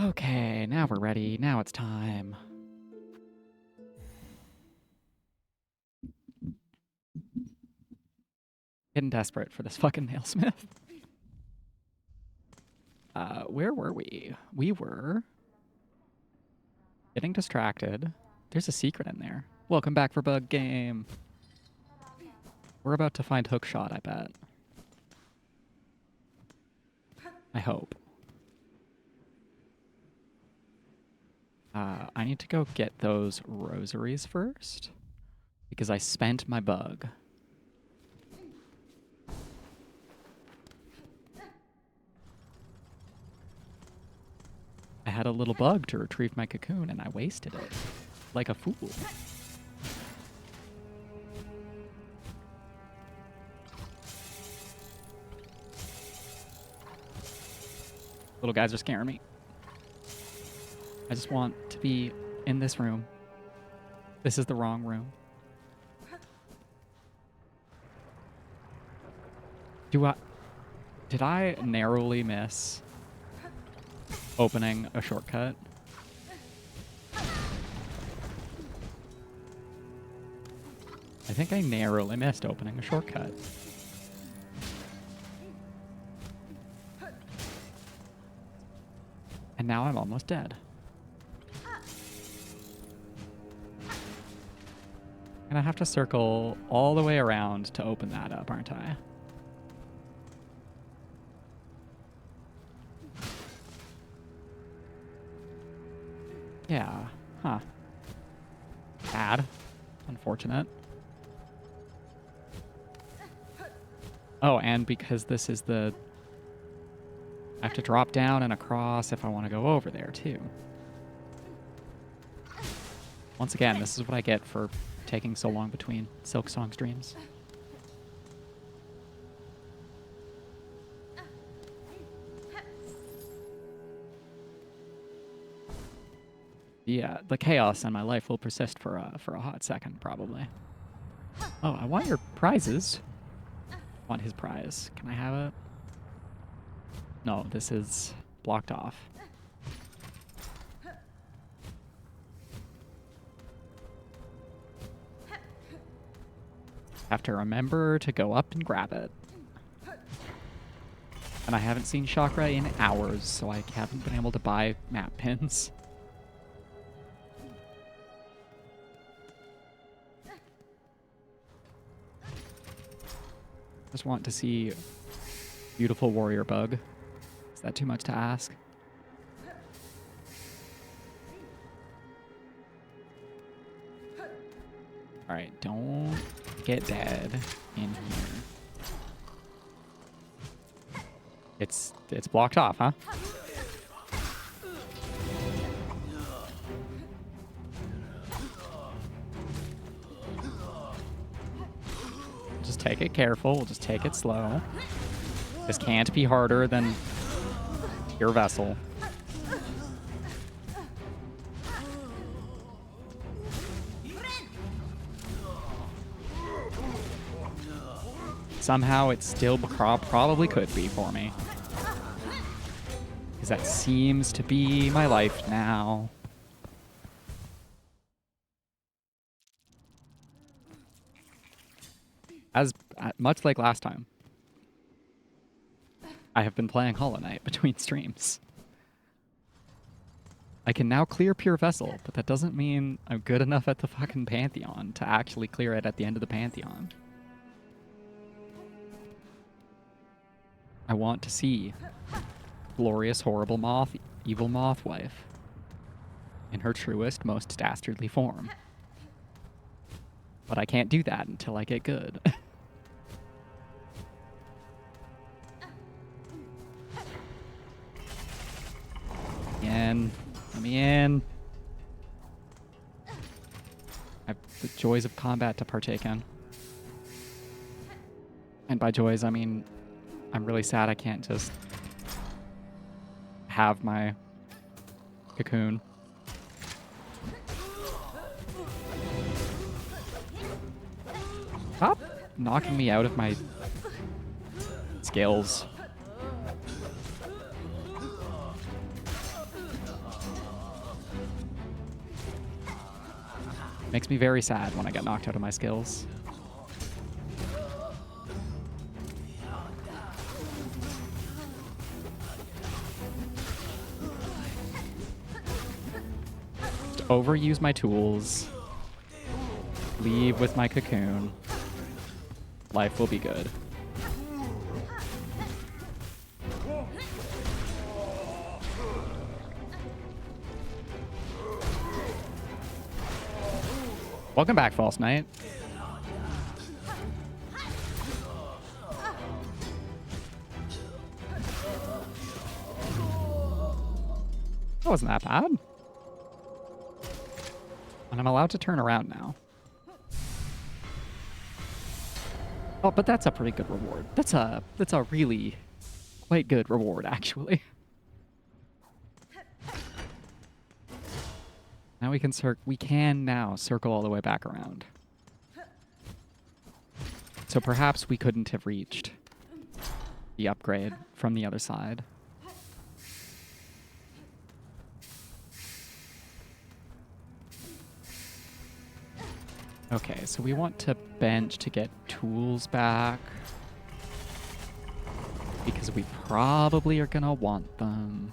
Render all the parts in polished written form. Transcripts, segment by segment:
Okay, now we're ready. Now it's time. Getting desperate for this fucking nailsmith. Where were we? We were getting distracted. There's a secret in there. Welcome back for Bug Game. We're about to find Hookshot, I bet. I hope. I need to go get those rosaries first because I spent my bug. I had a little bug to retrieve my cocoon and I wasted it like a fool. Little guys are scaring me. I just want to be in this room. This is the wrong room. Did I narrowly miss opening a shortcut? I think I narrowly missed opening a shortcut. And now I'm almost dead. And I have to circle all the way around to open that up, aren't I? Yeah. Huh. Bad. Unfortunate. Oh, and because this is the... I have to drop down and across if I want to go over there, too. Once again, this is what I get for taking so long between Silksong streams. Yeah, the chaos in my life will persist for a hot second, probably. Oh, I want your prizes. I want his prize. Can I have it? No, this is blocked off. Have to remember to go up and grab it. And I haven't seen Chakra in hours, so I haven't been able to buy map pins. Just want to see beautiful warrior bug. Is that too much to ask? All right, don't get dead in here. It's blocked off, huh? Just take it careful. We'll just take it slow. This can't be harder than your vessel. Somehow it still probably could be for me. Because that seems to be my life now. As much like last time, I have been playing Hollow Knight between streams. I can now clear Pure Vessel, but that doesn't mean I'm good enough at the fucking Pantheon to actually clear it at the end of the Pantheon. I want to see glorious, horrible moth, evil moth wife in her truest, most dastardly form. But I can't do that until I get good. In. Let me in. I have the joys of combat to partake in. And by joys, I mean I'm really sad I can't just have my cocoon. Stop knocking me out of my skills. Makes me very sad when I get knocked out of my skills. Just overuse my tools. Leave with my cocoon. Life will be good. Welcome back, False Knight. That wasn't that bad. And I'm allowed to turn around now. Oh, but that's a pretty good reward. That's a really quite good reward, actually. Now we can now circle all the way back around. So perhaps we couldn't have reached the upgrade from the other side. Okay, so we want to bench to get tools back. Because we probably are gonna want them.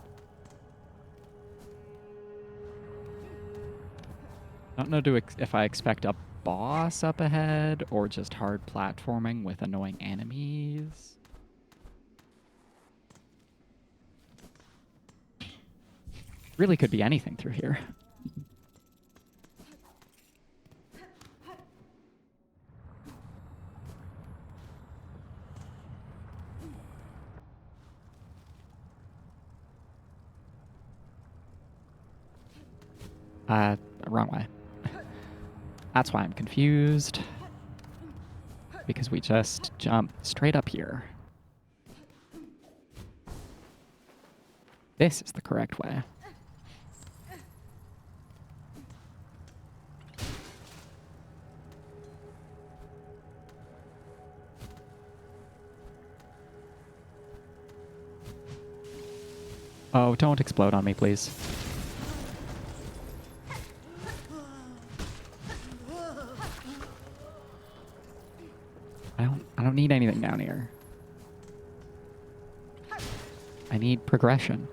I don't know if I expect a boss up ahead or just hard platforming with annoying enemies. Really could be anything through here. Wrong way. That's why I'm confused. Because we just jump straight up here. This is the correct way. Oh, don't explode on me, please. I don't need anything down here. I need progression.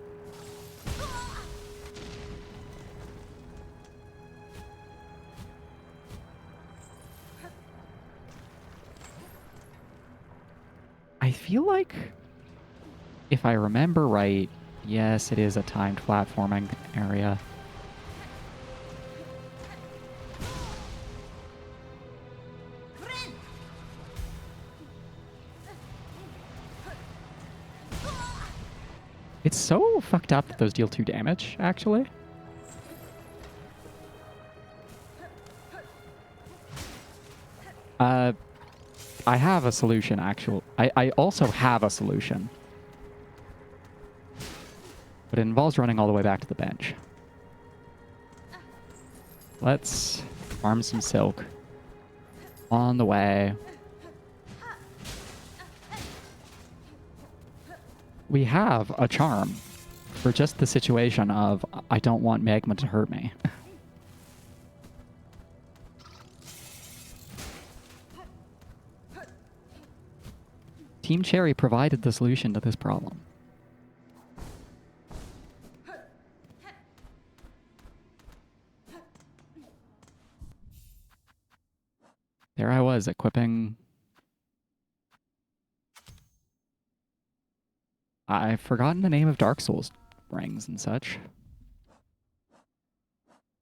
I feel like, if I remember right, yes, it is a timed platforming area. It's so fucked up that those deal 2 damage, actually. I have a solution, I also have a solution. But it involves running all the way back to the bench. Let's farm some silk. On the way. We have a charm for just the situation of I don't want magma to hurt me. Team Cherry provided the solution to this problem. There I was, equipping... I've forgotten the name of Dark Souls rings and such.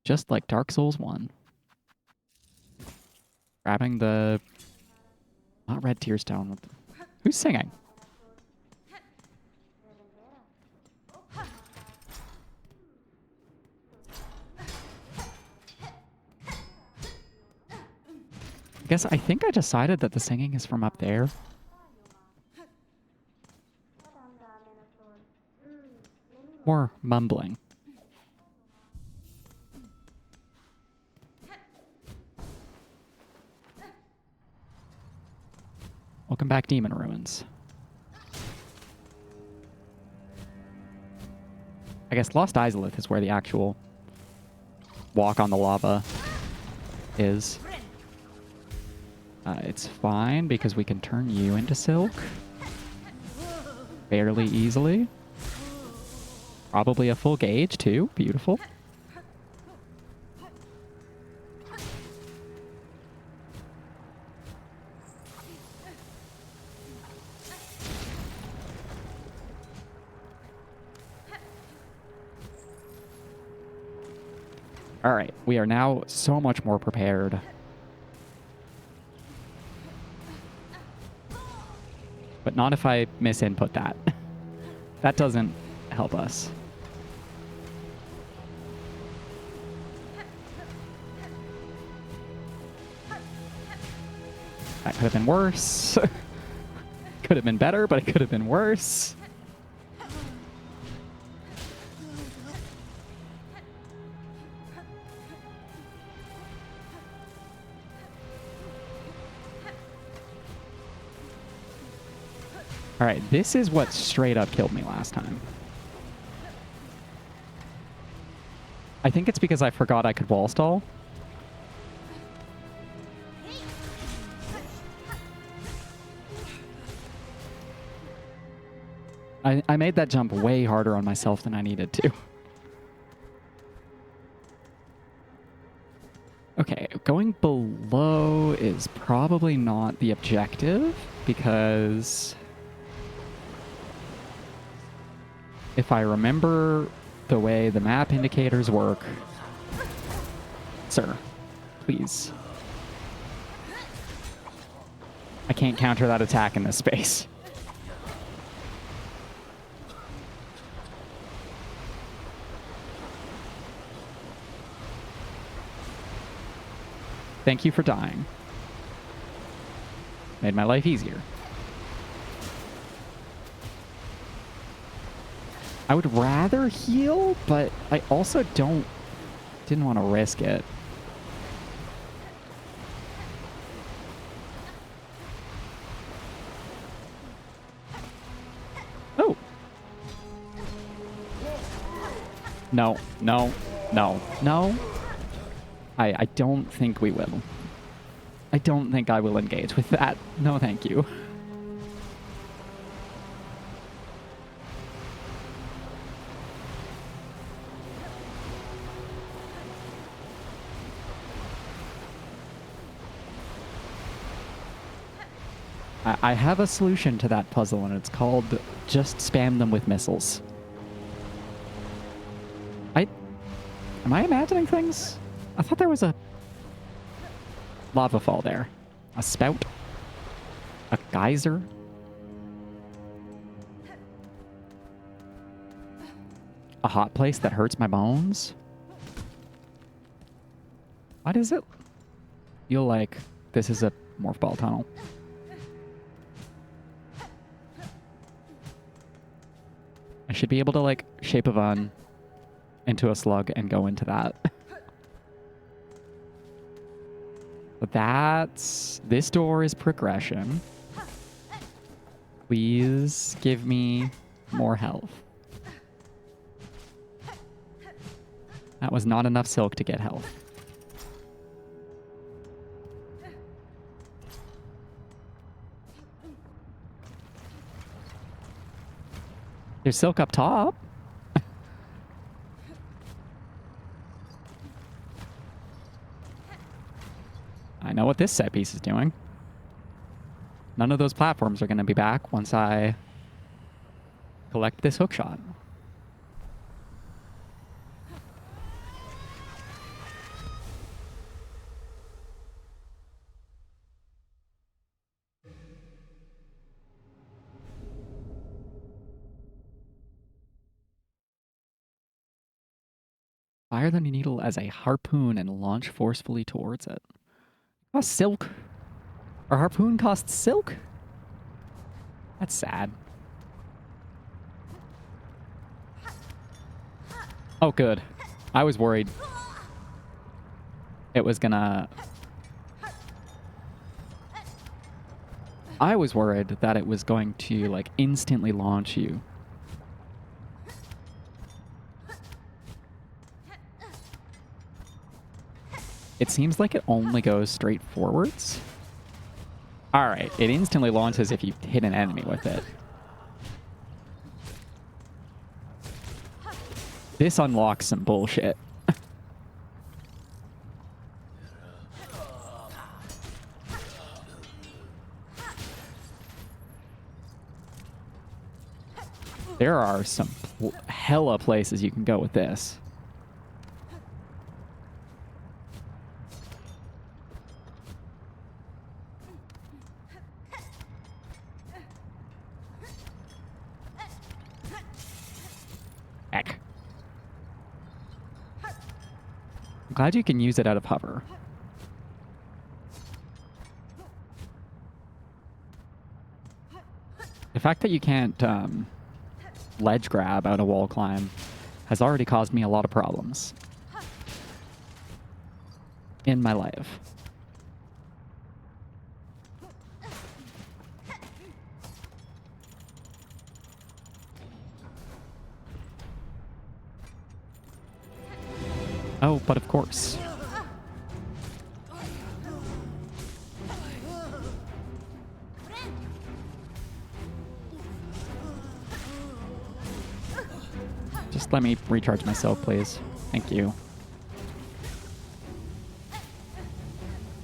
Just like Dark Souls 1. Grabbing the... Not Red Tear Stone. With the... Who's singing? I think I decided that the singing is from up there. More mumbling. Welcome back, Demon Ruins. I guess Lost Izalith is where the actual walk on the lava is. It's fine because we can turn you into silk fairly easily. Probably a full gauge too. Beautiful. All right, we are now so much more prepared. But not if I misinput that. That doesn't help us. That could have been worse. Could have been better, but it could have been worse. All right, this is what straight up killed me last time. I think it's because I forgot I could wall stall. I made that jump way harder on myself than I needed to. Okay, going below is probably not the objective because if I remember the way the map indicators work... Sir, please. I can't counter that attack in this space. Thank you for dying. Made my life easier. I would rather heal, but I also didn't want to risk it. Oh. No, no, no, no. I don't think we will. I don't think I will engage with that. No, thank you. I have a solution to that puzzle, and it's called just spam them with missiles. Am I imagining things? I thought there was a lava fall there. A spout? A geyser? A hot place that hurts my bones? Why does it feel like this is a morph ball tunnel? I should be able to, like, shape a Vun into a slug and go into that. But this door is progression. Please give me more health. That was not enough silk to get health. There's silk up top. I know what this set piece is doing. None of those platforms are going to be back once I collect this hook shot. Fire the needle as a harpoon and launch forcefully towards it. Costs silk. Our harpoon costs silk? That's sad. Oh, good. I was worried it was gonna... I was worried that it was going to, like, instantly launch you. It seems like it only goes straight forwards. All right, it instantly launches if you hit an enemy with it. This unlocks some bullshit. There are some hella places you can go with this. Heck. I'm glad you can use it out of hover. The fact that you can't ledge grab out of wall climb has already caused me a lot of problems in my life. Oh, but of course. Just let me recharge myself, please. Thank you.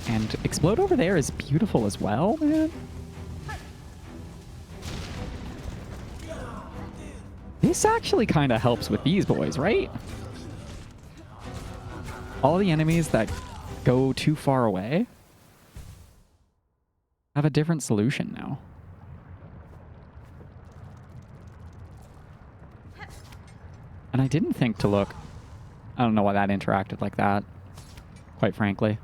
And explode over there is beautiful as well, man. This actually kind of helps with these boys, right? All the enemies that go too far away have a different solution now. And I didn't think to look. I don't know why that interacted like that, quite frankly.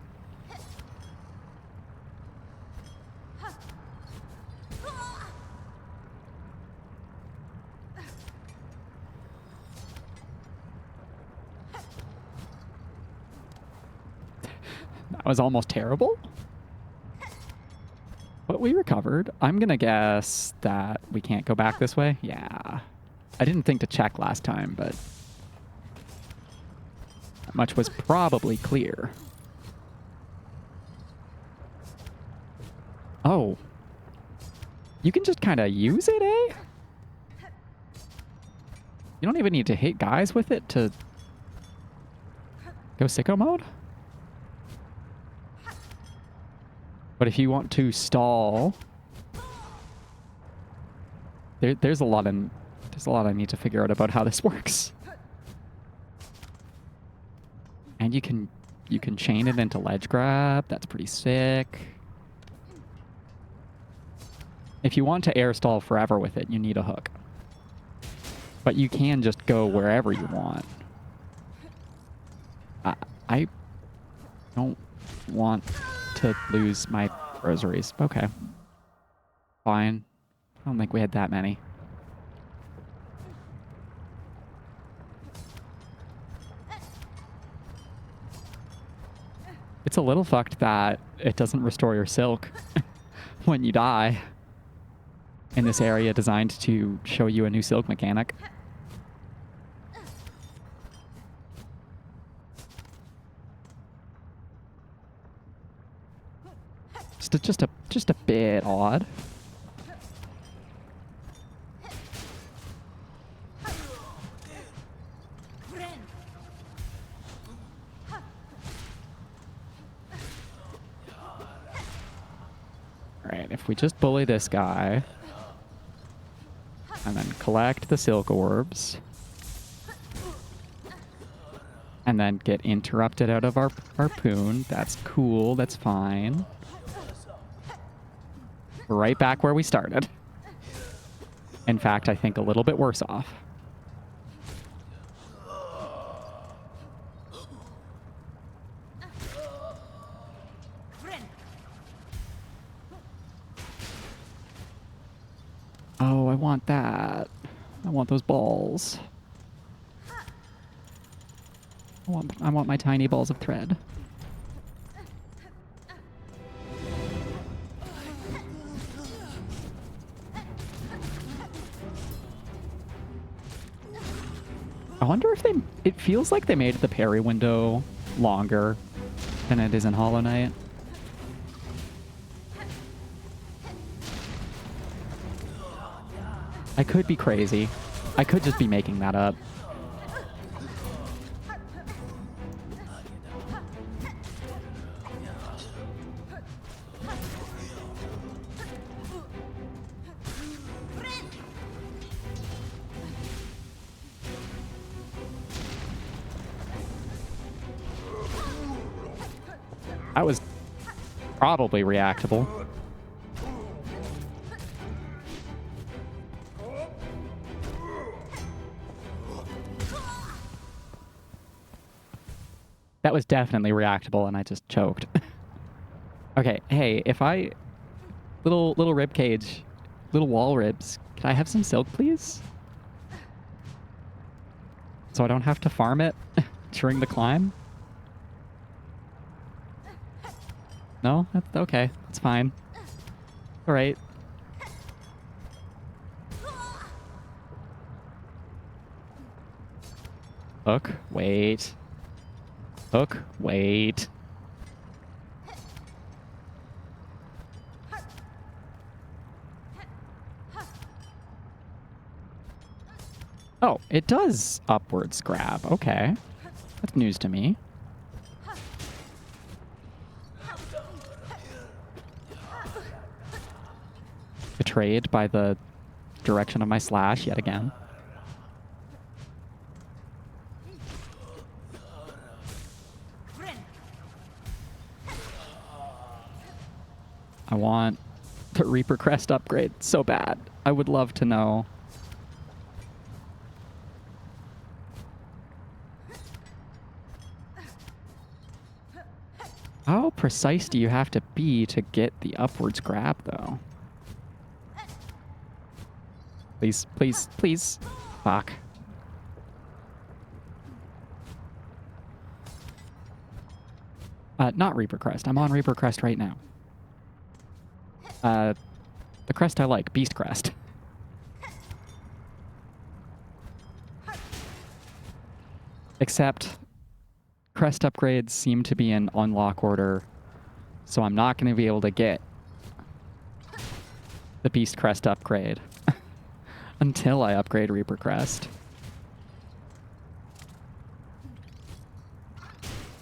That was almost terrible. But we recovered. I'm going to guess that we can't go back this way. Yeah. I didn't think to check last time, but that much was probably clear. Oh. You can just kind of use it, eh? You don't even need to hit guys with it to go sicko mode? But if you want to stall, there's a lot I need to figure out about how this works. And you can chain it into ledge grab. That's pretty sick. If you want to air stall forever with it, you need a hook. But you can just go wherever you want. I don't want to lose my rosaries. Okay. Fine. I don't think we had that many. It's a little fucked that it doesn't restore your silk when you die in this area designed to show you a new silk mechanic. Just a bit odd. Alright, if we just bully this guy and then collect the silk orbs and then get interrupted out of our harpoon, that's cool, that's fine. We're right back where we started. In fact, I think a little bit worse off. Oh, I want that. I want those balls. I want my tiny balls of thread. I wonder if it feels like they made the parry window longer than it is in Hollow Knight. I could be crazy. I could just be making that up. That was probably reactable. That was definitely reactable, and I just choked. Okay, hey, if I... Little rib cage. Little wall ribs. Can I have some silk, please? So I don't have to farm it during the climb? No? That's okay. That's fine. Alright. Hook, wait. Hook, wait. Oh, it does upwards grab. Okay. That's news to me. Betrayed by the direction of my slash yet again. I want the Reaper Crest upgrade so bad. I would love to know. How precise do you have to be to get the upwards grab, though? Please, please, please. Fuck. Not Reaper Crest. I'm on Reaper Crest right now. The crest I like, Beast Crest. Except crest upgrades seem to be in unlock order, so I'm not going to be able to get the Beast Crest upgrade until I upgrade Reaper Crest.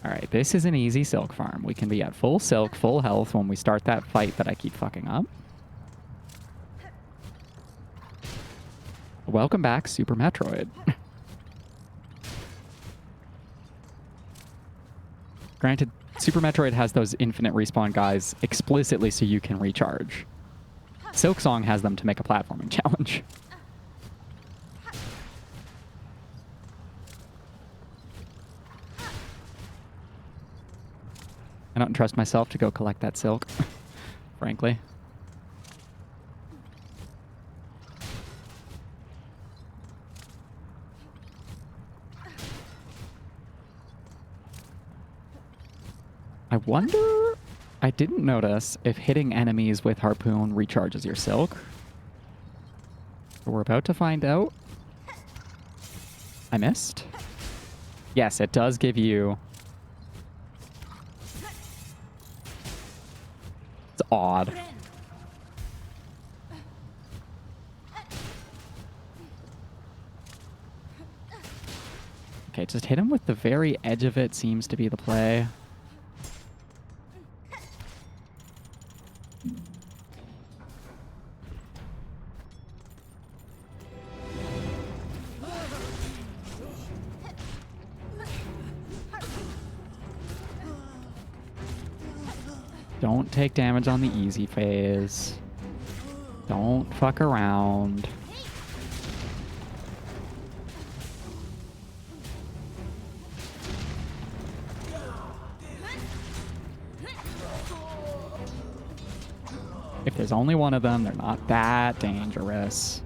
Alright, this is an easy silk farm. We can be at full silk, full health when we start that fight that I keep fucking up. Welcome back, Super Metroid. Granted, Super Metroid has those infinite respawn guys explicitly so you can recharge. Silksong has them to make a platforming challenge. I don't trust myself to go collect that silk, frankly. I wonder... I didn't notice if hitting enemies with Harpoon recharges your silk. But we're about to find out. I missed. Yes, it does give you... It's odd. Okay, just hit him with the very edge of it seems to be the play. Don't take damage on the easy phase. Don't fuck around. If there's only one of them, they're not that dangerous.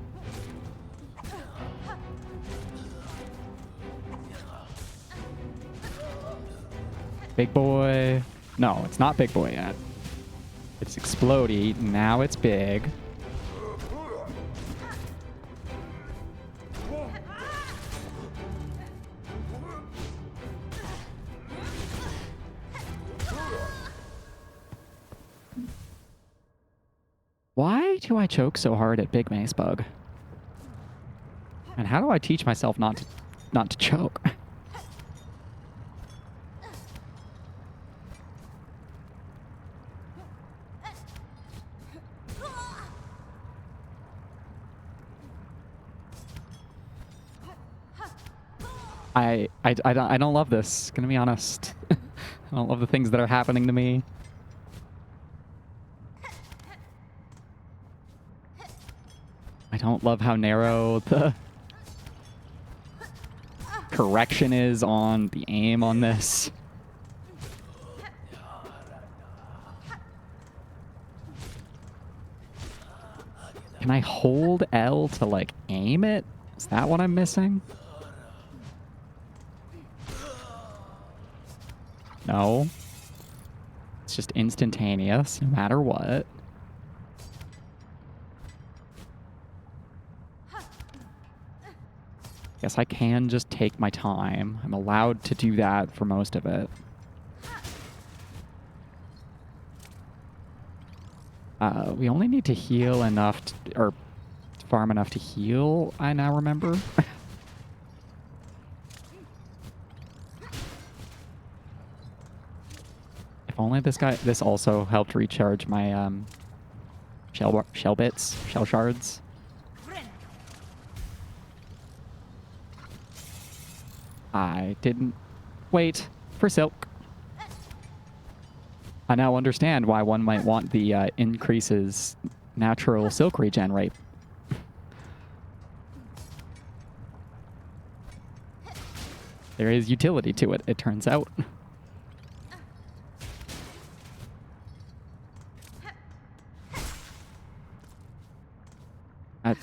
Big boy. No, it's not big boy yet. It's explodey. Now it's big. Why do I choke so hard at Big Mace Bug? And how do I teach myself not to choke? I don't love this, gonna be honest. I don't love the things that are happening to me. I don't love how narrow the correction is on the aim on this. Can I hold L to, like, aim it? Is that what I'm missing? No. It's just instantaneous, no matter what. Guess I can just take my time. I'm allowed to do that for most of it. We only need to heal enough, or farm enough to heal, I now remember. If only this also helped recharge my shell shards. I didn't wait for Silk. I now understand why one might want the increases natural Silk regen rate. There is utility to it, it turns out.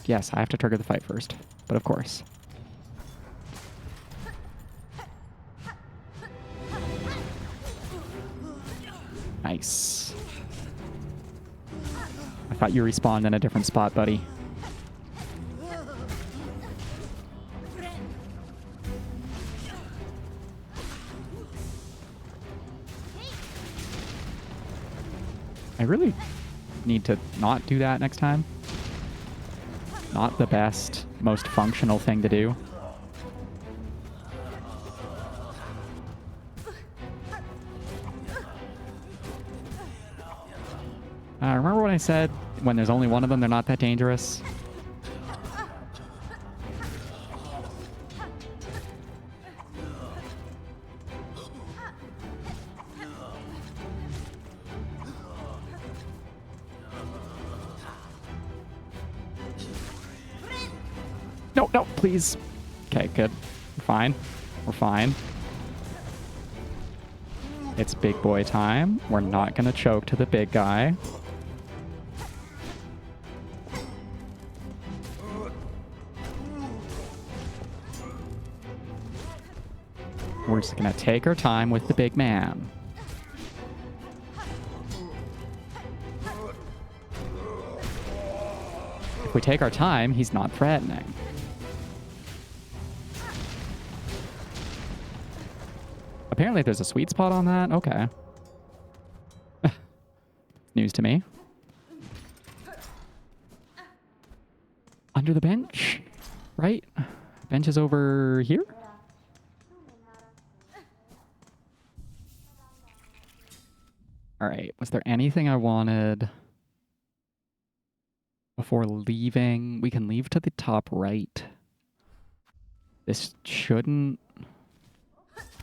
Yes, I have to trigger the fight first, but of course. Nice. I thought you respawned in a different spot, buddy. I really need to not do that next time. Not the best, most functional thing to do. Remember what I said? When there's only one of them, they're not that dangerous. No, no, please. Okay, good. We're fine. We're fine. It's big boy time. We're not gonna choke to the big guy. We're just gonna take our time with the big man. If we take our time, he's not threatening. Apparently there's a sweet spot on that. Okay. News to me. Under the bench, right? Bench is over here? All right. Was there anything I wanted before leaving? We can leave to the top right. This shouldn't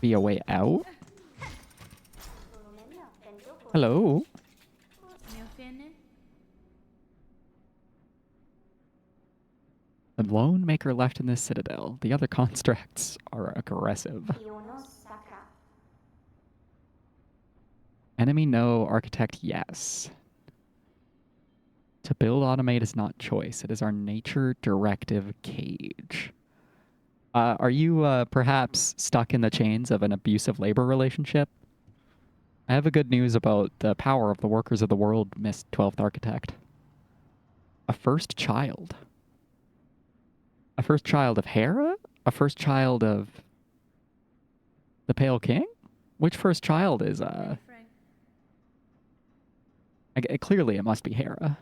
be a way out. Hello? The lone maker left in this citadel. The other constructs are aggressive. Enemy no, architect yes. To build automate is not choice. It is our nature directive cage. Are you perhaps stuck in the chains of an abusive labor relationship? I have a good news about the power of the workers of the world, Miss 12th Architect. A first child. A first child of Hera? A first child of the Pale King? Which first child is, clearly it must be Hera.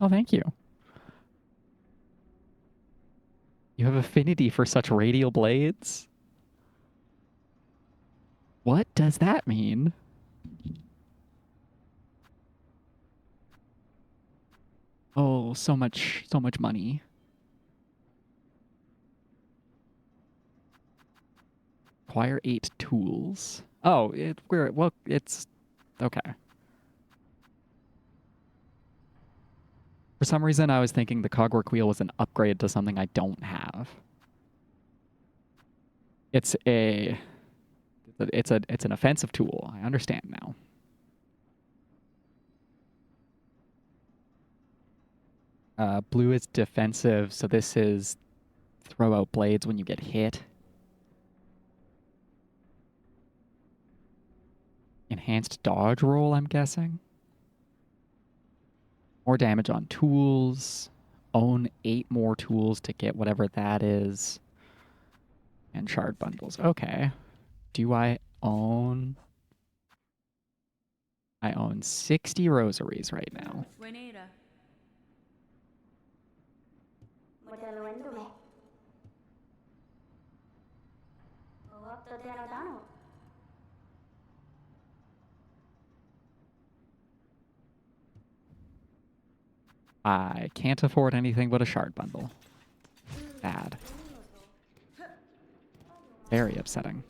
Oh, thank you. You have affinity for such radial blades? What does that mean? Oh, so much money. Acquire 8 tools. Oh, it's okay. For some reason, I was thinking the cogwork wheel was an upgrade to something I don't have. It's an offensive tool. I understand now. Blue is defensive, so this is throw out blades when you get hit. Enhanced dodge roll, I'm guessing. More damage on tools. Own 8 more tools to get whatever that is. And shard bundles. Okay. Do I own... I own 60 rosaries right now. I can't afford anything but a shard bundle. Bad. Very upsetting.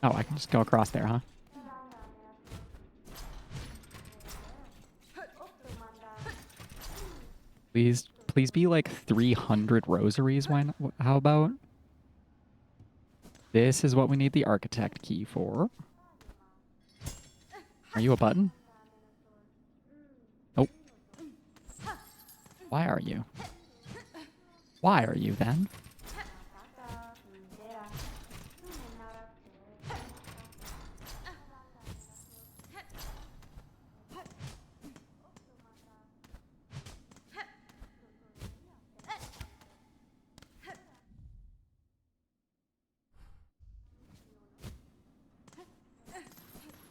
Oh, I can just go across there, huh? Please be like 300 rosaries. Why not? How about? This is what we need the architect key for. Are you a button? Nope. Why are you? Why are you then?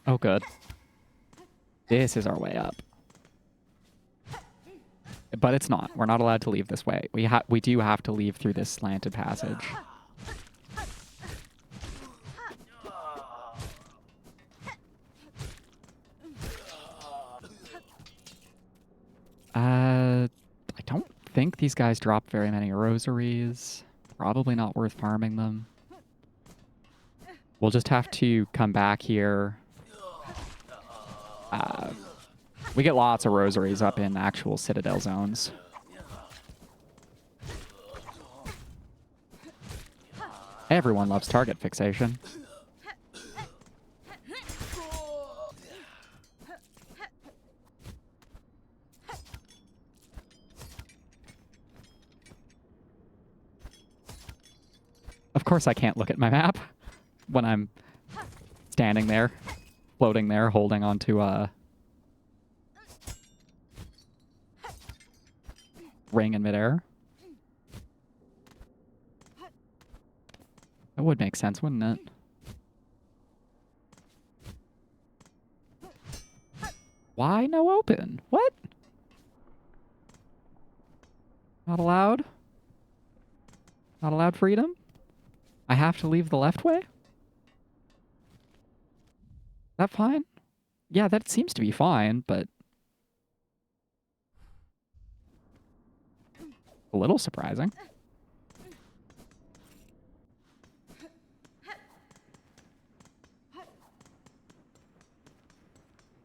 Oh, good. This is our way up. But it's not. We're not allowed to leave this way. We do have to leave through this slanted passage. I don't think these guys drop very many rosaries. Probably not worth farming them. We'll just have to come back here. We get lots of rosaries up in actual Citadel zones. Everyone loves target fixation. Of course I can't look at my map when I'm standing there, floating there, holding onto a ring in midair. That would make sense, wouldn't it? Why no open? What? Not allowed? Not allowed freedom? I have to leave the left way? Is that fine? Yeah, that seems to be fine, but... a little surprising.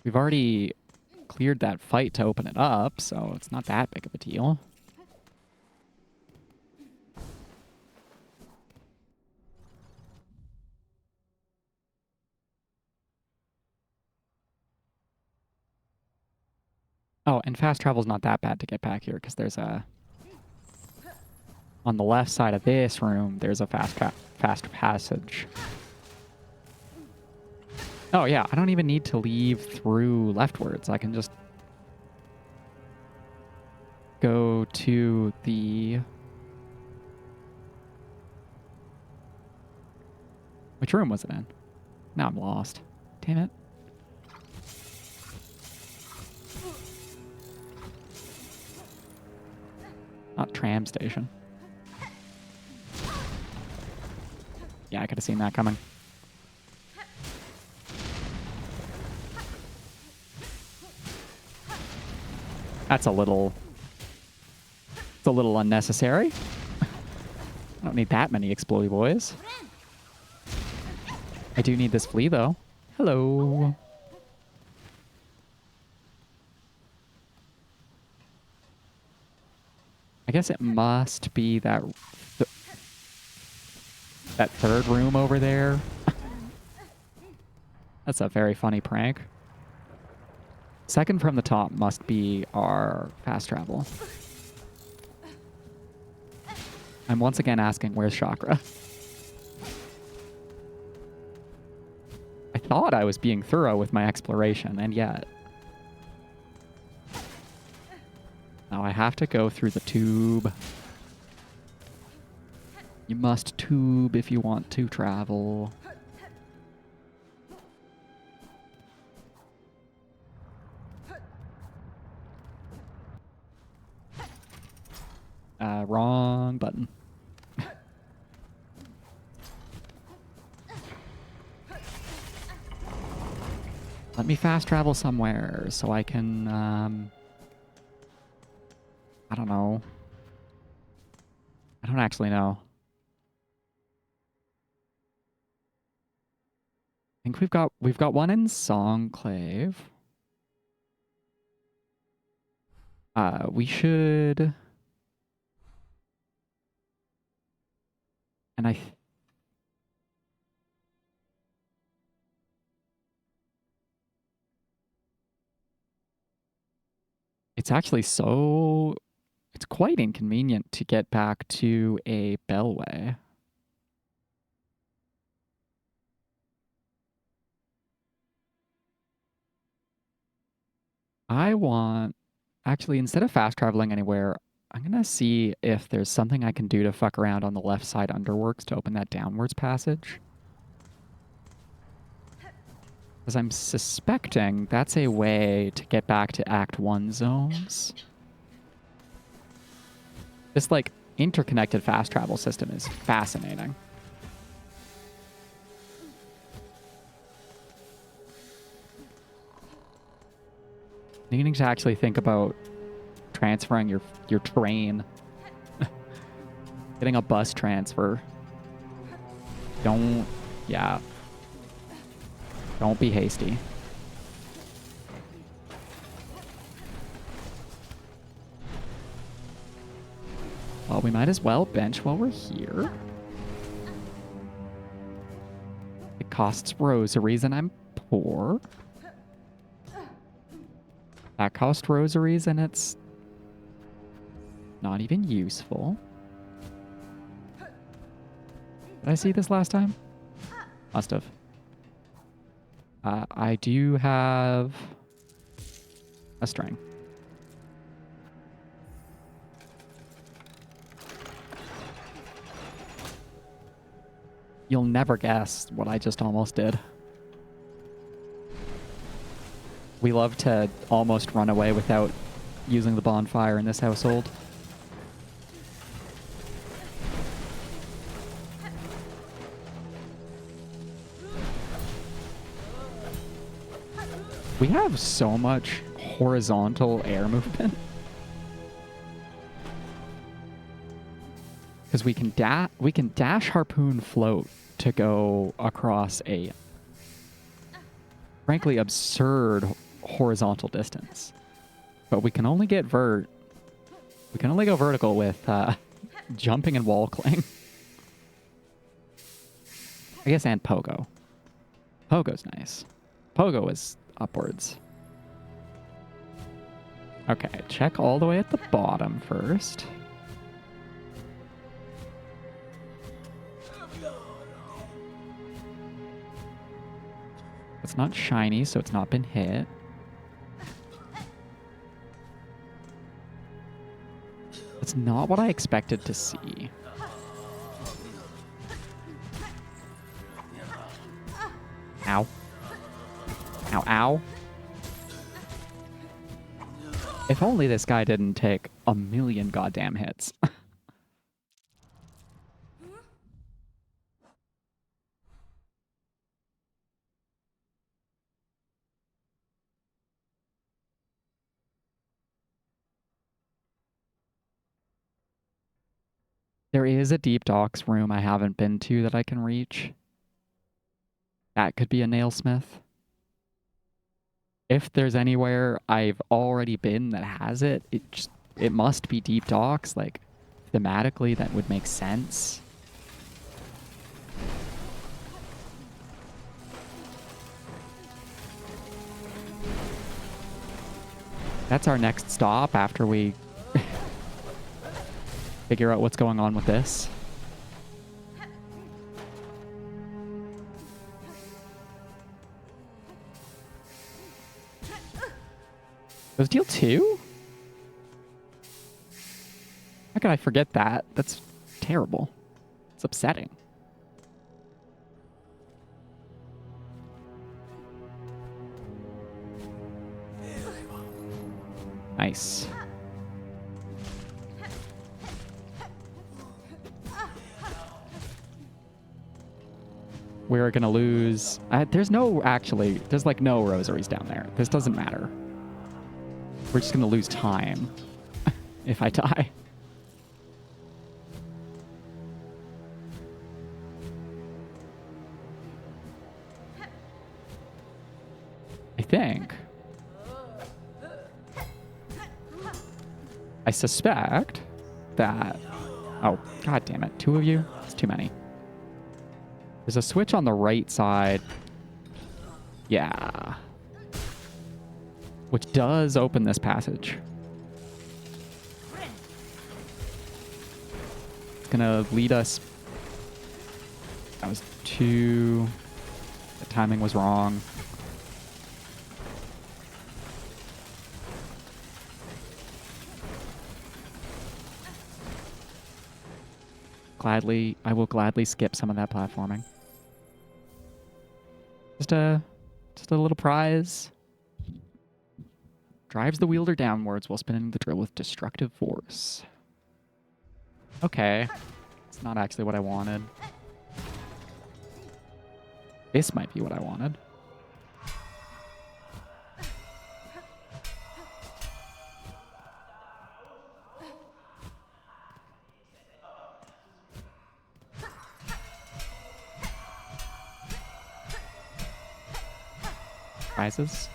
We've already cleared that fight to open it up, so it's not that big of a deal. Oh, and fast travel's not that bad to get back here, because there's a... on the left side of this room, there's a fast passage. Oh, yeah, I don't even need to leave through leftwards. I can just go to the... which room was it in? Now I'm lost. Damn it. Not tram station. Yeah, I could have seen that coming. That's a little... It's a little unnecessary. I don't need that many explodey boys. I do need this flea, though. Hello. I guess it must be that that third room over there. That's a very funny prank. Second from the top must be our fast travel. I'm once again asking, where's Chakra? I thought I was being thorough with my exploration, and yet... Now I have to go through the tube. You must tube if you want to travel. Wrong button. Let me fast travel somewhere so I can, I don't know. I don't actually know. I think we've got one in Songclave. We should... And it's actually so... It's quite inconvenient to get back to a bellway. I want... Actually, instead of fast traveling anywhere, I'm going to see if there's something I can do to fuck around on the left side underworks to open that downwards passage. Because I'm suspecting that's a way to get back to Act 1 zones. This, like, interconnected fast travel system is fascinating. Needing to actually think about transferring your train. Getting a bus transfer. Don't be hasty. Well, we might as well bench while we're here. It costs rosaries and I'm poor. That cost rosaries and it's not even useful. Did I see this last time? Must have. I do have a string. You'll never guess what I just almost did. We love to almost run away without using the bonfire in this household. We have so much horizontal air movement. Because we can dash, harpoon, float to go across a frankly absurd horizontal distance. But we can only go vertical with jumping and wall cling. I guess, and pogo. Pogo's nice. Pogo is upwards. Okay, check all the way at the bottom first. It's not shiny, so it's not been hit. It's not what I expected to see. Ow. Ow, ow. If only this guy didn't take a million goddamn hits. There is a deep docks room I haven't been to that I can reach. That could be a nailsmith. If there's anywhere I've already been that has it, it must be deep docks. Like, thematically, that would make sense. That's our next stop after we figure out what's going on with this. Those deal 2? How could I forget that? That's terrible. It's upsetting. Nice. We're gonna lose. There's like no rosaries down there. This doesn't matter. We're just gonna lose time if I die. I think. I suspect that... Oh, god damn it. 2 of you? It's too many. There's a switch on the right side. Yeah. Which does open this passage. It's gonna lead us... That was 2... The timing was wrong. I will gladly skip some of that platforming. Just a little prize. Drives the wielder downwards while spinning the drill with destructive force. Okay. It's not actually what I wanted. This might be what I wanted. Prizes.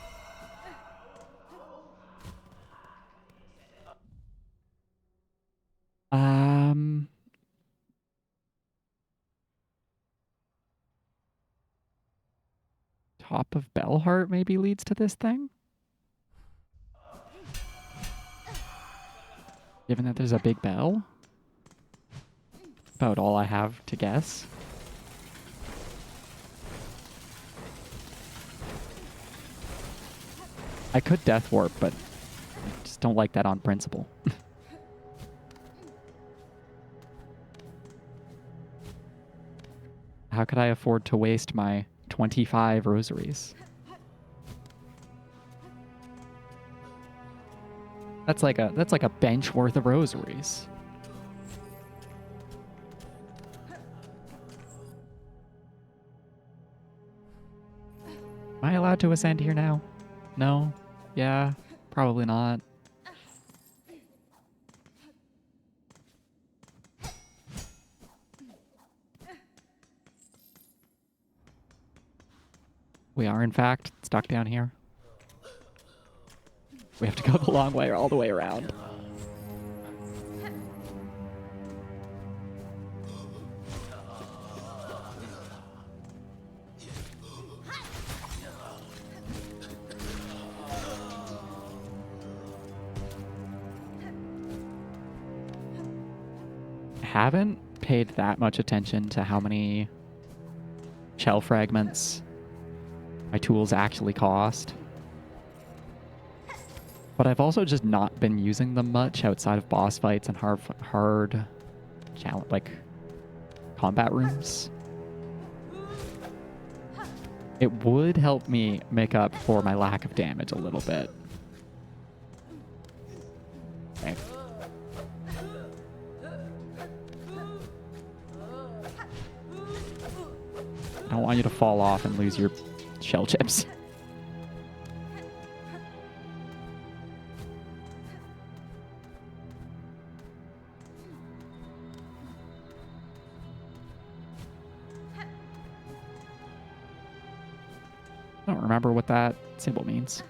Top of Bellheart maybe leads to this thing? Given that there's a big bell? About all I have to guess. I could Death Warp, but I just don't like that on principle. How could I afford to waste my 25 rosaries? That's like a bench worth of rosaries. Am I allowed to ascend here now? No? Yeah, probably not. We are, in fact, stuck down here. We have to go the long way all the way around. Haven't paid that much attention to how many shell fragments my tools actually cost. But I've also just not been using them much outside of boss fights and hard challenge, like combat rooms. It would help me make up for my lack of damage a little bit. I don't want you to fall off and lose your shell chips. I don't remember what that symbol means.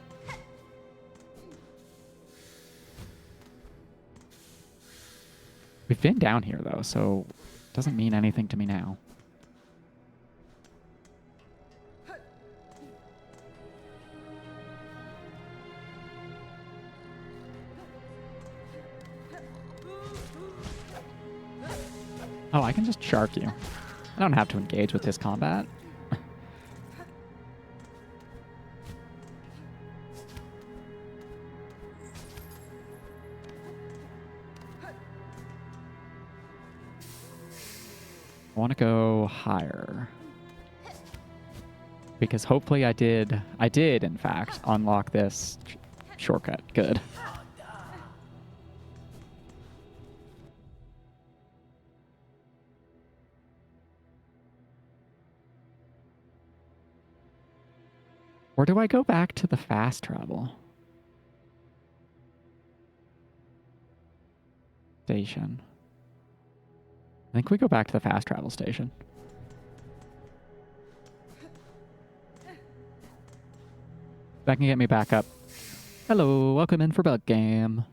We've been down here, though, so it doesn't mean anything to me now. Oh, I can just shark you. I don't have to engage with this combat. I want to go higher. Because hopefully I did, in fact, unlock this shortcut. Good. Or do I go back to the fast travel station? I think we go back to the fast travel station. That can get me back up. Hello, welcome in for Bug Game.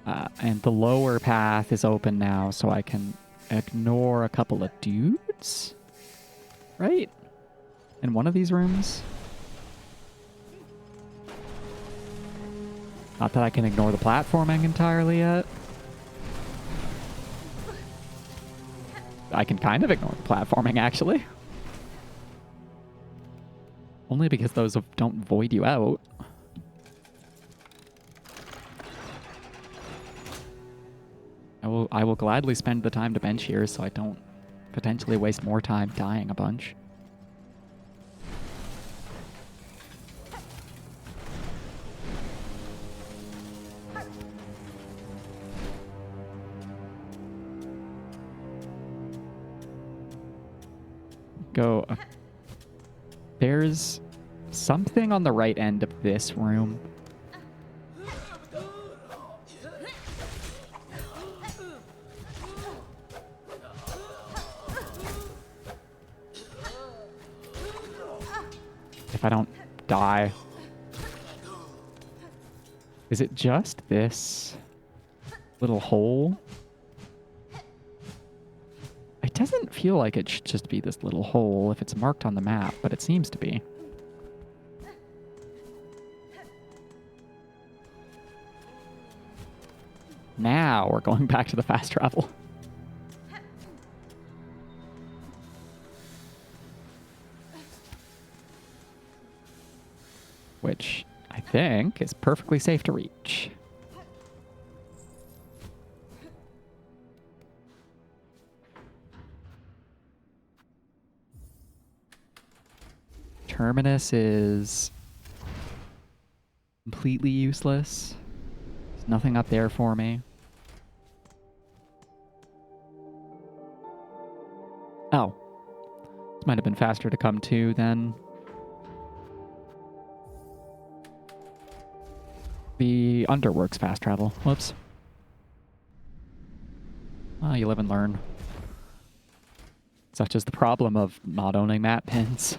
And the lower path is open now, so I can ignore a couple of dudes. Right? In one of these rooms. Not that I can ignore the platforming entirely yet. I can kind of ignore the platforming, actually. Only because those don't void you out. I will gladly spend the time to bench here so I don't potentially waste more time dying a bunch. Go. There's something on the right end of this room. If I don't die. Is it just this little hole? It doesn't feel like it should just be this little hole if it's marked on the map, but it seems to be. Now we're going back to the fast travel. Which I think is perfectly safe to reach. Terminus is completely useless. There's nothing up there for me. Oh. This might have been faster to come to than the Underworks fast travel. Whoops. Oh, you live and learn. Such is the problem of not owning map pins.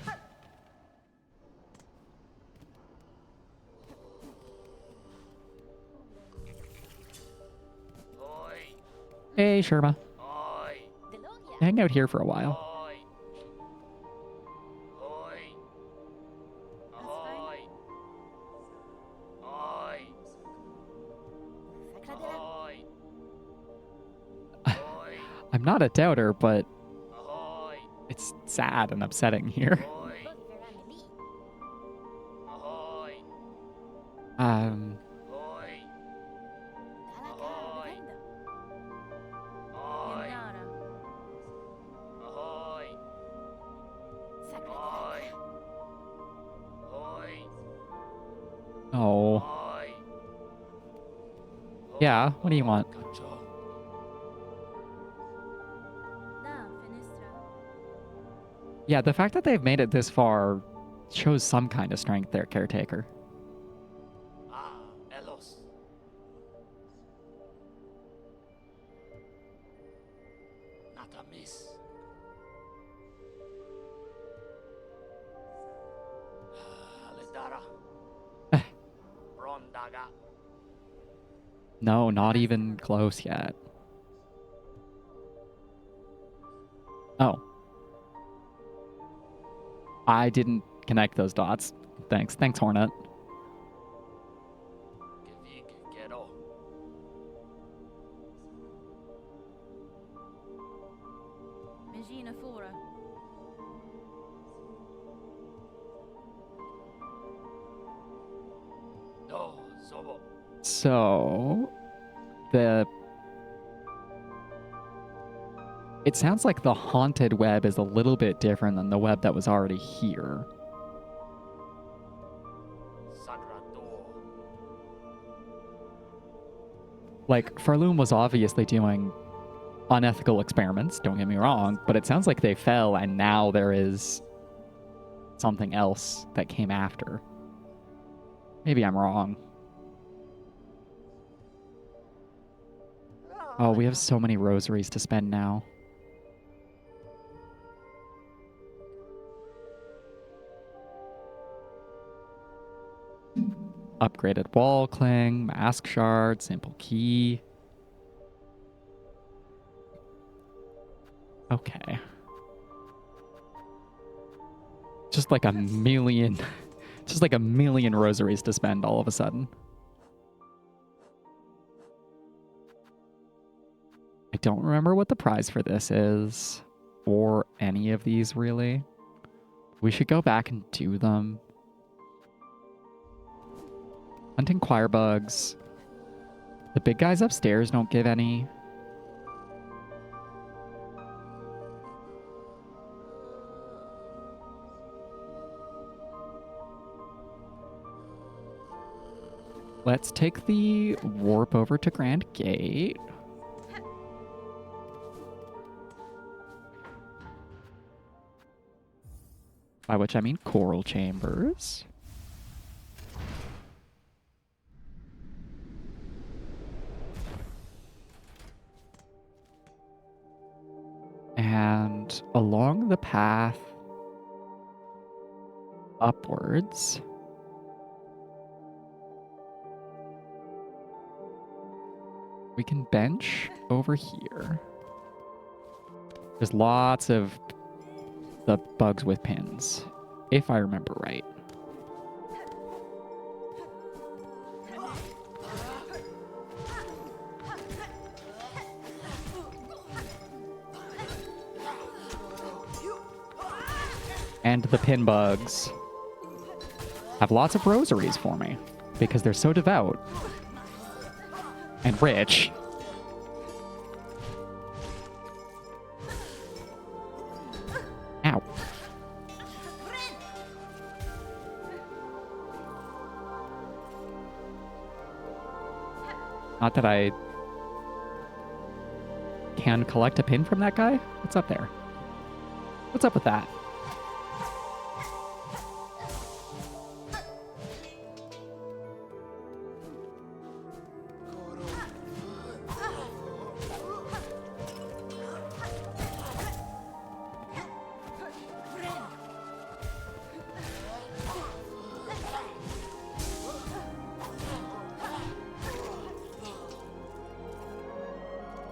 Hey, Sherma. Hang out here for a while. I'm not a doubter, but it's sad and upsetting here. Oh. Yeah, what do you want? Yeah, the fact that they've made it this far shows some kind of strength there, Caretaker. Ah, Elos. Not amiss. Alidara. Brondaga. No, not even close yet. Oh. I didn't connect those dots. Thanks, Hornet. Gevig Gero. Megina Fora. No, Zobo. So, it sounds like the haunted web is a little bit different than the web that was already here. Sagrador. Like, Farloom was obviously doing unethical experiments, don't get me wrong, but it sounds like they fell and now there is something else that came after. Maybe I'm wrong. Oh, we have so many rosaries to spend now. Upgraded wall cling, mask shard, simple key. Okay. Just like a million, just like a million rosaries to spend all of a sudden. I don't remember what the prize for this is, or any of these really. We should go back and do them. Hunting choir bugs. The big guys upstairs don't give any. Let's take the warp over to Grand Gate. By which I mean coral chambers. And along the path upwards, we can bench over here. There's lots of the bugs with pins, if I remember right. And the pin bugs have lots of rosaries for me because they're so devout and rich. Ow. Not that I can collect a pin from that guy. What's up there? What's up with that?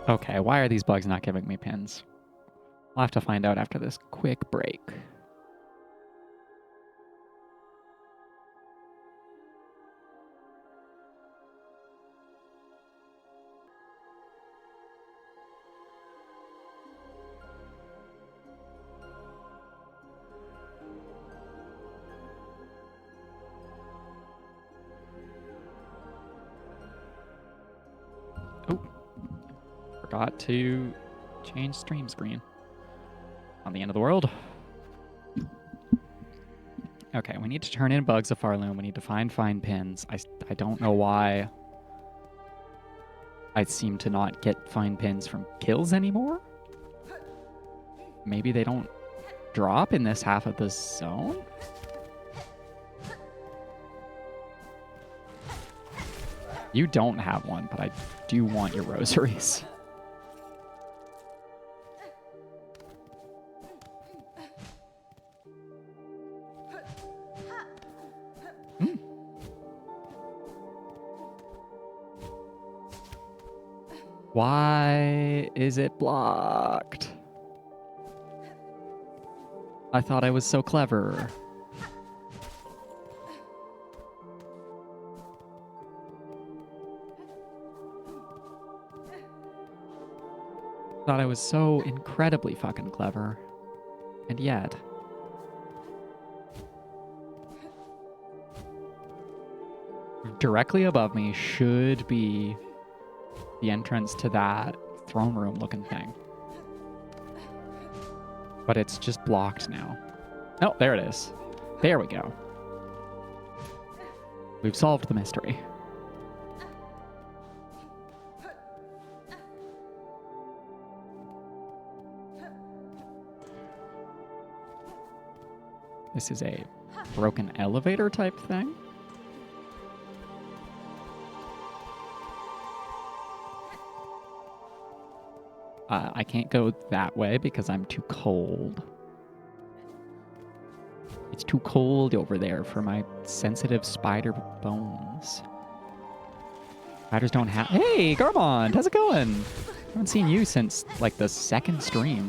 Okay, why are these bugs not giving me pins? I'll have to find out after this quick break. Oh, forgot to change stream screen. On the end of the world. Okay, we need to turn in bugs of Farloom. We need to find pins. I don't know why I seem to not get find pins from kills anymore. Maybe they don't drop in this half of the zone? You don't have one, but I do want your rosaries. Why is it blocked? I thought I was so clever. Thought I was so incredibly fucking clever. And yet... directly above me should be the entrance to that throne room looking thing. But it's just blocked now. Oh, there it is. There we go. We've solved the mystery. This is a broken elevator type thing. I can't go that way because I'm too cold. It's too cold over there for my sensitive spider bones. Spiders don't have... Hey, Garbond! How's it going? I haven't seen you since, like, the second stream.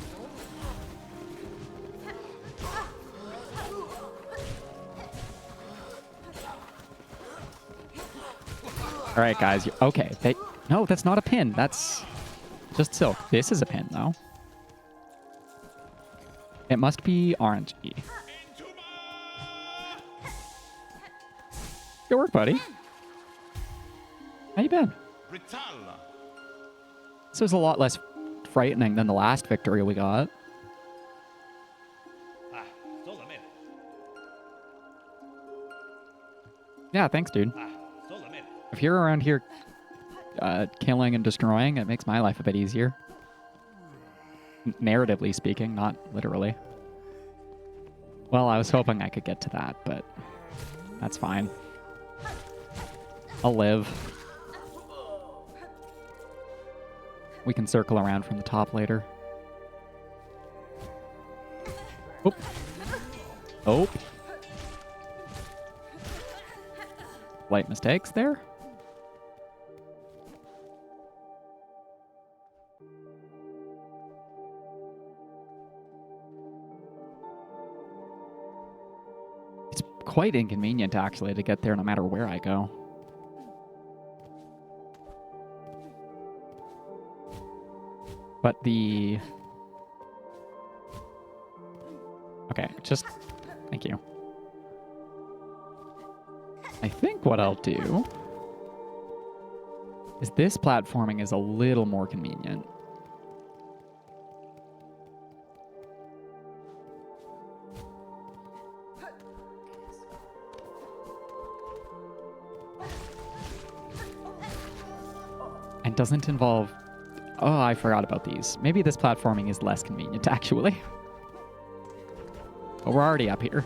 All right, guys. Okay. No, that's not a pin. That's just silk. This is a pin, though. It must be orangey. Good work, buddy. How you been? This was a lot less frightening than the last victory we got. Yeah, thanks, dude. If you're around here killing and destroying, it makes my life a bit easier. Narratively speaking, not literally. Well, I was hoping I could get to that, but that's fine. I'll live. We can circle around from the top later. Oop. Oh. Light mistakes there. It's quite inconvenient, actually, to get there no matter where I go. But the... Okay, just... Thank you. I think what I'll do is this platforming is a little more convenient. And doesn't involve... Oh, I forgot about these. Maybe this platforming is less convenient, actually. But we're already up here.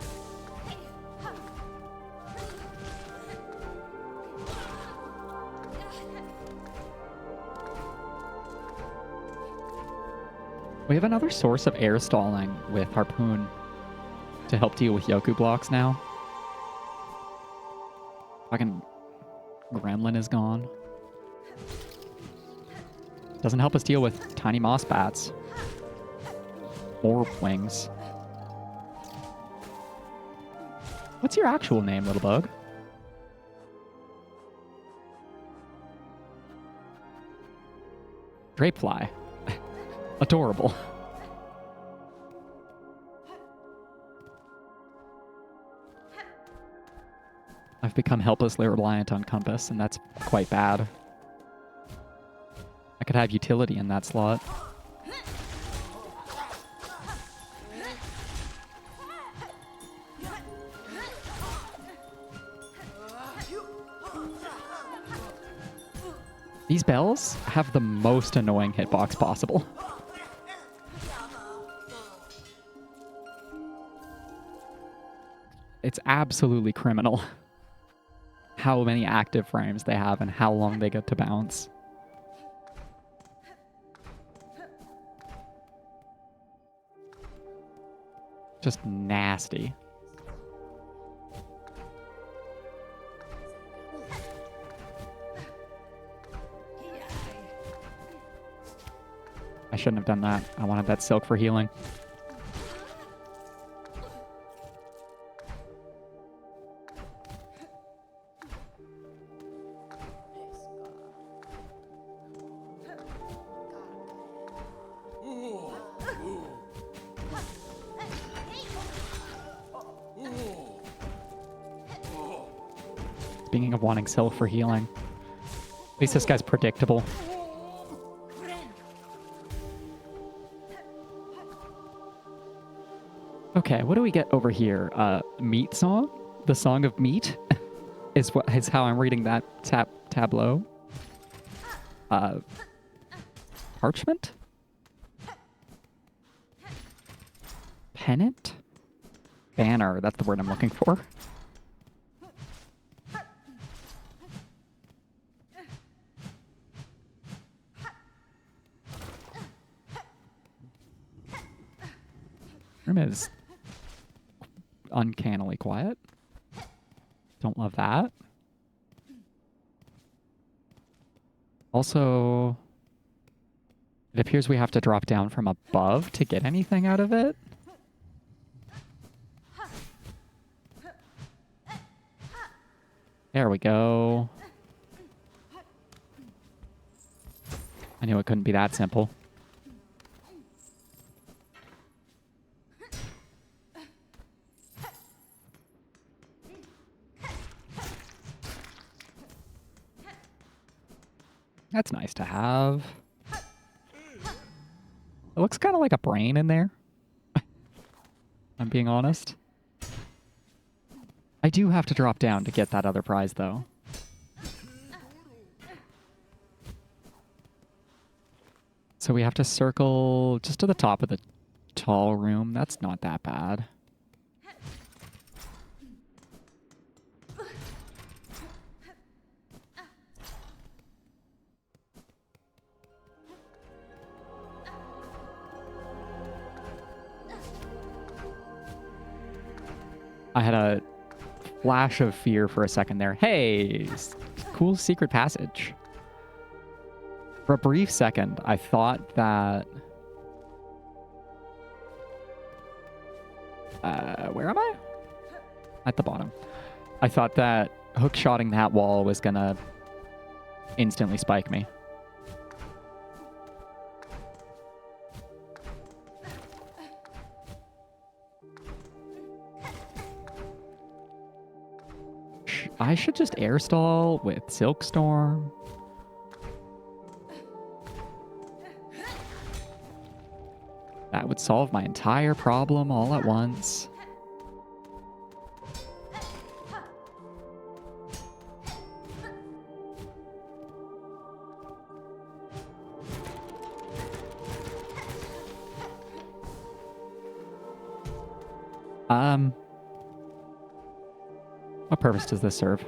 We have another source of air stalling with Harpoon to help deal with Yoku blocks now. Fucking Gremlin is gone. Doesn't help us deal with tiny moss bats. Or wings. What's your actual name, little bug? Drapefly. Adorable. I've become helplessly reliant on Compass, and that's quite bad. I could have utility in that slot. These bells have the most annoying hitbox possible. It's absolutely criminal how many active frames they have and how long they get to bounce. Just nasty. I shouldn't have done that. I wanted that silk for healing. Speaking of wanting silk for healing, at least this guy's predictable. Okay, what do we get over here? Meat song? The song of meat is how I'm reading that tableau. Parchment? Pennant? Banner, that's the word I'm looking for. Room is uncannily quiet. Don't love that. Also, it appears we have to drop down from above to get anything out of it. There we go. I knew it couldn't be that simple. That's nice to have. It looks kind of like a brain in there. I'm being honest. I do have to drop down to get that other prize, though. So we have to circle just to the top of the tall room. That's not that bad. I had a flash of fear for a second there. Hey, cool secret passage. For a brief second, I thought that... where am I? At the bottom. I thought that hookshotting that wall was gonna instantly spike me. I should just air stall with Silksong. That would solve my entire problem all at once. What purpose does this serve?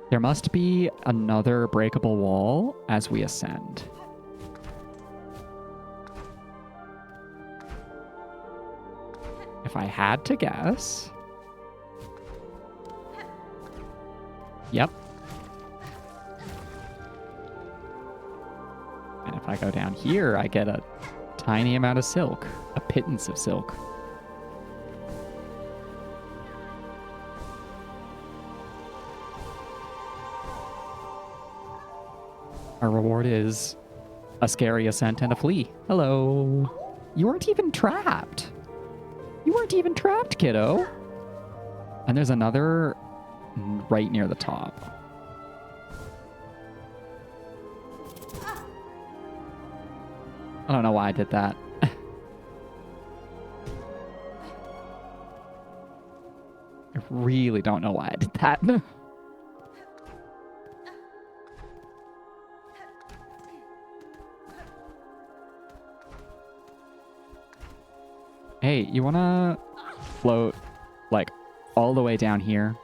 There must be another breakable wall as we ascend. If I had to guess... Yep. And if I go down here, I get a tiny amount of silk. A pittance of silk. Our reward is a scary ascent and a flea. Hello. You weren't even trapped. You weren't even trapped, kiddo. And there's another right near the top. I don't know why I did that. I really don't know why I did that. Hey, you wanna float like all the way down here.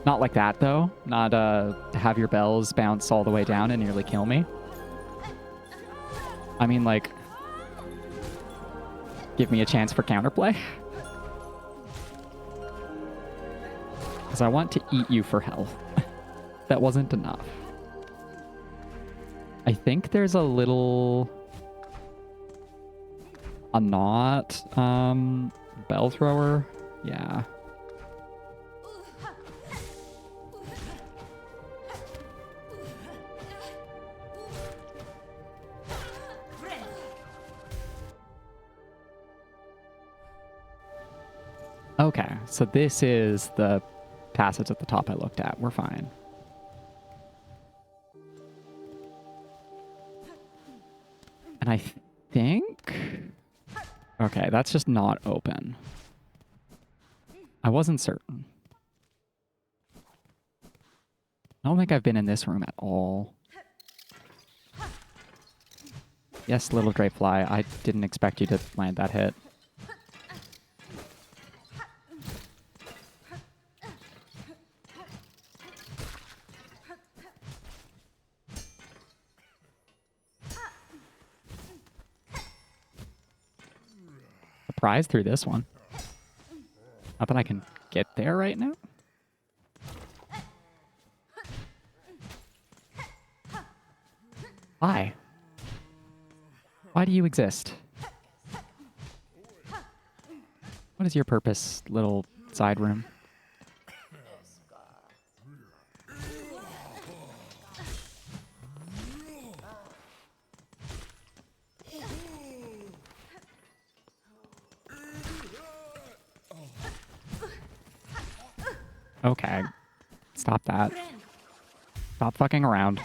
Not like that though. Not have your bells bounce all the way down and nearly kill me. I mean, like, give me a chance for counterplay. Because I want to eat you for health. That wasn't enough. I think there's a little... a knot bell thrower. Yeah. Okay, so this is the passage at the top I looked at. We're fine. And I think... okay, that's just not open. I wasn't certain. I don't think I've been in this room at all. Yes, little Drapefly, I didn't expect you to land that hit. Prize through this one. Not that I can get there right now. Why? Why do you exist? What is your purpose, little side room? Okay. Stop that. Stop fucking around.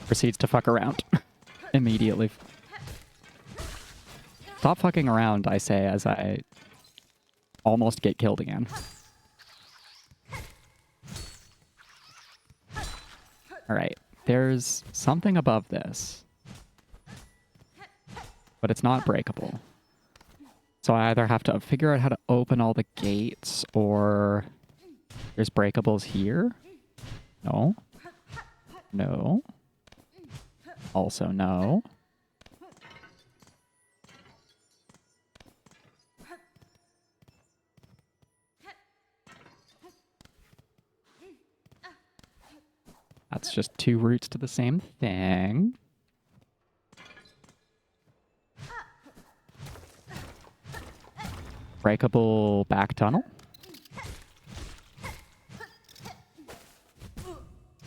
Proceeds to fuck around. Immediately. Stop fucking around, I say, as I almost get killed again. Alright. There's something above this. But it's not breakable. So I either have to figure out how to open all the gates, or there's breakables here. No. No. Also no. That's just two routes to the same thing. Breakable back tunnel.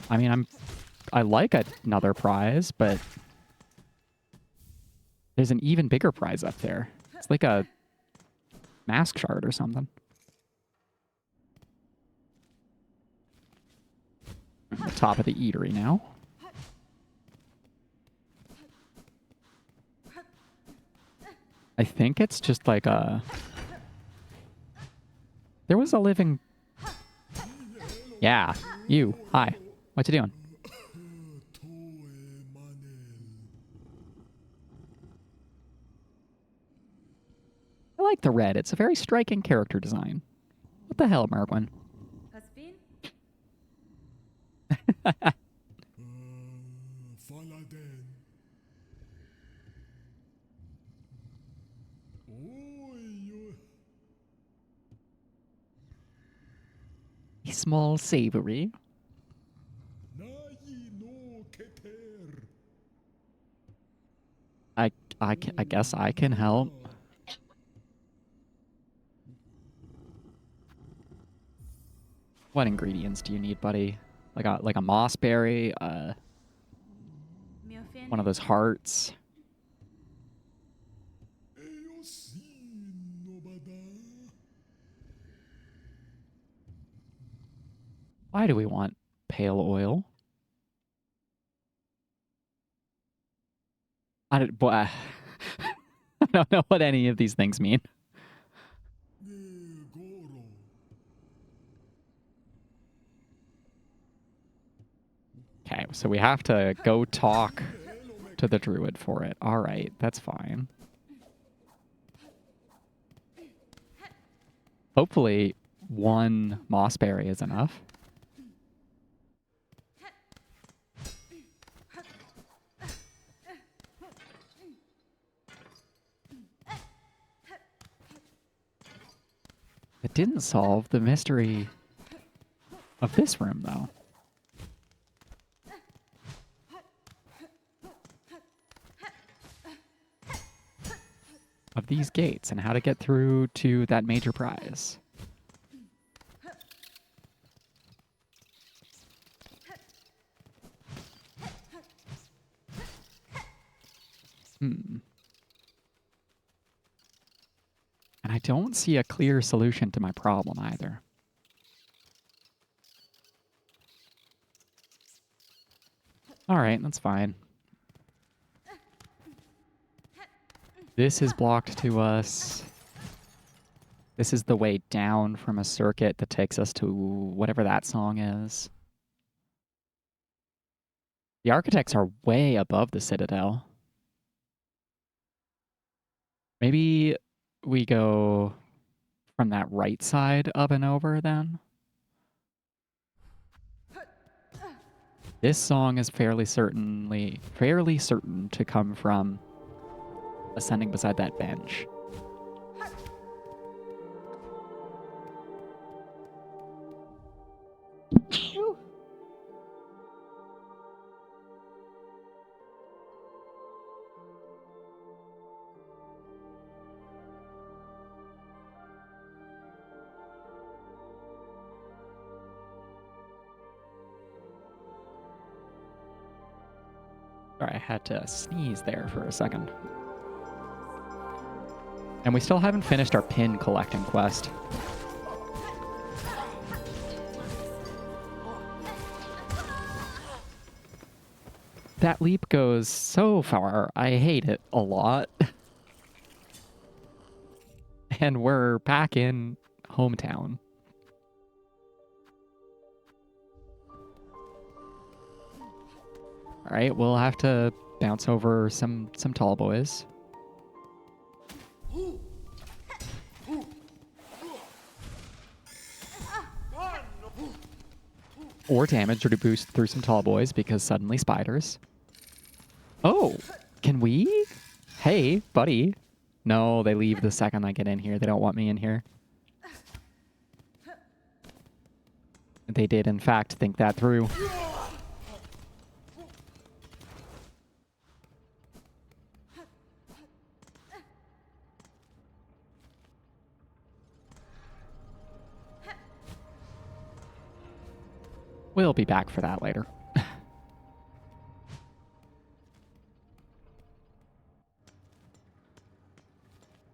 I mean, I like another prize, but there's an even bigger prize up there. It's like a mask shard or something. On the top of the eatery now. I think it's just like a... there was a living... yeah, you. Hi. What you doing? I like the red. It's a very striking character design. What the hell, Marwin? Has been? Small savory. I guess I can help. What ingredients do you need, buddy? Like a moss berry, one of those hearts. Why do we want pale oil? I don't know what any of these things mean. so we have to go talk to the druid for it. All right, that's fine. Hopefully, one mossberry is enough. It didn't solve the mystery of this room, though. Of these gates and how to get through to that major prize. And I don't see a clear solution to my problem either. All right, that's fine. This is blocked to us. This is the way down from a circuit that takes us to whatever that song is. The architects are way above the citadel. Maybe we go from that right side up and over then. This song is fairly certain to come from ascending beside that bench. Sorry, I had to sneeze there for a second. And we still haven't finished our pin collecting quest. That leap goes so far. I hate it a lot. And we're back in hometown. All right, we'll have to bounce over some tall boys. Or damage or to boost through some tall boys because suddenly spiders. Oh, can we? Hey, buddy. No, they leave the second I get in here. They don't want me in here. They did, in fact, think that through. We'll be back for that later.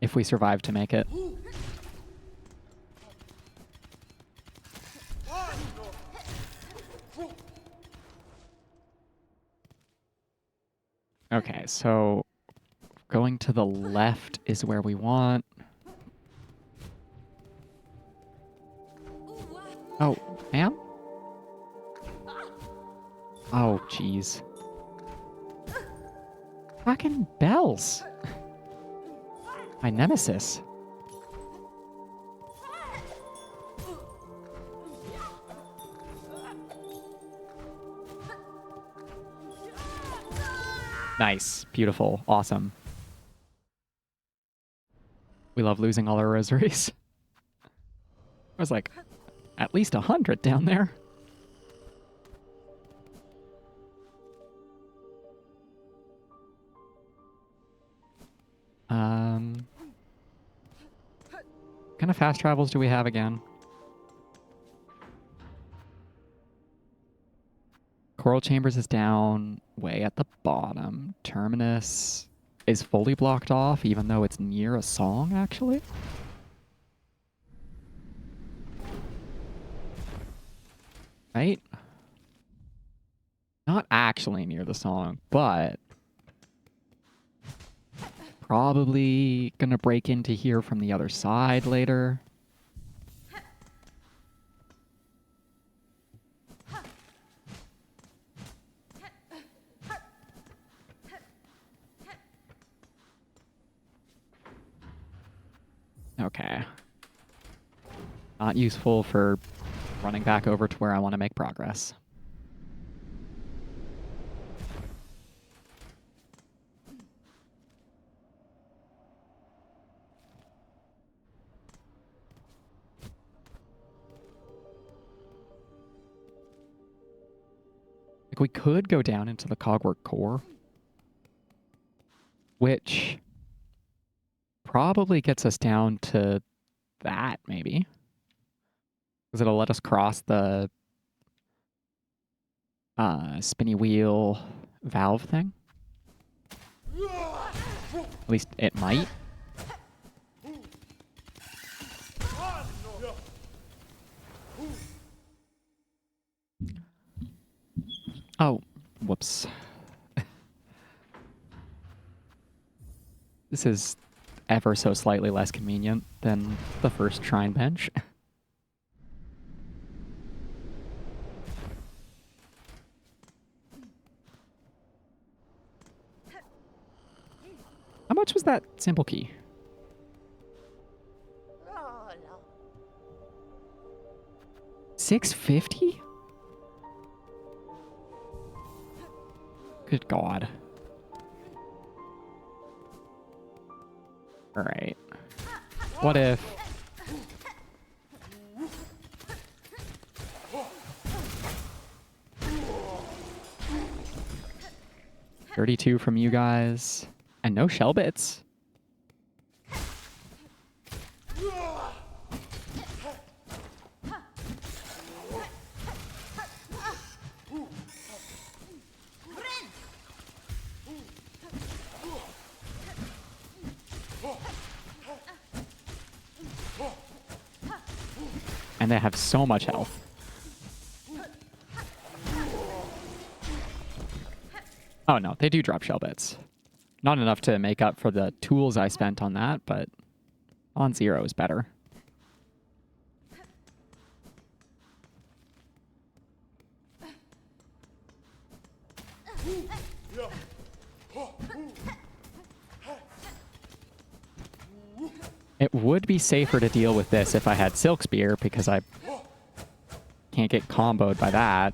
If we survive to make it. Okay, so going to the left is where we want. Oh, ma'am? Oh, jeez. Fucking bells. My nemesis. Nice. Beautiful. Awesome. We love losing all our rosaries. There was like at least 100 down there. What kind of fast travels do we have again? Coral Chambers is down way at the bottom. Terminus is fully blocked off, even though it's near a song, actually. Right? Not actually near the song, but probably gonna break into here from the other side later. Okay. Not useful for running back over to where I want to make progress. Like, we could go down into the Cogwork core, which probably gets us down to that, maybe. Because it'll let us cross the spinny wheel valve thing. At least it might. Oh, whoops. This is ever so slightly less convenient than the first shrine bench. How much was that simple key? $6.50? Good God. All right. What if... $32 from you guys, and no shell bits. And they have so much health. Oh no, they do drop shell bits. Not enough to make up for the tools I spent on that, but on 0 is better. It would be safer to deal with this if I had Silk Spear, because I can't get comboed by that.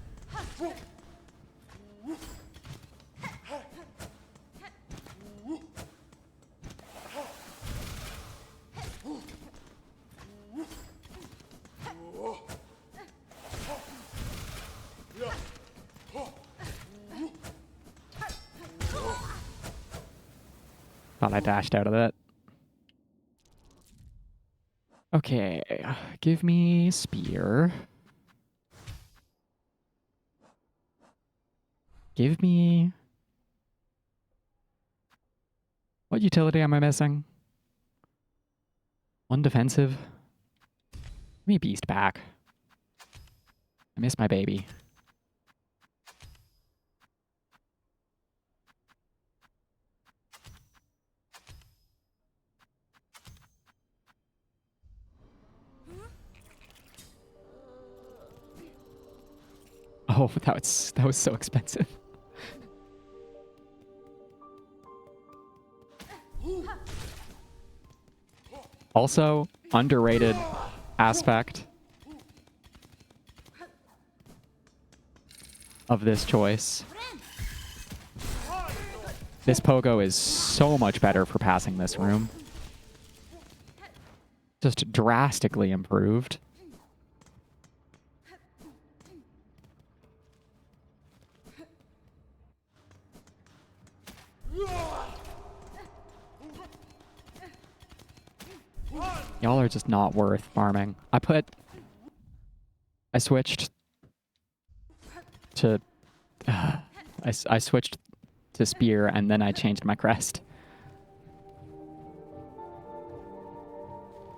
Thought I dashed out of that. Okay, give me spear. Give me... What utility am I missing? One defensive. Give me beast back. I miss my baby. Oh, that was so expensive. Also, underrated aspect of this choice. This pogo is so much better for passing this room. Just drastically improved. Y'all are just not worth farming. I switched to... I switched to spear, and then I changed my crest.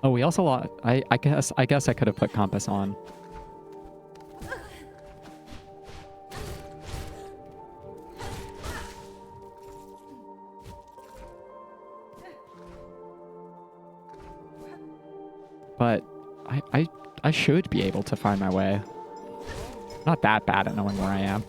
Oh, we also lost... I guess I could have put compass on. But I should be able to find my way. Not that bad at knowing where I am.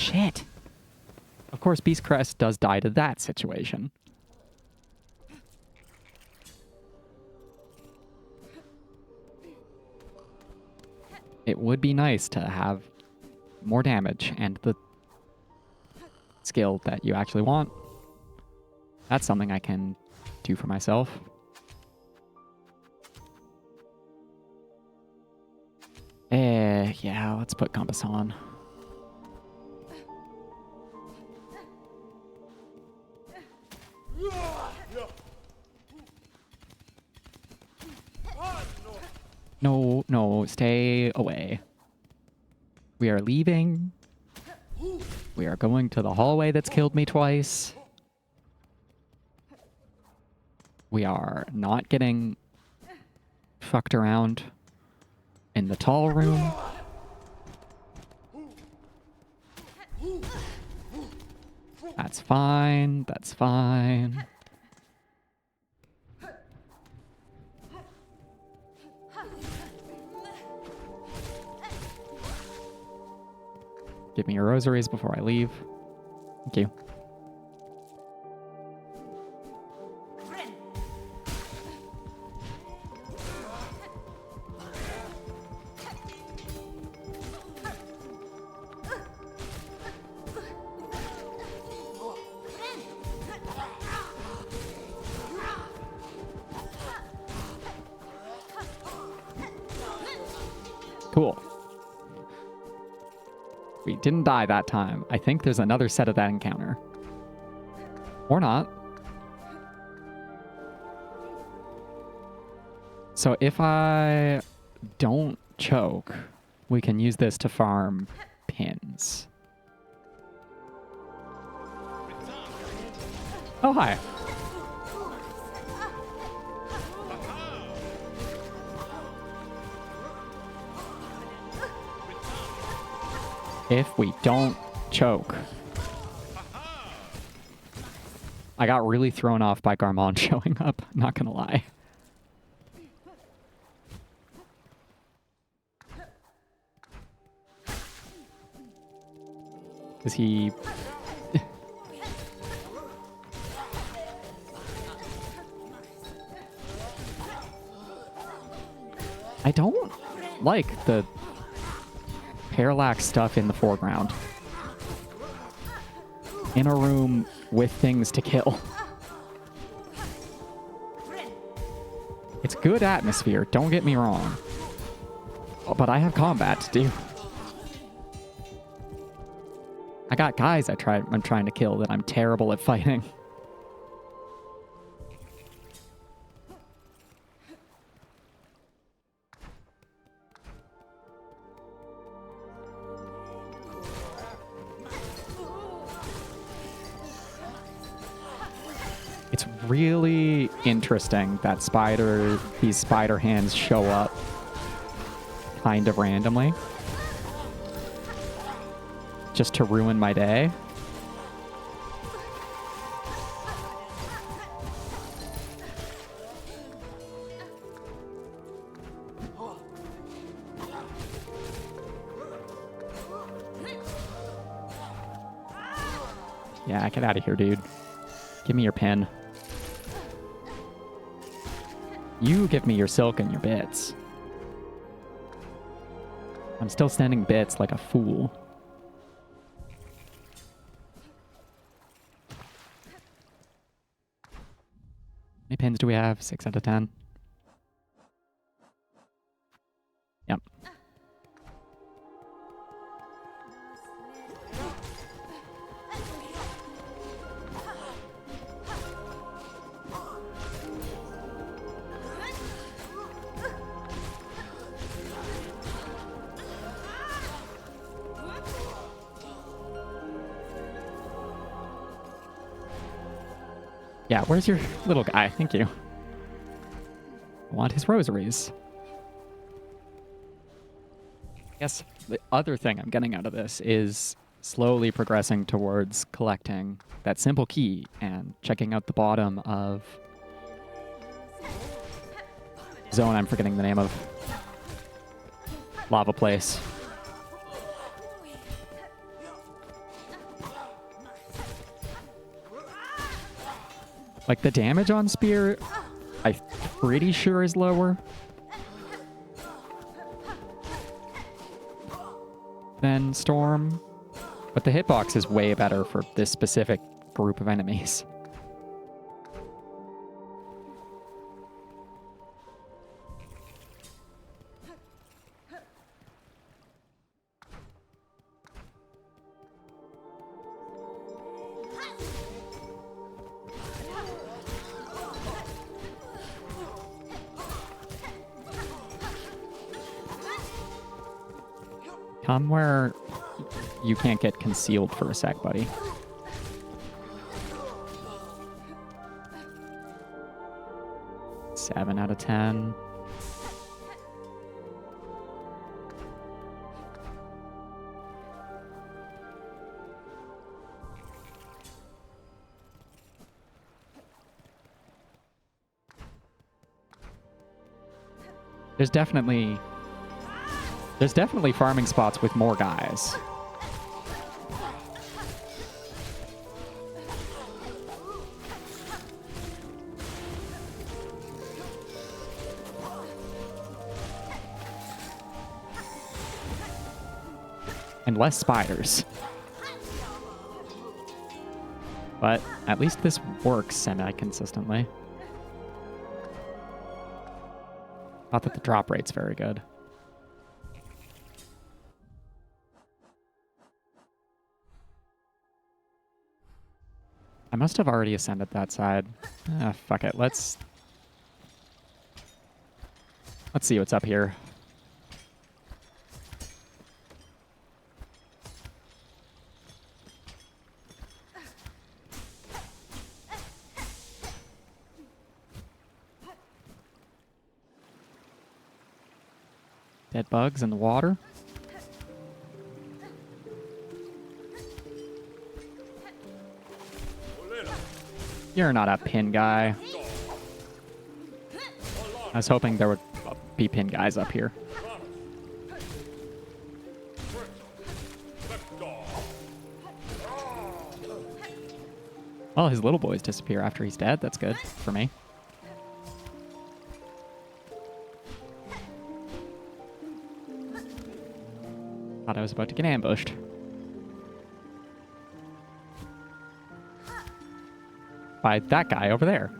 shit. Of course, Beast Crest does die to that situation. It would be nice to have more damage and the skill that you actually want. That's something I can do for myself. Yeah, let's put Compass on. No, no, stay away. We are leaving. We are going to the hallway that's killed me twice. We are not getting fucked around in the tall room. That's fine. That's fine. Give me your rosaries before I leave. Thank you. Cool. We didn't die that time. I think there's another set of that encounter. Or not. So if I don't choke, we can use this to farm pins. Oh, hi. If we don't choke. I got really thrown off by Garmon showing up, not gonna lie. Is he... I don't like the parallax stuff in the foreground. In a room with things to kill. It's good atmosphere, don't get me wrong. But I have combat to do. I got guys I'm trying to kill that I'm terrible at fighting. It's really interesting that these spider hands show up kind of randomly. Just to ruin my day. Yeah, get out of here, dude. Give me your pen. You give me your silk and your bits. I'm still sending bits like a fool. How many pins do we have? 6 out of 10. Yep. Yeah, where's your little guy? Thank you. I want his rosaries. I guess the other thing I'm getting out of this is slowly progressing towards collecting that simple key and checking out the bottom of zone I'm forgetting the name of. Lava place. Like, the damage on Spear, I'm pretty sure is lower than Storm. But the hitbox is way better for this specific group of enemies. Come where you can't get concealed for a sec, buddy. Seven out of 10. There's definitely farming spots with more guys. And less spiders. But at least this works semi-consistently. Not that the drop rate's very good. I must have already ascended that side. Ah, fuck it. Let's see what's up here. Dead bugs in the water. You're not a pin guy. I was hoping there would be pin guys up here. Well, his little boys disappear after he's dead. That's good for me. Thought I was about to get ambushed. By that guy over there.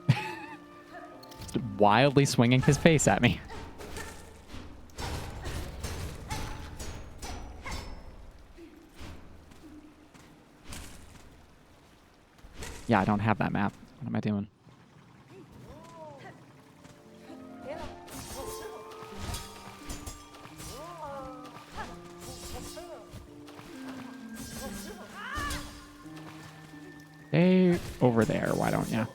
Just wildly swinging his face at me. Yeah, I don't have that map. What am I doing? Stay over there, why don't you?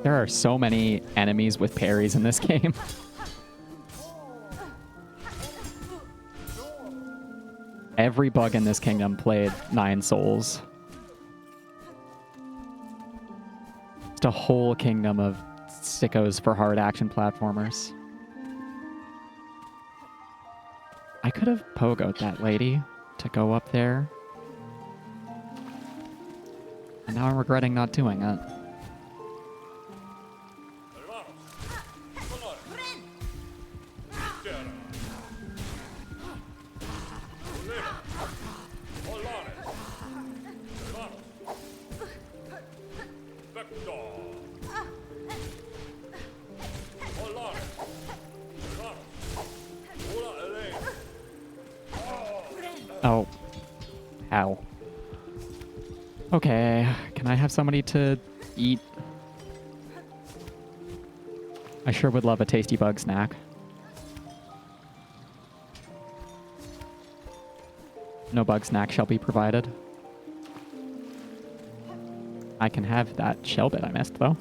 There are so many enemies with parries in this game. Every bug in this kingdom played 9 souls. Just a whole kingdom of sickos for hard action platformers. I could have pogoed that lady to go up there. And now I'm regretting not doing it. Oh. Ow. Okay, can I have somebody to eat? I sure would love a tasty bug snack. No bug snack shall be provided. I can have that shell bit I missed, though.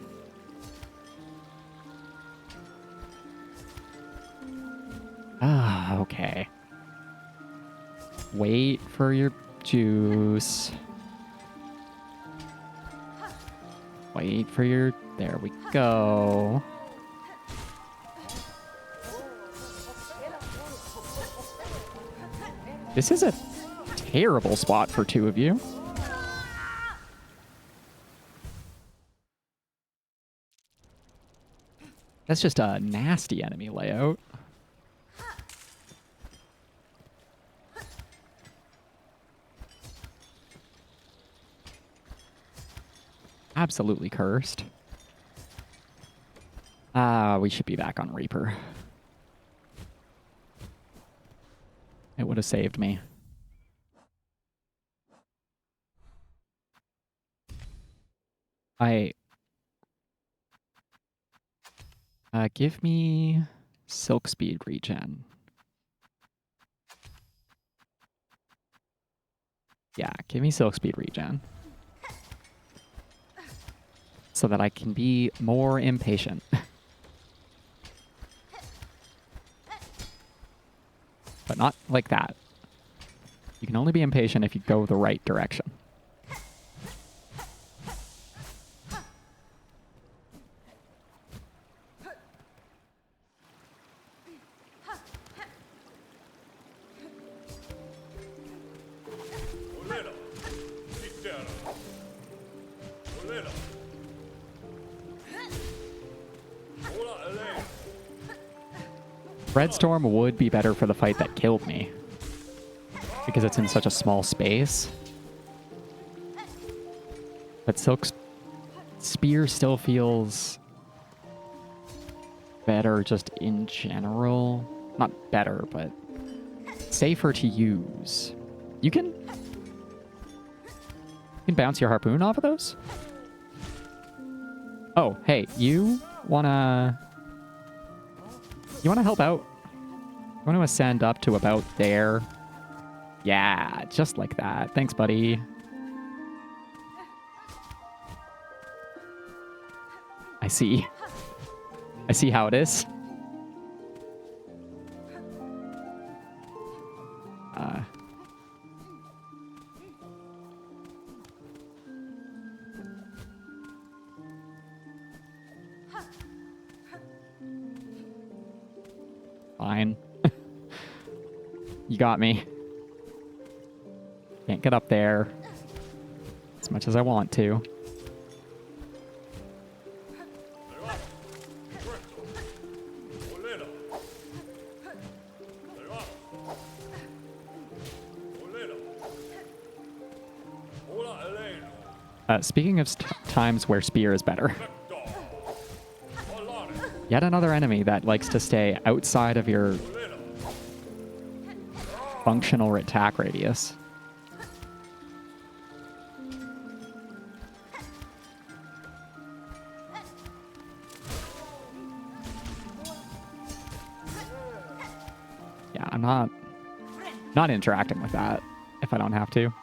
Ah, okay. Wait for your juice. Wait for your... There we go. This is a terrible spot for two of you. That's just a nasty enemy layout. Absolutely cursed. Ah, we should be back on Reaper. It would have saved me. Give me Silk Speed regen. Yeah, give me Silk Speed regen. So that I can be more impatient. But not like that. You can only be impatient if you go the right direction. Redstorm would be better for the fight that killed me, because it's in such a small space. But Silk's Spear still feels better just in general. Not better, but safer to use. You can bounce your harpoon off of those? Oh, hey, you wanna help out? You want to ascend up to about there? Yeah, just like that. Thanks, buddy. I see. I see how it is. Fine. You got me. Can't get up there as much as I want to. Speaking of times where Spear is better. Yet another enemy that likes to stay outside of your functional attack radius. Yeah, I'm not interacting with that if I don't have to.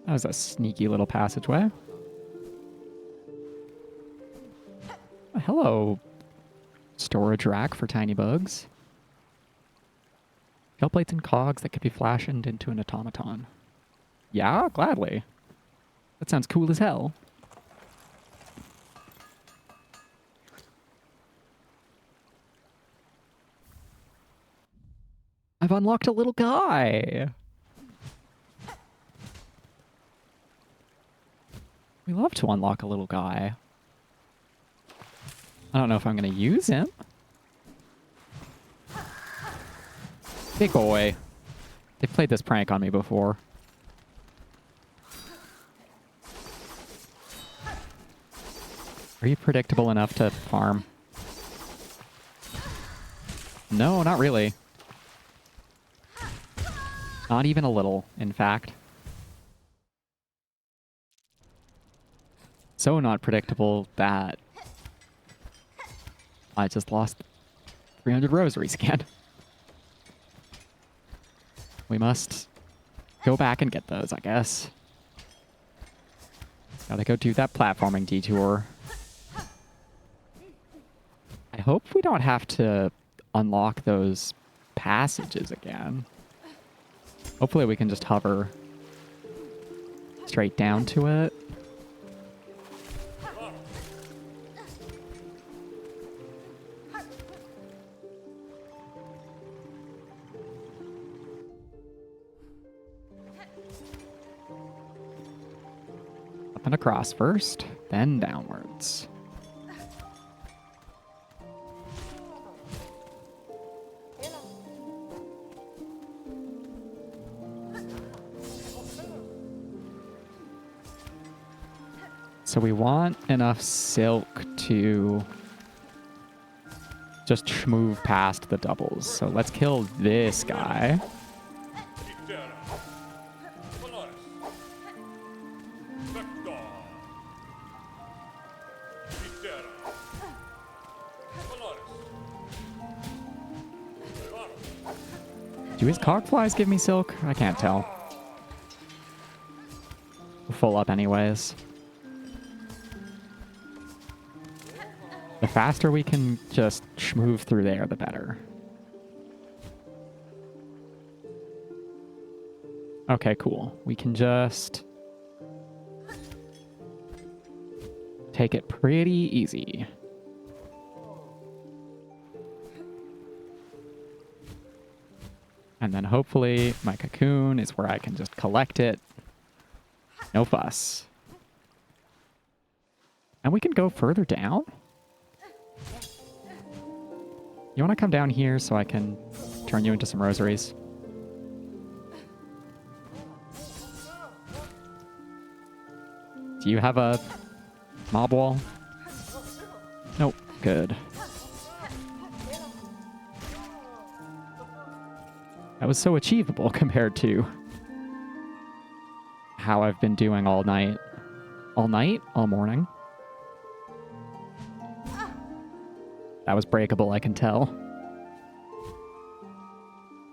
That was a sneaky little passageway. Hello, storage rack for tiny bugs. Shell plates and cogs that could be fashioned into an automaton. Yeah, gladly. That sounds cool as hell. I've unlocked a little guy. We love to unlock a little guy. I don't know if I'm going to use him. Big boy. They've played this prank on me before. Are you predictable enough to farm? No, not really. Not even a little, in fact. So not predictable that I just lost 300 rosaries again. We must go back and get those, I guess. Gotta go do that platforming detour. I hope we don't have to unlock those passages again. Hopefully we can just hover straight down to it. Up and across first, then downwards. So we want enough silk to just move past the doubles. So let's kill this guy. Do his cogflies give me silk? I can't tell. We're full up anyways. The faster we can just move through there, the better. Okay, cool. We can just take it pretty easy. And then hopefully my cocoon is where I can just collect it. No fuss. And we can go further down? You want to come down here so I can turn you into some rosaries? Do you have a mob wall? Nope. Good. That was so achievable compared to how I've been doing all night. All night? All morning. That was breakable, I can tell.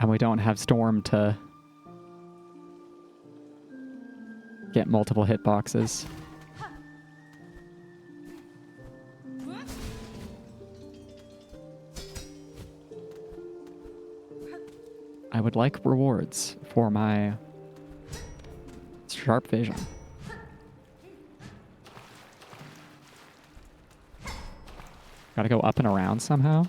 And we don't have Storm to get multiple hitboxes. I would like rewards for my sharp vision. Gotta go up and around somehow.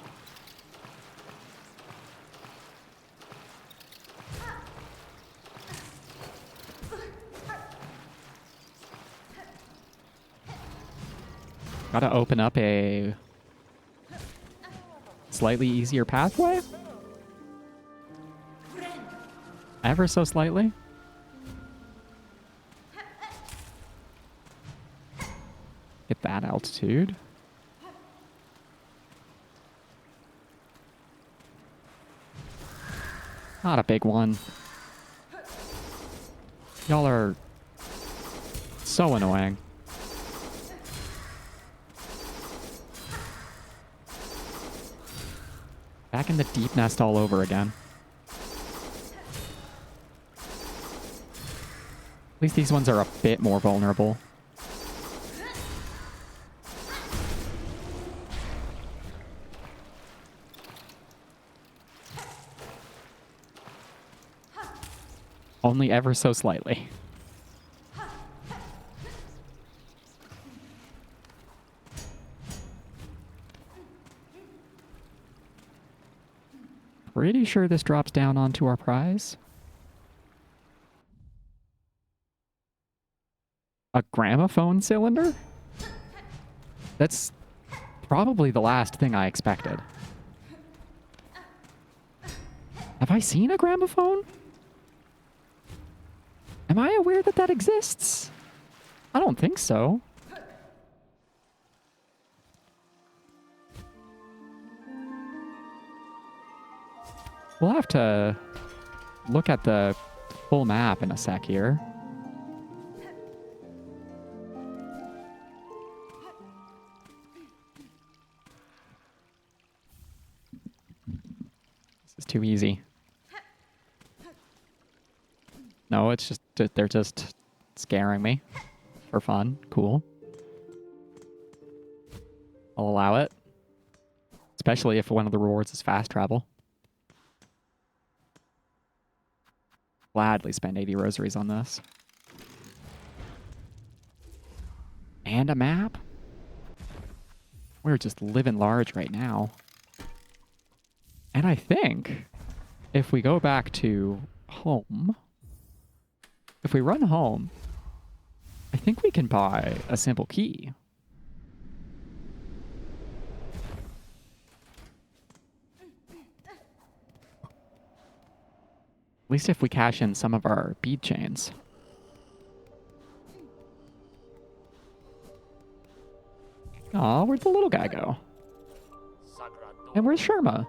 Gotta open up a slightly easier pathway? Ever so slightly? Get that altitude. Not a big one. Y'all are so annoying. Back in the deep nest all over again. At least these ones are a bit more vulnerable. Only ever so slightly. Pretty sure this drops down onto our prize. A gramophone cylinder? That's probably the last thing I expected. Have I seen a gramophone? Am I aware that that exists? I don't think so. We'll have to look at the full map in a sec here. This is too easy. No, it's just, they're just scaring me for fun. Cool. I'll allow it. Especially if one of the rewards is fast travel. Gladly spend 80 rosaries on this. And a map? We're just living large right now. And I think if we go back to home, if we run home, I think we can buy a simple key. At least if we cash in some of our bead chains. Aw, where'd the little guy go? And where's Sherma?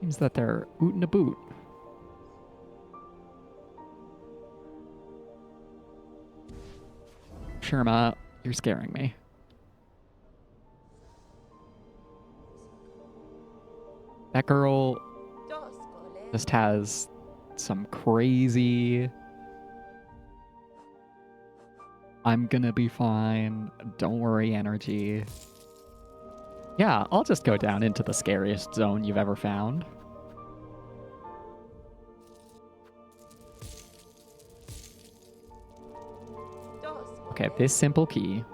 Seems that they're ootin' a boot. Sherma, you're scaring me. That girl just has some crazy... I'm gonna be fine, don't worry energy. Yeah, I'll just go down into the scariest zone you've ever found. Okay, this simple key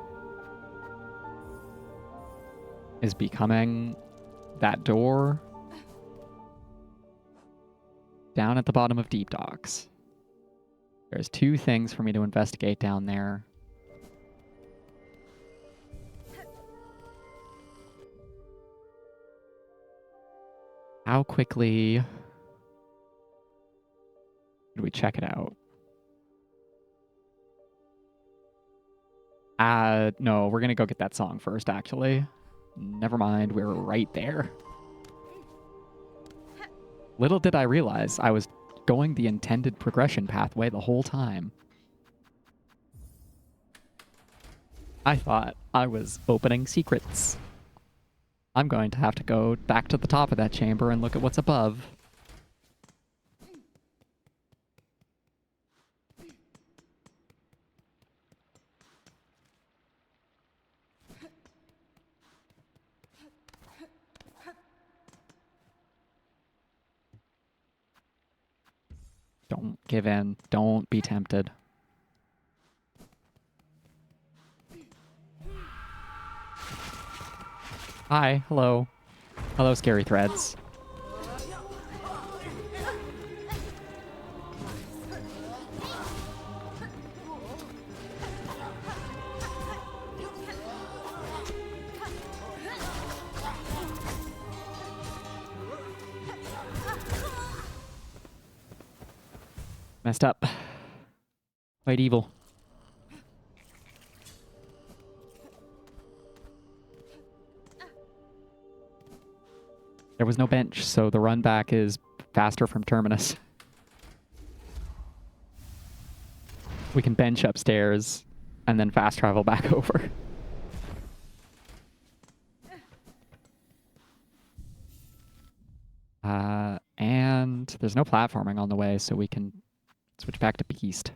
is becoming that door down at the bottom of Deep Docks. There's 2 things for me to investigate down there. How quickly do we check it out? No, we're gonna go get that song first, actually. Never mind, we're right there. Little did I realize I was going the intended progression pathway the whole time. I thought I was opening secrets. I'm going to have to go back to the top of that chamber and look at what's above. Don't give in. Don't be tempted. Hi, hello. Hello, scary threads. Messed up. Quite evil. There was no bench, so the run back is faster from Terminus. We can bench upstairs and then fast travel back over. And there's no platforming on the way, so we can switch back to Beast.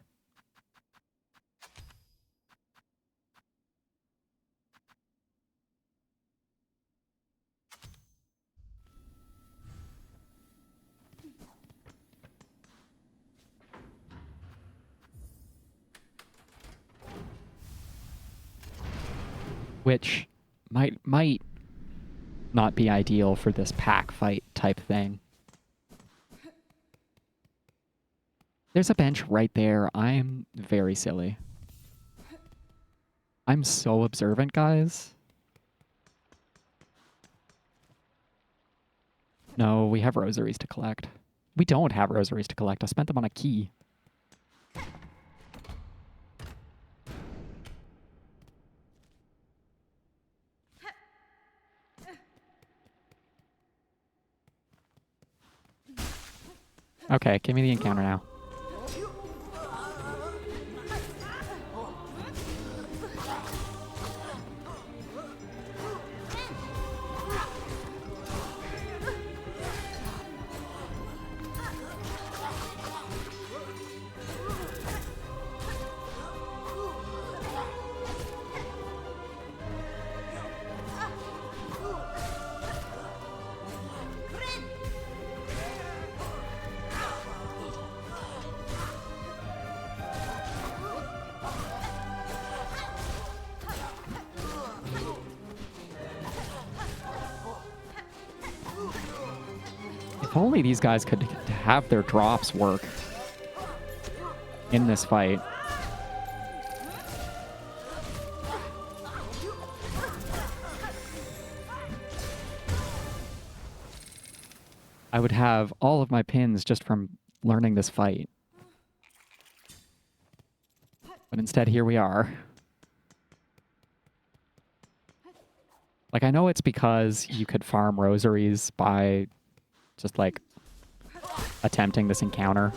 Which might not be ideal for this pack fight type thing. There's a bench right there. I'm very silly. I'm so observant, guys. No, we have rosaries to collect. We don't have rosaries to collect. I spent them on a key. Okay, give me the encounter now. If only these guys could have their drops work in this fight. I would have all of my pins just from learning this fight. But instead, here we are. Like, I know it's because you could farm rosaries by just, like, attempting this encounter.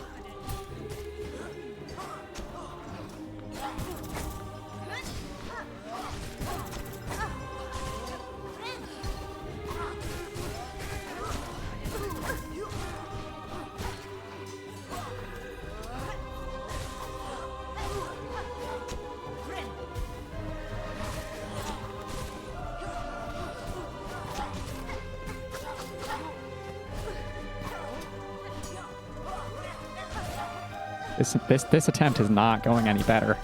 This attempt is not going any better.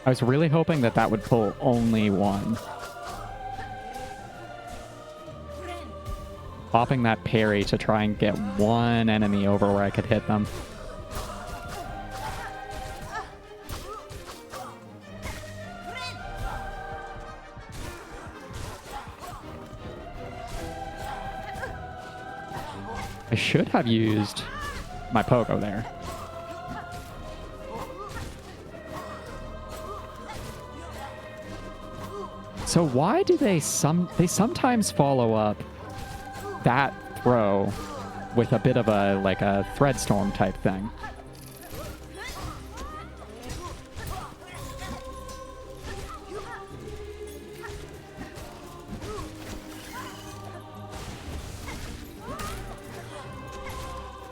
I was really hoping that that would pull only one. Popping that parry to try and get one enemy over where I could hit them. I should have used my pogo there. So why do they sometimes follow up that throw with a bit of a like a thread storm type thing?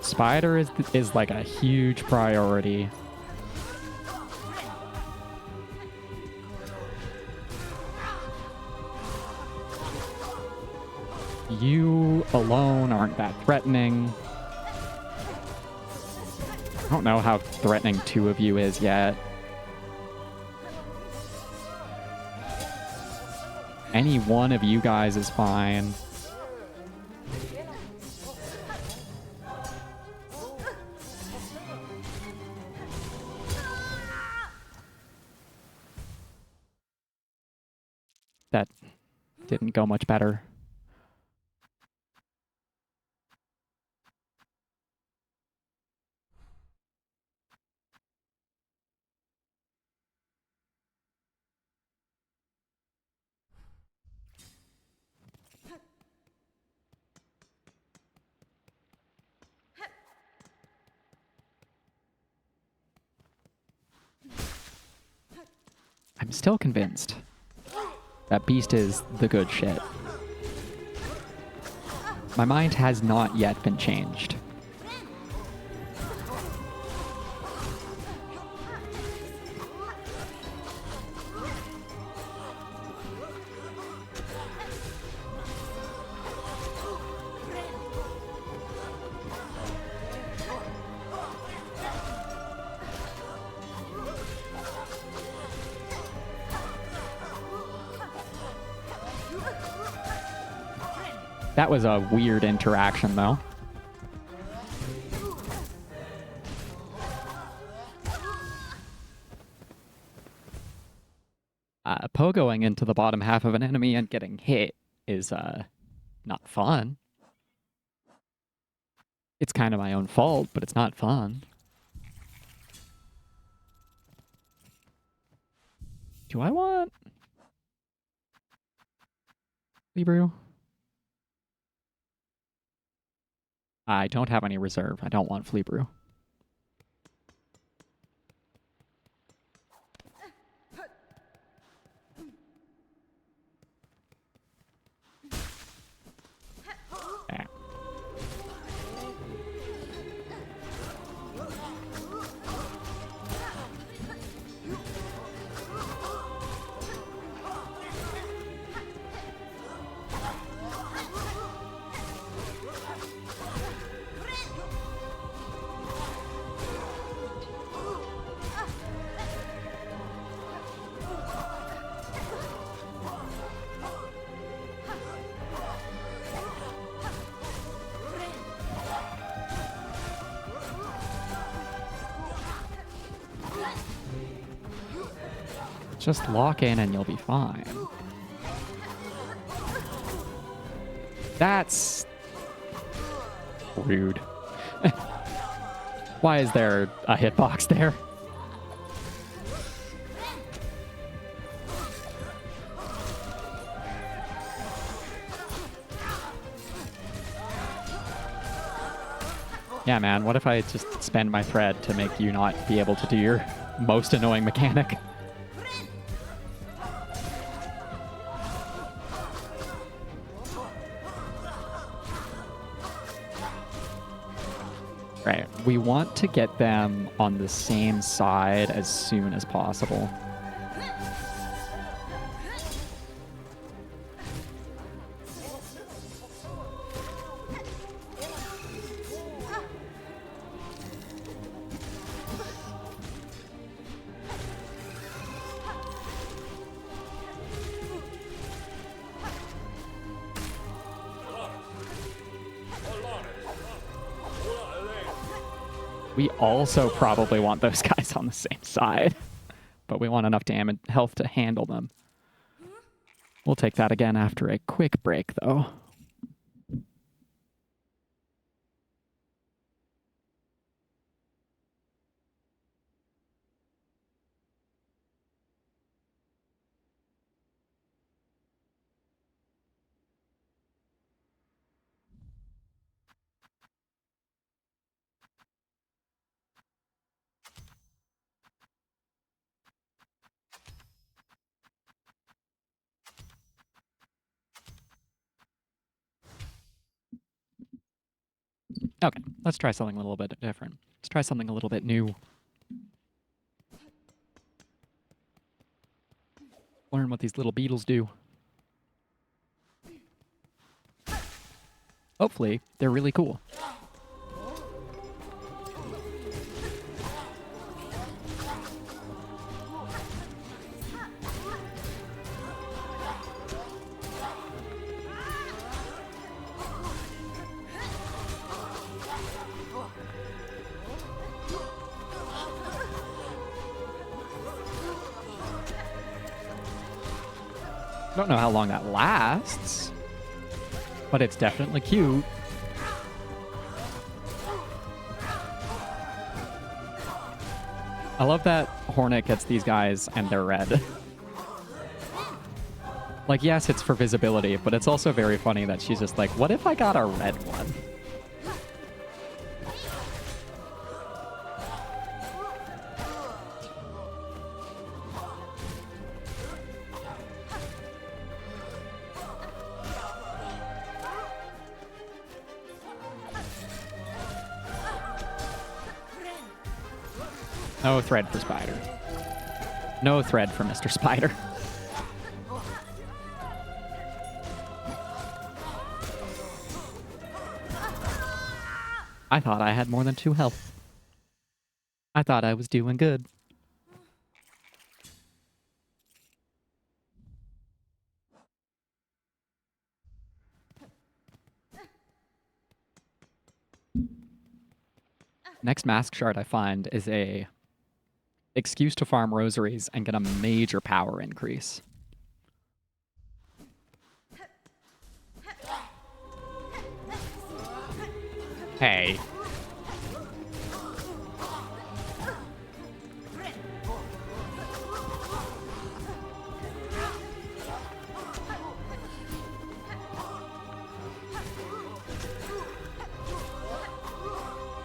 Spider is like a huge priority. You alone aren't that threatening. I don't know how threatening two of you is yet. Any one of you guys is fine. That didn't go much better. I'm still convinced that Beast is the good shit. My mind has not yet been changed. That was a weird interaction, though. Pogoing into the bottom half of an enemy and getting hit is not fun. It's kind of my own fault, but it's not fun. Do I want Libru? I don't have any reserve. I don't want Flea Brew. Okay. Just lock in and you'll be fine. That's rude. Why is there a hitbox there? Yeah, man, what if I just spend my thread to make you not be able to do your most annoying mechanic? Right, we want to get them on the same side as soon as possible. We also probably want those guys on the same side, but we want enough damage health to handle them. We'll take that again after a quick break, though. Okay, let's try something a little bit different. Let's try something a little bit new. Learn what these little beetles do. Hopefully, they're really cool. Don't know how long that lasts, but it's definitely cute. I love that Hornet gets these guys and they're red. Like, yes, it's for visibility, but it's also very funny that she's just like, what if I got a red one? No thread for Spider. No thread for Mr. Spider. I thought I had more than 2 health. I thought I was doing good. Next mask shard I find is a excuse to farm rosaries and get a major power increase. Hey.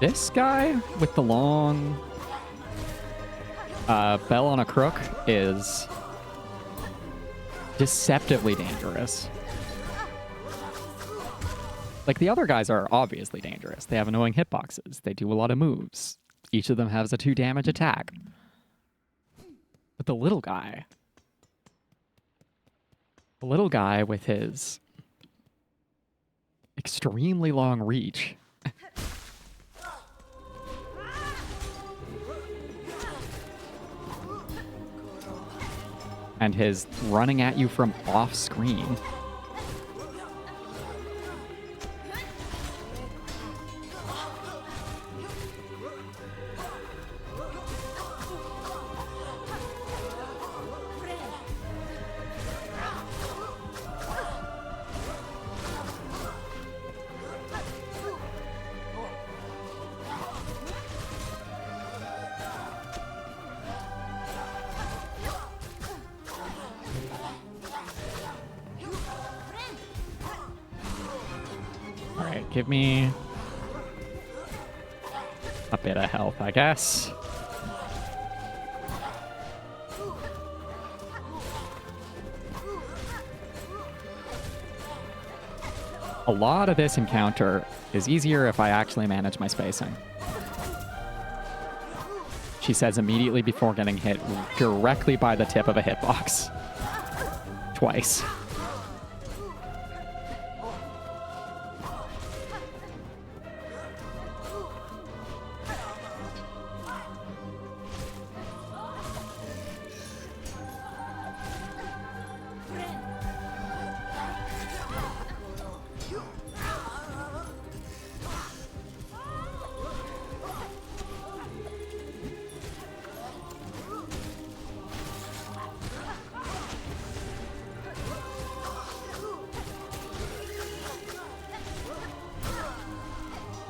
This guy with the long bell on a crook is deceptively dangerous. Like, the other guys are obviously dangerous. They have annoying hitboxes. They do a lot of moves. Each of them has a 2 damage attack. But the little guy with his extremely long reach and his running at you from off screen. Alright, give me a bit of health, I guess. A lot of this encounter is easier if I actually manage my spacing. She says immediately before getting hit directly by the tip of a hitbox. Twice.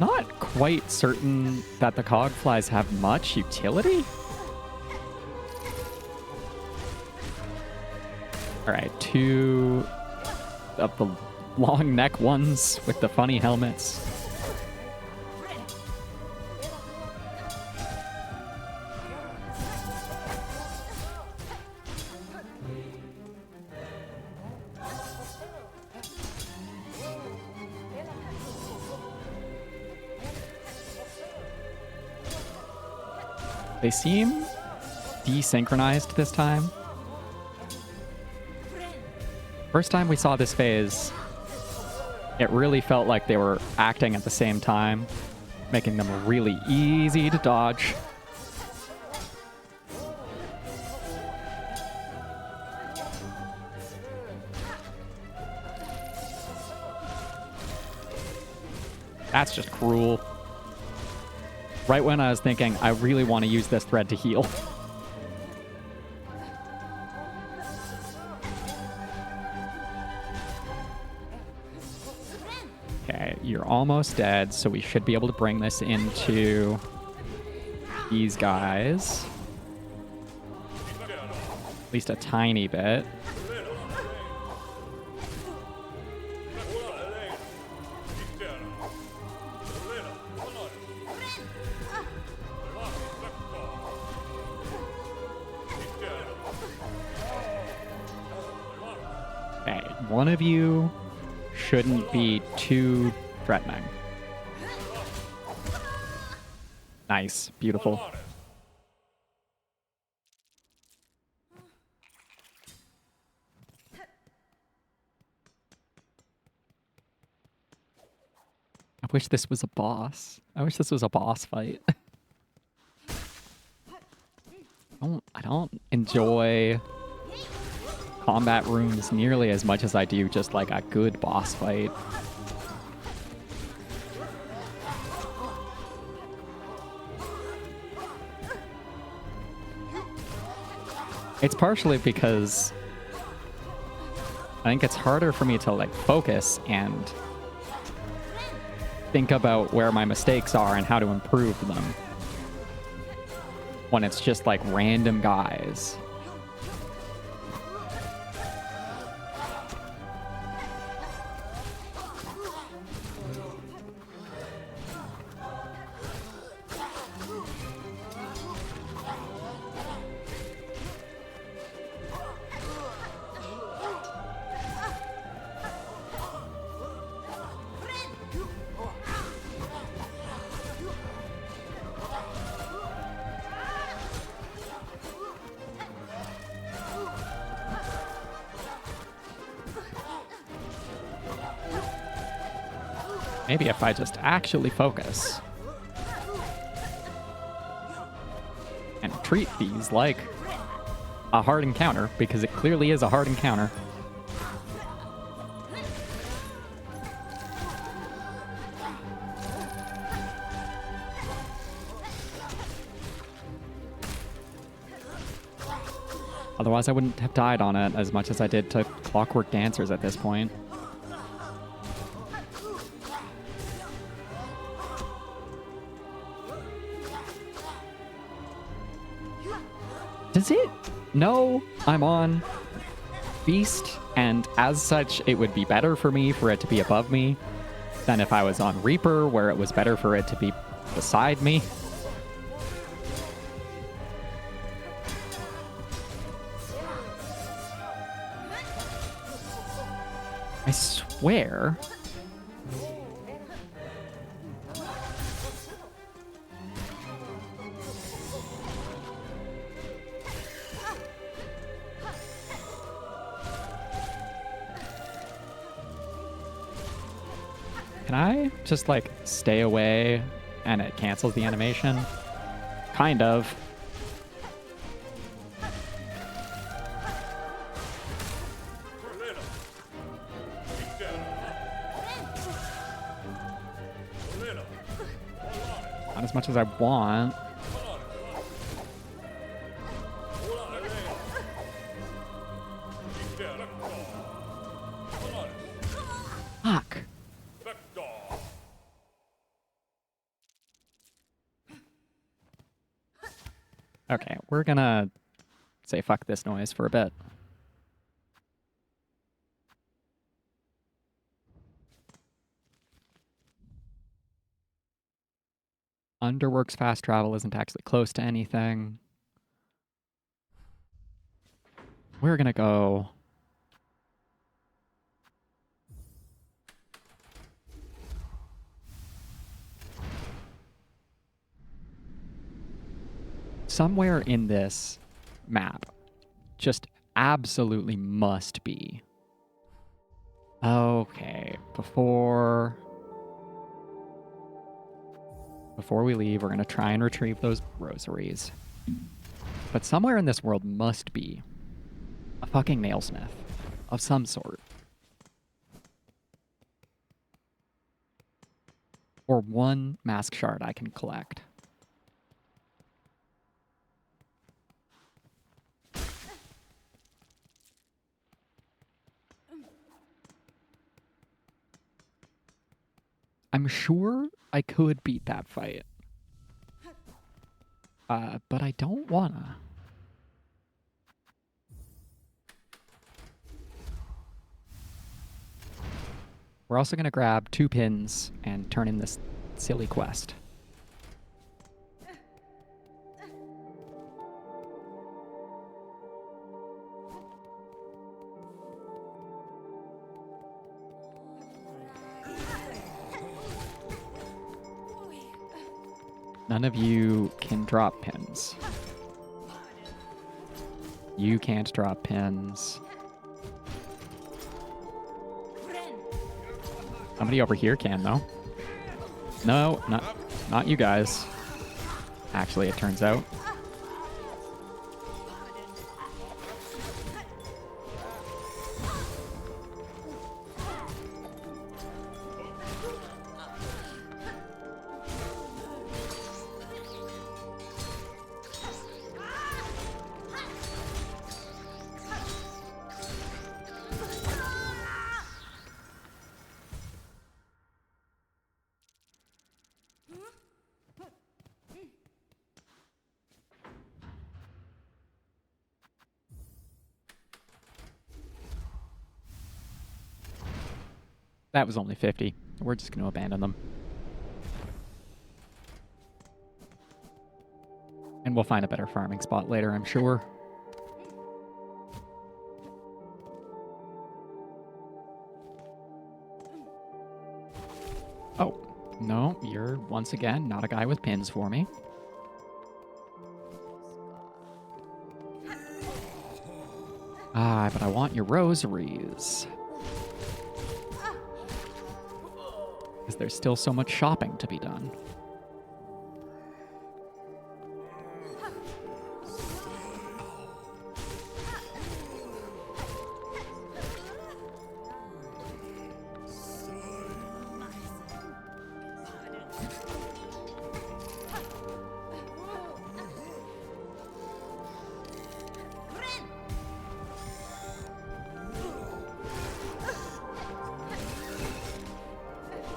Not quite certain that the cogflies have much utility. Alright, 2 of the long neck ones with the funny helmets. They seem desynchronized this time. First time we saw this phase, it really felt like they were acting at the same time, making them really easy to dodge. That's just cruel. Right when I was thinking, I really want to use this thread to heal. Okay, you're almost dead, so we should be able to bring this into these guys. At least a tiny bit. Okay, one of you shouldn't be too threatening. Nice, beautiful. I wish this was a boss. I wish this was a boss fight. I don't enjoy combat rooms nearly as much as I do just like a good boss fight. It's partially because I think it's harder for me to like focus and think about where my mistakes are and how to improve them when it's just like random guys. Maybe if I just actually focus and treat these like a hard encounter, because it clearly is a hard encounter. Otherwise, I wouldn't have died on it as much as I did to Clockwork Dancers at this point. Does it know I'm on Beast, and as such, it would be better for me for it to be above me than if I was on Reaper, where it was better for it to be beside me? I swear. Can I just, like, stay away and it cancels the animation? Kind of. Not as much as I want. Fuck. Okay, we're gonna say fuck this noise for a bit. Underworks fast travel isn't actually close to anything. We're gonna go... somewhere in this map just absolutely must be. Okay, before we leave, we're going to try and retrieve those rosaries. But somewhere in this world must be a fucking nailsmith of some sort. Or one mask shard I can collect. I'm sure I could beat that fight. But I don't wanna. We're also gonna grab 2 pins and turn in this silly quest. None of you can drop pins. You can't drop pins. Somebody over here can, though. No, not you guys. Actually, it turns out. That was only 50. We're just going to abandon them. And we'll find a better farming spot later, I'm sure. Oh, no, you're once again not a guy with pins for me. Ah, but I want your rosaries. Because there's still so much shopping to be done.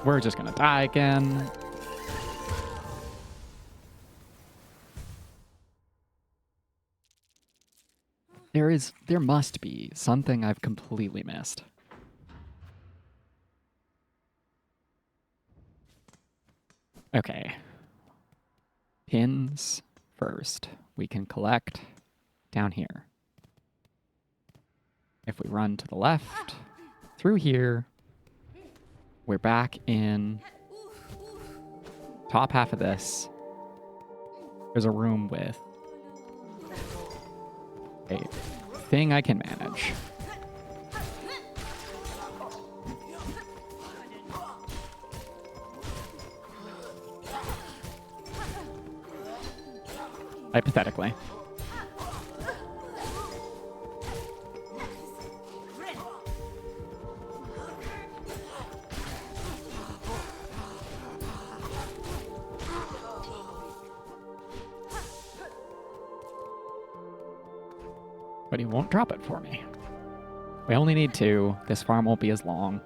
We're just gonna die again. There must be something I've completely missed. Okay. Pins first. We can collect down here. If we run to the left, through here, we're back in top half of this. There's a room with a thing I can manage. Hypothetically. But he won't drop it for me. We only need 2. This farm won't be as long.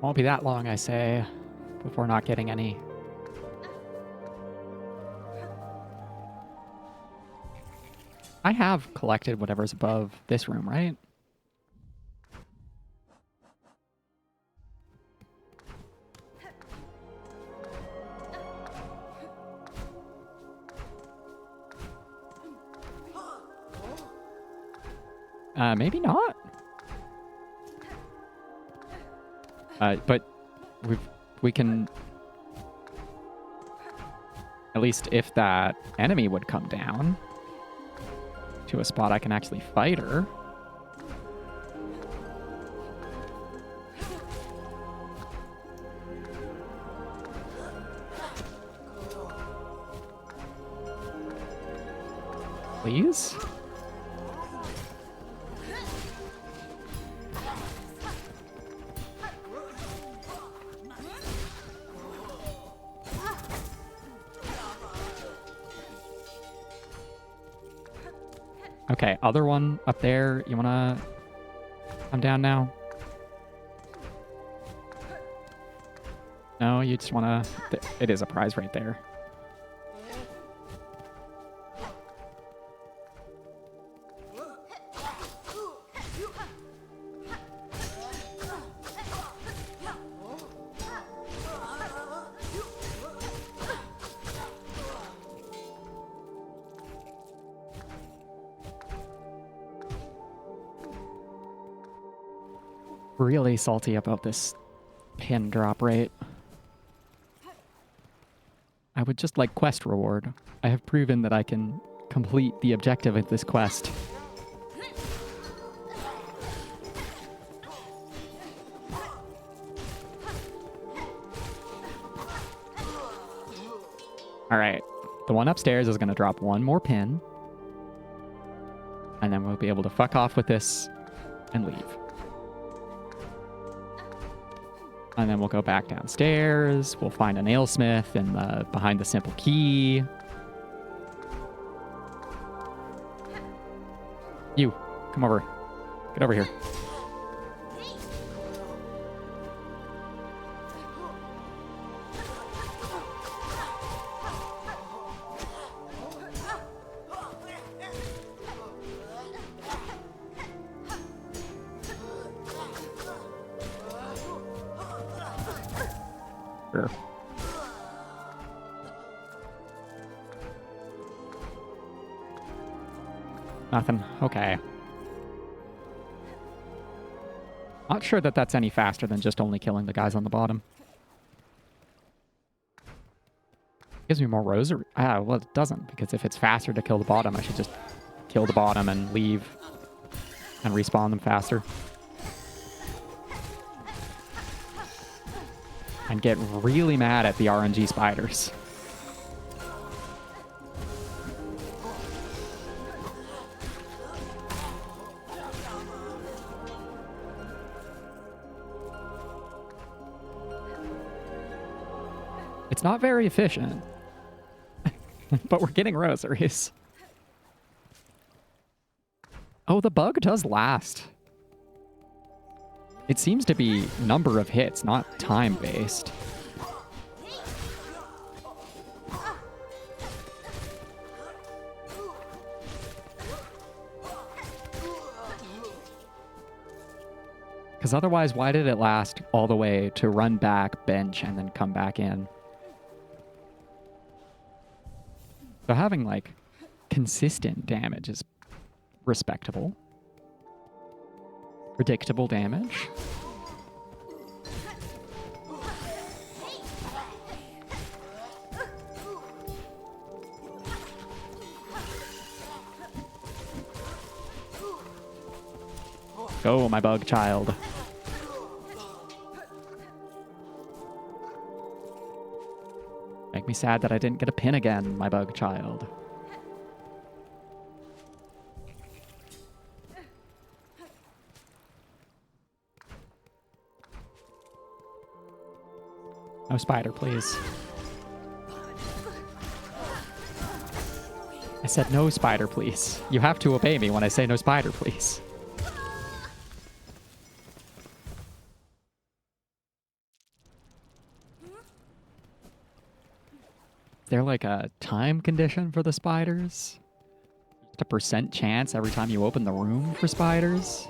Won't be that long, I say, before not getting any. I have collected whatever's above this room, right? Maybe not. But we can, at least if that enemy would come down to a spot I can actually fight her. Please? Okay, other one up there. You wanna come down now? No, you just wanna... It is a prize right there. Really salty about this pin drop rate. I would just like quest reward. I have proven that I can complete the objective of this quest. Alright, the one upstairs is going to drop one more pin. And then we'll be able to fuck off with this and leave. And then we'll go back downstairs. We'll find a nailsmith in the behind the simple key. You, come over. Get over here. Nothing. Okay. Not sure that that's any faster than just only killing the guys on the bottom. Gives me more rosary. Ah, well, it doesn't, because if it's faster to kill the bottom, I should just kill the bottom and leave and respawn them faster. And get really mad at the RNG spiders. It's not very efficient, but we're getting rosaries. Oh, the bug does last. It seems to be number of hits, not time-based. Because otherwise, why did it last all the way to run back, bench, and then come back in? So having, like, consistent damage is respectable. Predictable damage. Go, my bug child. Make me sad that I didn't get a pin again, my bug child. No spider, please. I said no spider, please. You have to obey me when I say no spider, please. Is there like a time condition for the spiders? Just a % chance every time you open the room for spiders?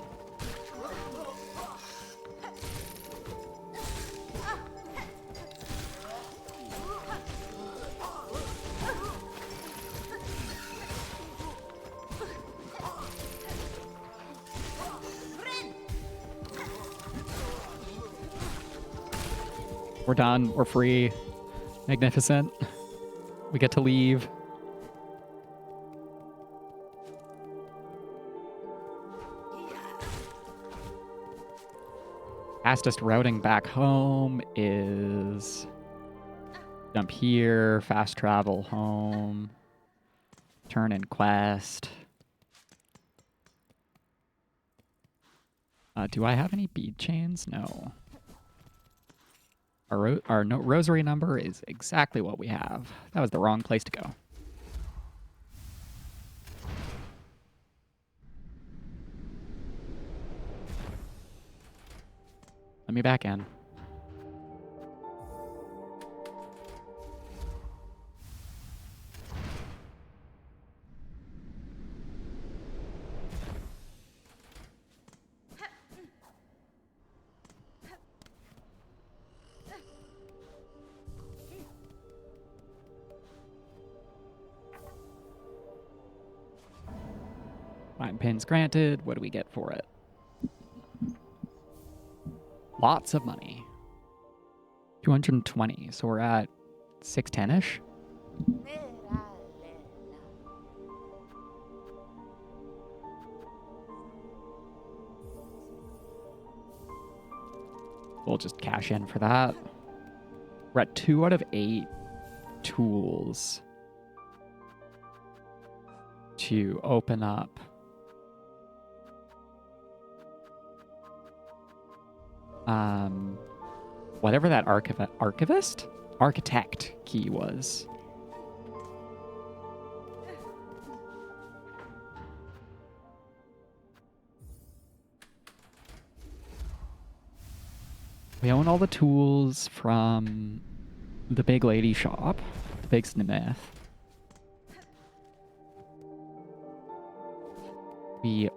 We're done. We're free. Magnificent. We get to leave. Fastest routing back home is jump here, fast travel home, turn in quest. Do I have any bead chains? No. Our rosary number is exactly what we have. That was the wrong place to go. Let me back in. Fine pins granted. What do we get for it? Lots of money. 220. So we're at 610-ish. We'll just cash in for that. We're at 2 out of 8 tools to open up. Whatever that architect key was. We own all the tools from the big lady shop, the big smith. We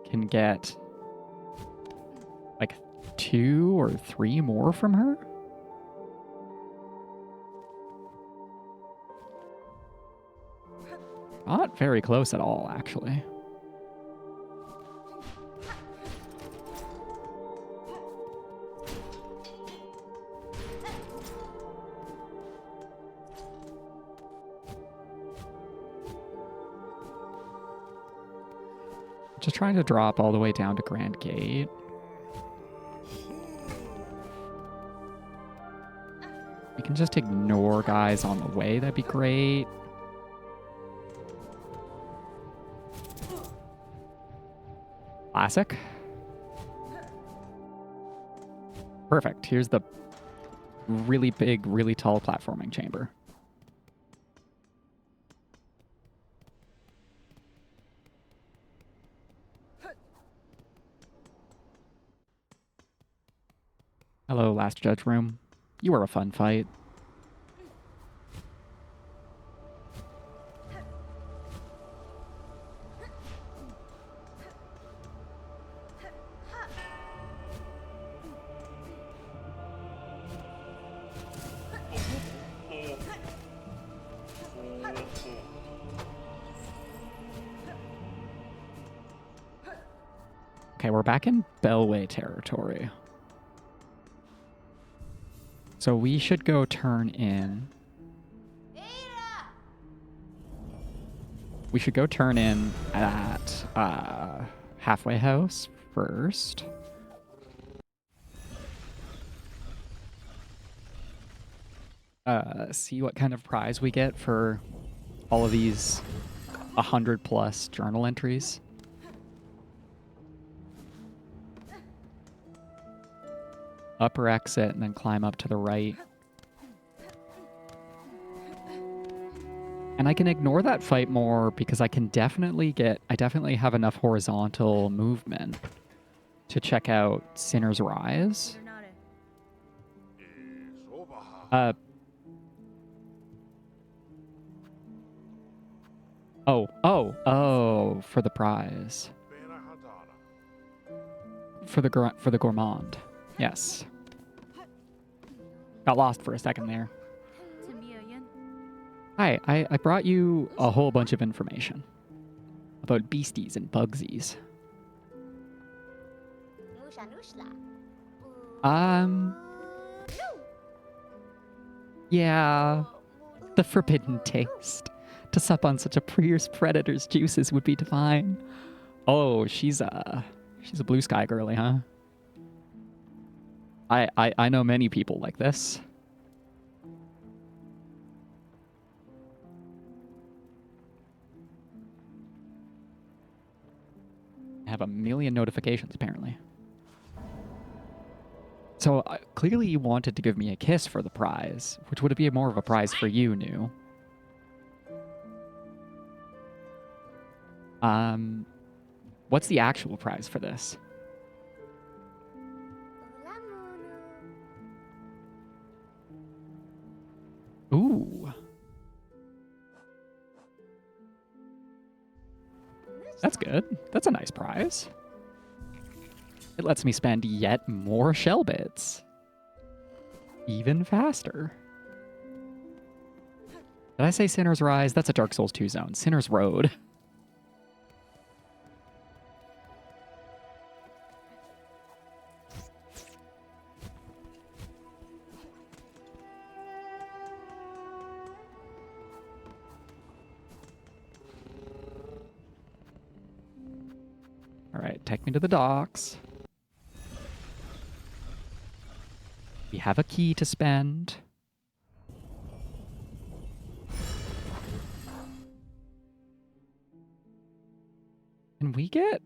can get like 2 or 3 more from her. Not very close at all, actually. Just trying to drop all the way down to Grand Gate. We can just ignore guys on the way, that'd be great. Classic. Perfect. Here's the really big, really tall platforming chamber. Hello, Last Judge Room. You were a fun fight. Okay, we're back in Bellway territory. So we should go turn in. We should go turn in at Halfway House first. See what kind of prize we get for all of these 100+ journal entries. Upper exit and then climb up to the right. And I can ignore that fight more because I definitely have enough horizontal movement to check out Sinner's Rise. Oh, for the prize. For the gourmand. Yes. Got lost for a second there. Hi, I brought you a whole bunch of information about beasties and bugsies. Yeah, the forbidden taste. To sup on such a fierce predator's juices would be divine. Oh, she's a blue sky girly, huh? I know many people like this. I have a million notifications, apparently. So, clearly you wanted to give me a kiss for the prize, which would be more of a prize for you, New. What's the actual prize for this? Ooh. That's good. That's a nice prize. It lets me spend yet more shell bits. Even faster. Did I say Sinner's Rise? That's a Dark Souls 2 zone. Sinner's Road. All right, take me to the docks. We have a key to spend. Can we get...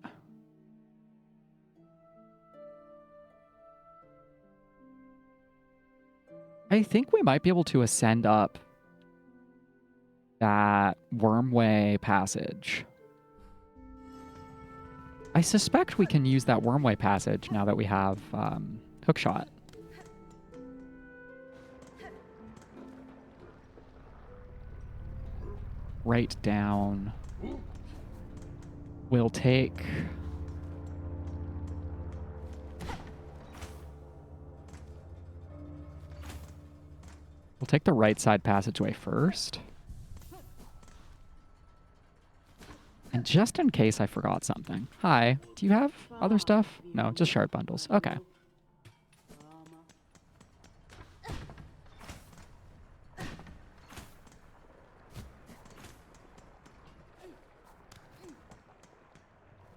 I think we might be able to ascend up that Wormway passage. I suspect we can use that Wormway passage now that we have Hookshot. Right down. We'll take... We'll take the right side passageway first. And just in case I forgot something. Hi, do you have other stuff? No, just shard bundles. Okay.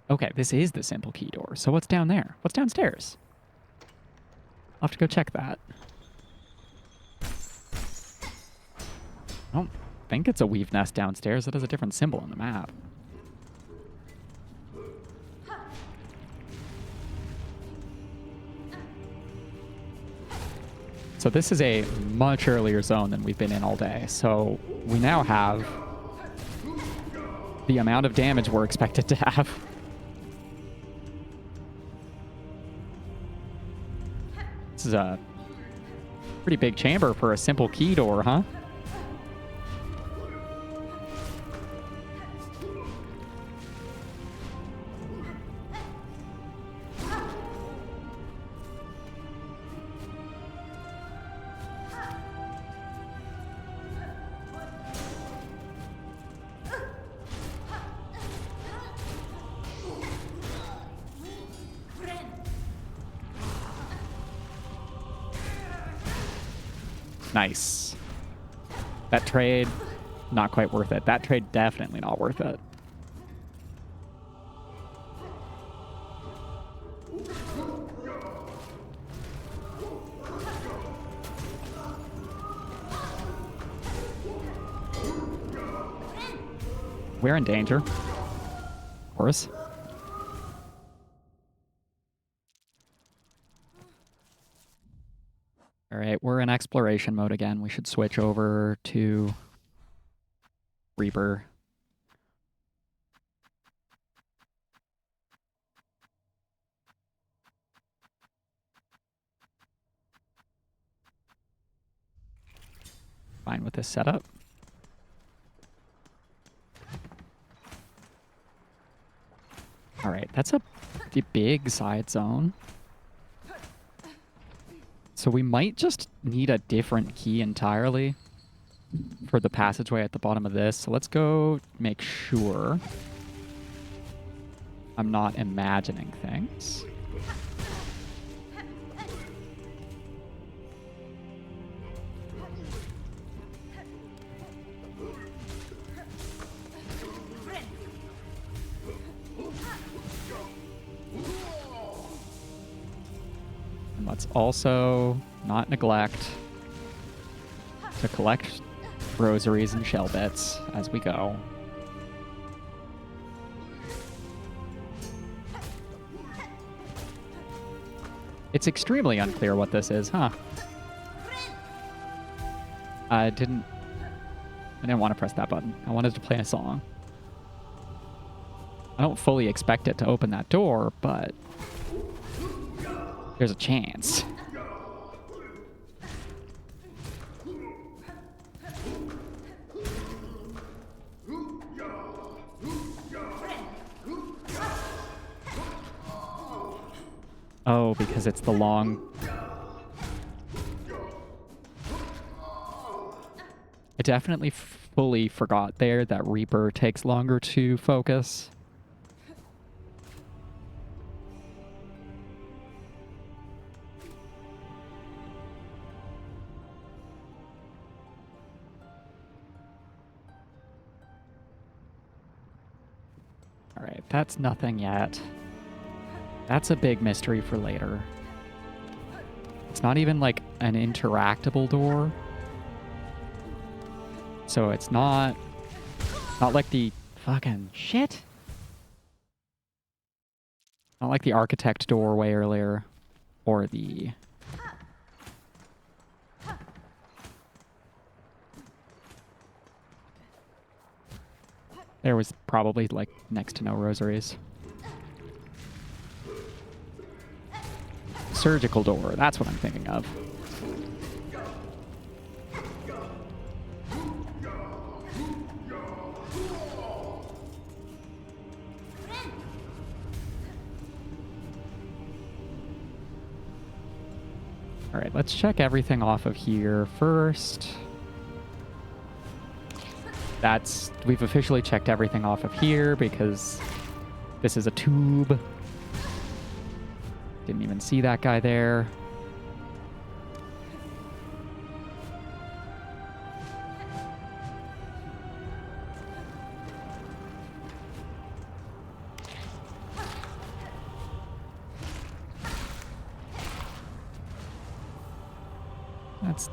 Okay, this is the simple key door. So what's down there? What's downstairs? I'll have to go check that. I don't think it's a weave nest downstairs. It has a different symbol on the map. So this is a much earlier zone than we've been in all day. So we now have the amount of damage we're expected to have. This is a pretty big chamber for a simple key door, huh? Nice. That trade, not quite worth it. That trade, definitely not worth it. We're in danger. Of course. All right, we're in exploration mode again. We should switch over to Reaper. Fine with this setup. All right, that's a big side zone. So we might just need a different key entirely for the passageway at the bottom of this. So let's go make sure I'm not imagining things. And let's also not neglect to collect rosaries and shell bits as we go. It's extremely unclear what this is, huh? I didn't want to press that button. I wanted to play a song. I don't fully expect it to open that door, but there's a chance. Oh, because it's the long... I definitely fully forgot there that Reaper takes longer to focus. All right, that's nothing yet. That's a big mystery for later. It's not even like an interactable door. So it's not like the fucking shit. Not like the architect doorway earlier or the there was probably like next to no rosaries. Surgical door, that's what I'm thinking of. All right, let's check everything off of here first. we've officially checked everything off of here because this is a tube. Didn't even see that guy there. That's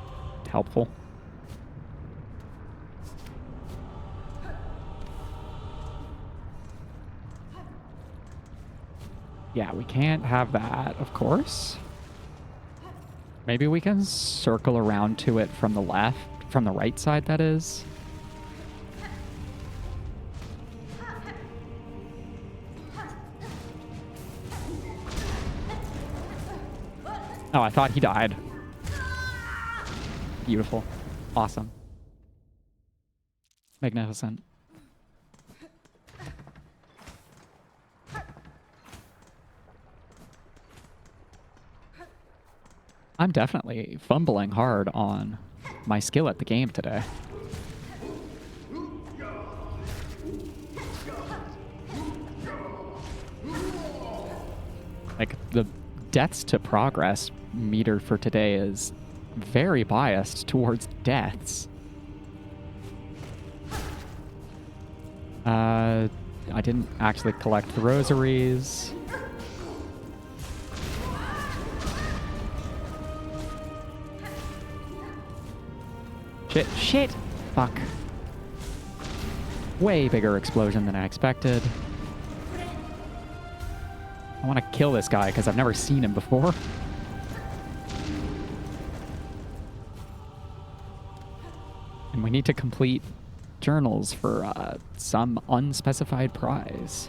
helpful. Yeah, we can't have that, of course. Maybe we can circle around to it from the left, from the right side, that is. Oh, I thought he died. Beautiful. Awesome. Magnificent. I'm definitely fumbling hard on my skill at the game today. Like, the deaths to progress meter for today is very biased towards deaths. I didn't actually collect the rosaries. Shit! Fuck. Way bigger explosion than I expected. I want to kill this guy because I've never seen him before. And we need to complete journals for some unspecified prize.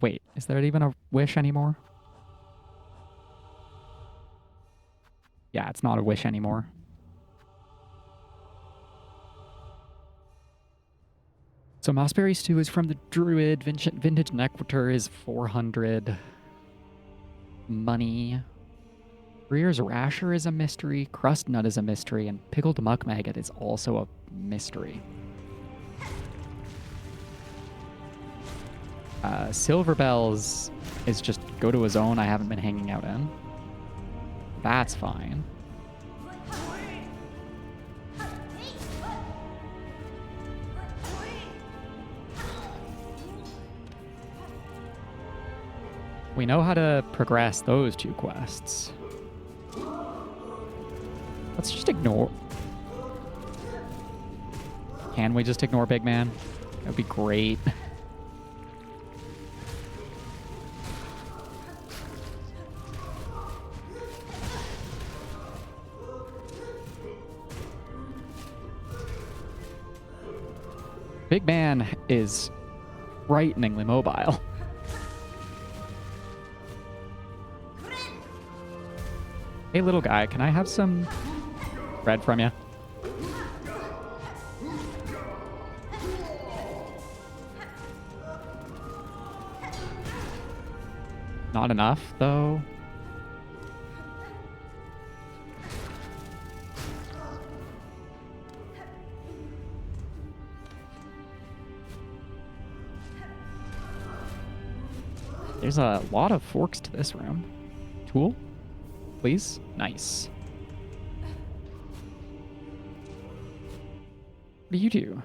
Wait, is there even a wish anymore? Yeah, it's not a wish anymore. So Mossberry Stew is from the Druid. Vintage Neckwater is 400 money. Breer's Rasher is a mystery. Crust Nut is a mystery. And Pickled Muck Maggot is also a mystery. Silverbells is just go to a zone I haven't been hanging out in. That's fine. We know how to progress those two quests. Let's just ignore... Can we just ignore Big Man? That would be great. Big Man is frighteningly mobile. Hey, little guy, can I have some bread from you? Not enough, though. There's a lot of forks to this room. Tool? Please? Nice. What do you do?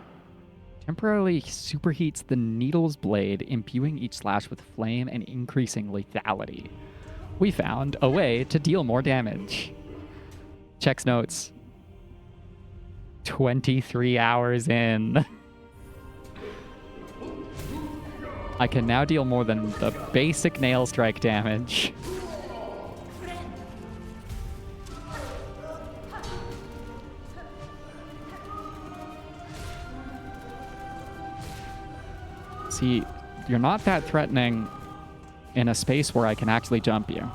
Temporarily superheats the needle's blade, imbuing each slash with flame and increasing lethality. We found a way to deal more damage. Checks notes. 23 hours in. I can now deal more than the basic nail strike damage. See, you're not that threatening in a space where I can actually jump you.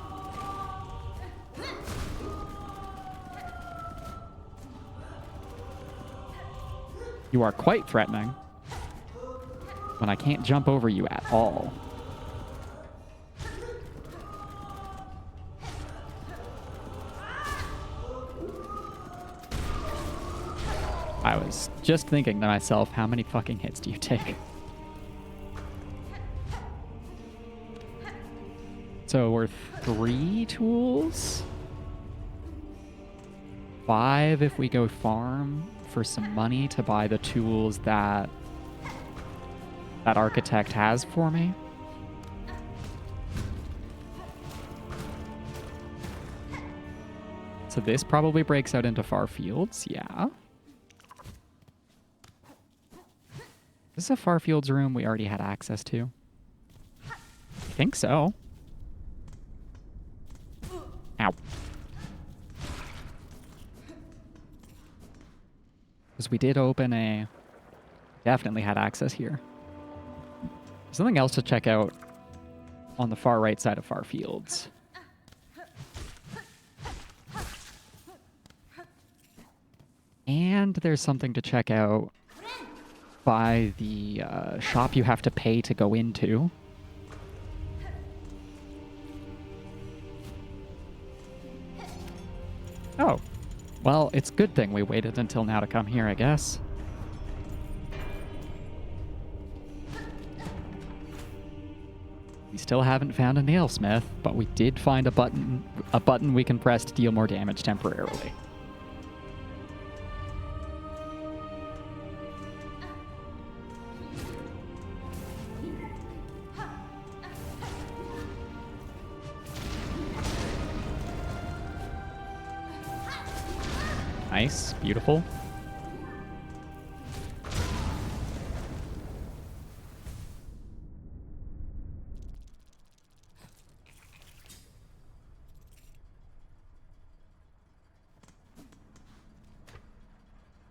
You are quite threatening when I can't jump over you at all. I was just thinking to myself, how many fucking hits do you take? So we're 3 tools? 5 if we go farm for some money to buy the tools that that architect has for me. So this probably breaks out into far fields, yeah. This is a far fields room we already had access to. I think so. Ow. Because we did open a... Definitely had access here. There's something else to check out on the far right side of far fields. And there's something to check out by the shop you have to pay to go into. Oh. Well, it's a good thing we waited until now to come here, I guess. We still haven't found a nailsmith, but we did find a button we can press to deal more damage temporarily. Nice, beautiful.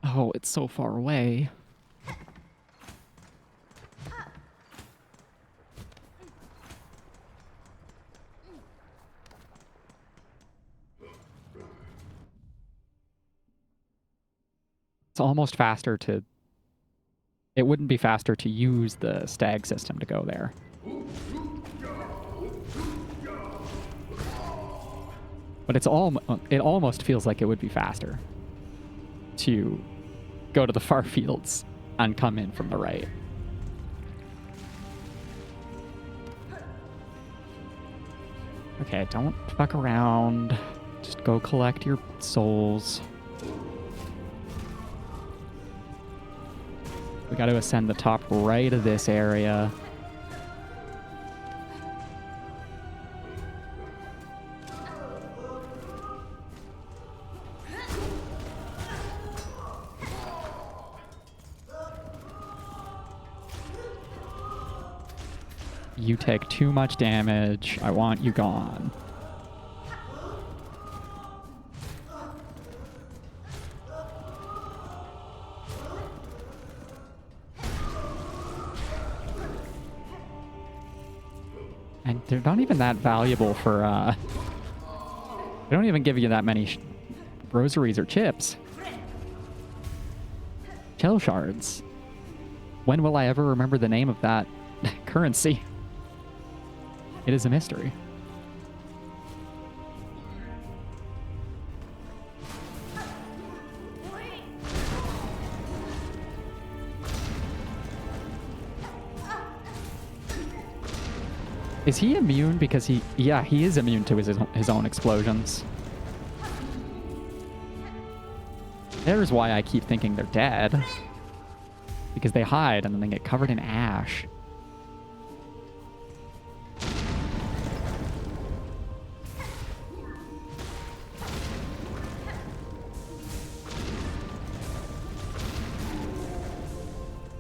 Oh, it's so far away. It's almost faster to... It wouldn't be faster to use the stag system to go there. But it almost feels like it would be faster to go to the far fields and come in from the right. Okay, don't fuck around. Just go collect your souls. We got to ascend the top right of this area. You take too much damage. I want you gone. And they're not even that valuable for, they don't even give you that many rosaries or chips. Shell shards. When will I ever remember the name of that currency? It is a mystery. Is he immune because he... Yeah, he is immune to his own explosions. There's why I keep thinking they're dead. Because they hide and then they get covered in ash.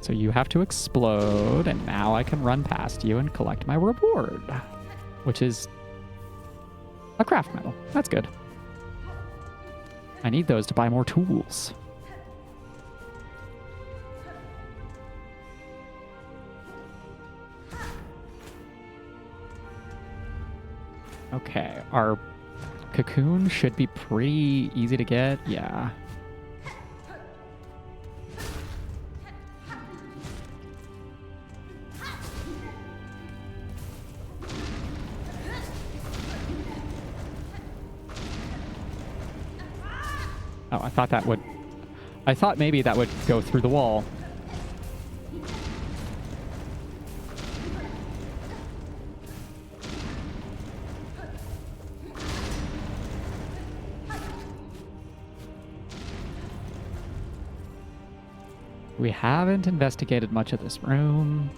So you have to explode, and now I can run past you and collect my reward, which is a craft medal. That's good. I need those to buy more tools. Okay, our cocoon should be pretty easy to get. Yeah. Oh, I thought that would... I thought maybe that would go through the wall. We haven't investigated much of this room.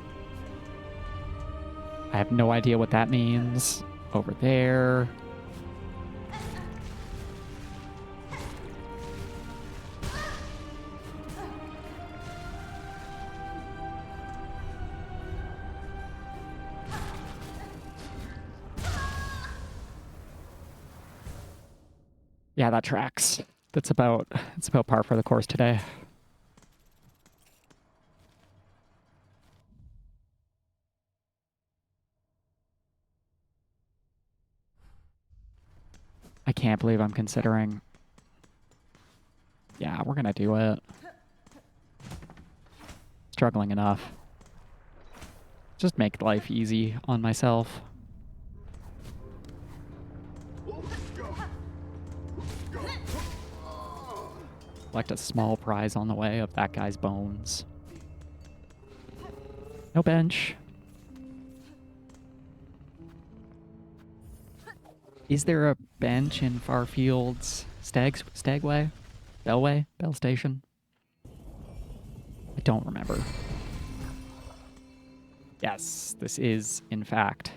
I have no idea what that means. Over there. Yeah, that tracks. That's about par for the course today. I can't believe I'm considering. Yeah, we're gonna do it. Struggling enough. Just make life easy on myself. Collect a small prize on the way of that guy's bones. No bench. Is there a bench in Farfield's Stagway? Bellway? Bell Station? I don't remember. Yes, this is, in fact,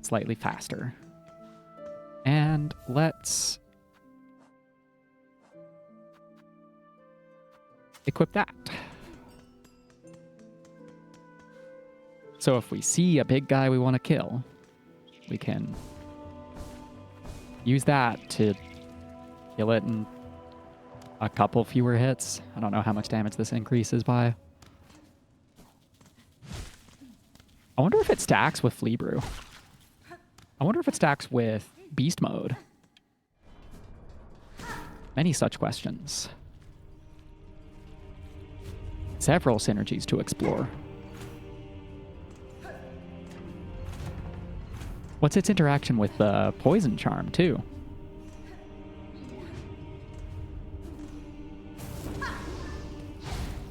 slightly faster. And let's equip that. So if we see a big guy we want to kill, we can use that to kill it in a couple fewer hits. I don't know how much damage this increases by. I wonder if it stacks with Flea Brew. I wonder if it stacks with Beast Mode. Many such questions. Several synergies to explore. What's its interaction with the poison charm, too?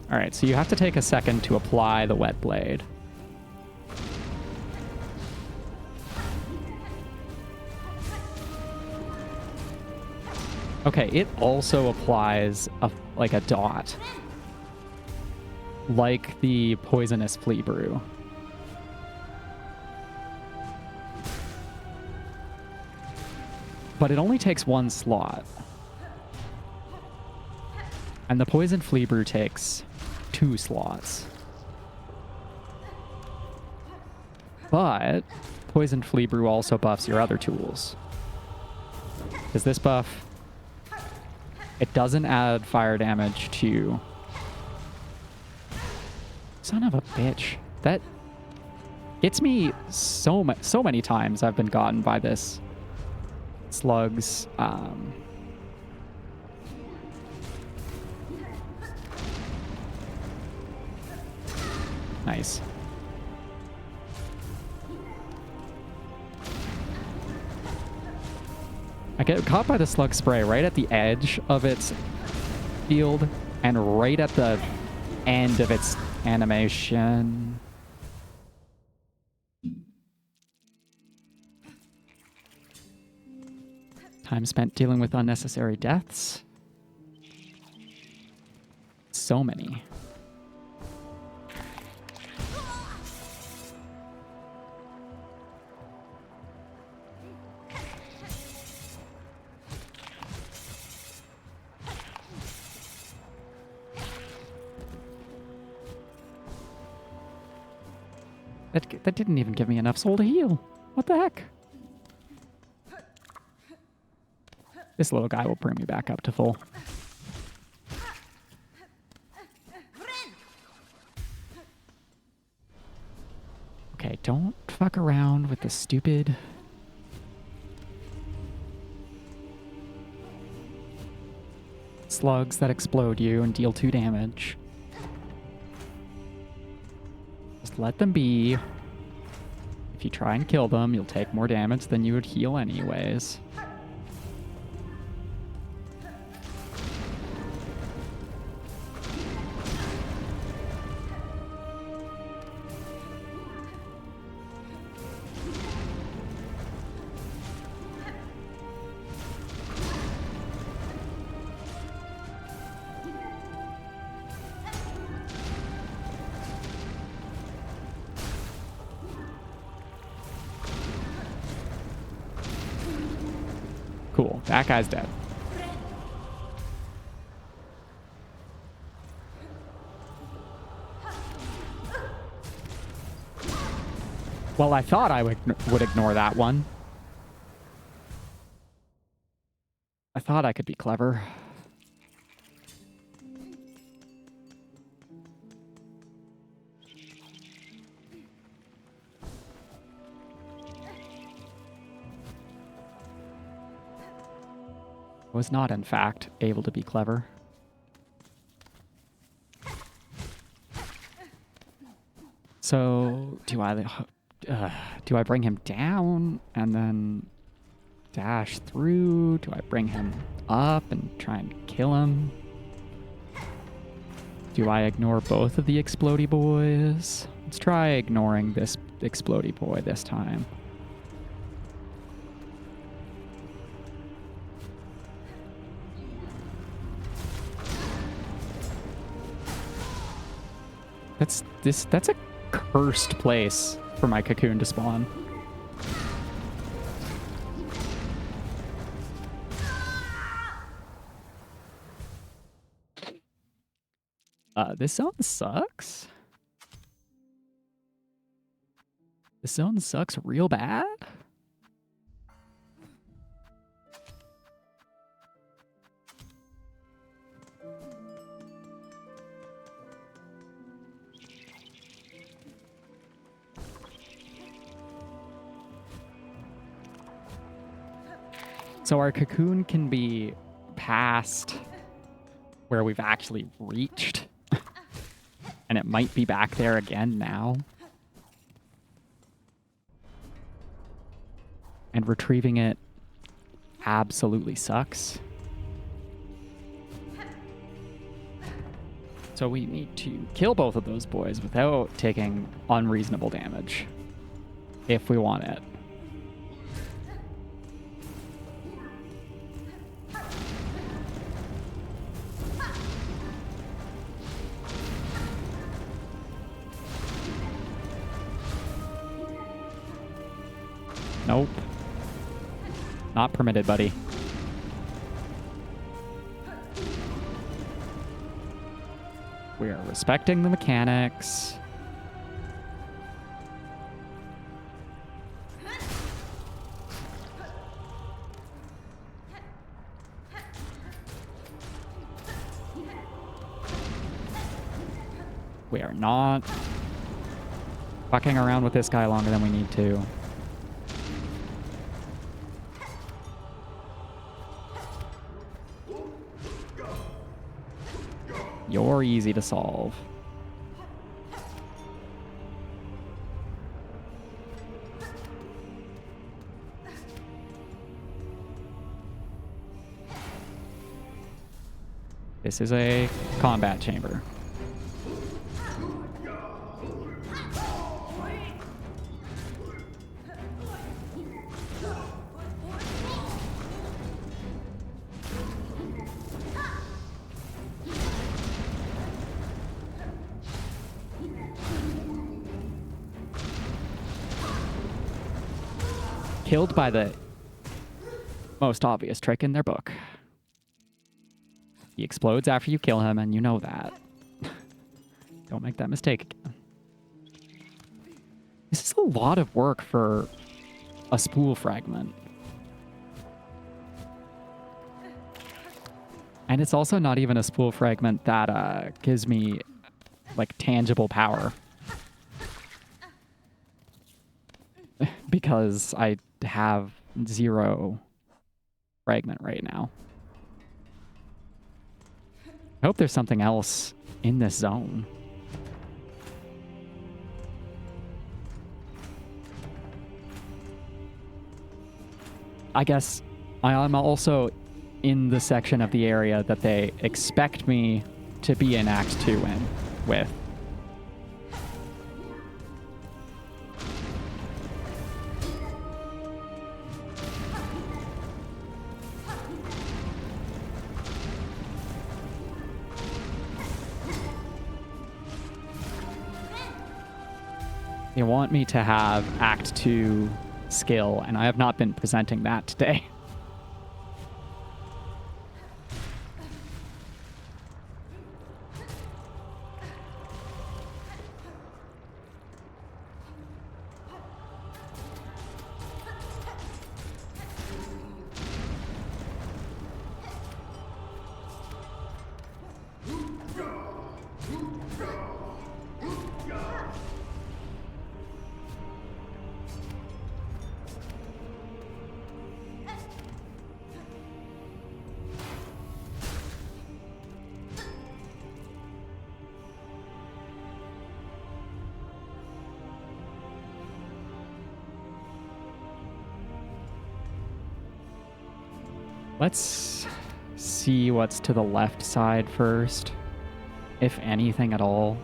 Alright, so you have to take a second to apply the wet blade. Okay, it also applies like a dot. Like the poisonous Flea Brew. But it only takes one slot. And the poison Flea Brew takes 2 slots. But poison Flea Brew also buffs your other tools. Because this buff, it doesn't add fire damage to... Son of a bitch. That gets me so many times I've been gotten by this. Slugs. Nice. I get caught by the slug spray right at the edge of its field and right at the end of its animation. Time spent dealing with unnecessary deaths. So many. That didn't even give me enough soul to heal. What the heck? This little guy will bring me back up to full. Okay, don't fuck around with the stupid... slugs that explode you and deal 2 damage. Just let them be. If you try and kill them, you'll take more damage than you would heal anyways. Cool. That guy's dead. Well, I thought I would ignore that one. I thought I could be clever. I was not, in fact, able to be clever. So, do I bring him down and then dash through? Do I bring him up and try and kill him? Do I ignore both of the explodey boys? Let's try ignoring this explodey boy this time. That's a cursed place for my cocoon to spawn. This zone sucks. This zone sucks real bad. So our cocoon can be past where we've actually reached. And it might be back there again now. And retrieving it absolutely sucks. So we need to kill both of those boys without taking unreasonable damage. If we want it. Nope. Not permitted, buddy. We are respecting the mechanics. We are not fucking around with this guy longer than we need to. You're easy to solve. This is a combat chamber. Killed by the most obvious trick in their book. He explodes after you kill him, and you know that. Don't make that mistake again. This is a lot of work for a spool fragment. And it's also not even a spool fragment that gives me, like, tangible power. Because I have 0 fragment right now. I hope there's something else in this zone. I guess I'm also in the section of the area that they expect me to be in Act 2 with. They want me to have Act 2 skill, and I have not been presenting that today. Let's see what's to the left side first, if anything at all.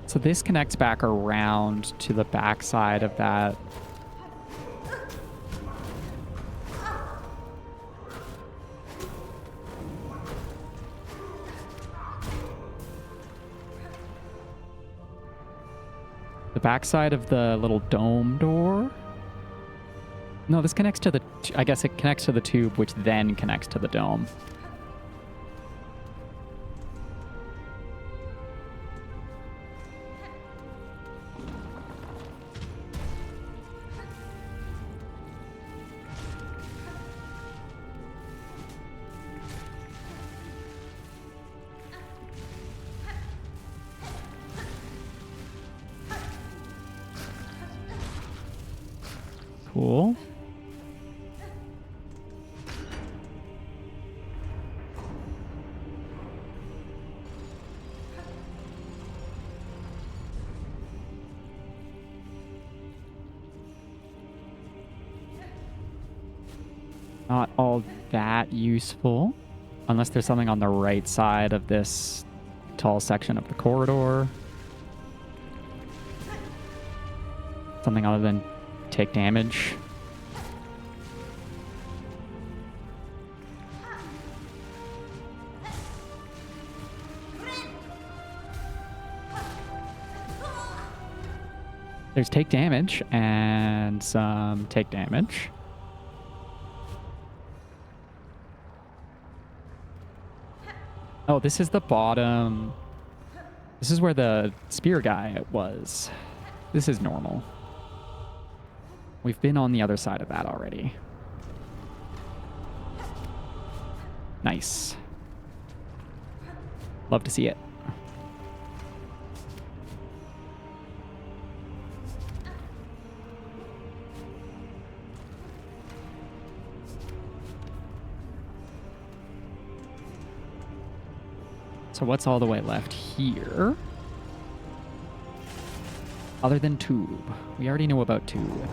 So this connects back around to the back side of that. The backside of the little dome door? No, this connects to the... I guess it connects to the tube, which then connects to the dome. Cool. Not all that useful, unless there's something on the right side of this tall section of the corridor. Something other than take damage. There's take damage and some take damage. Oh, this is the bottom. This is where the spear guy was. This is normal. We've been on the other side of that already. Nice. Love to see it. So what's all the way left here? Other than tube. We already know about tube.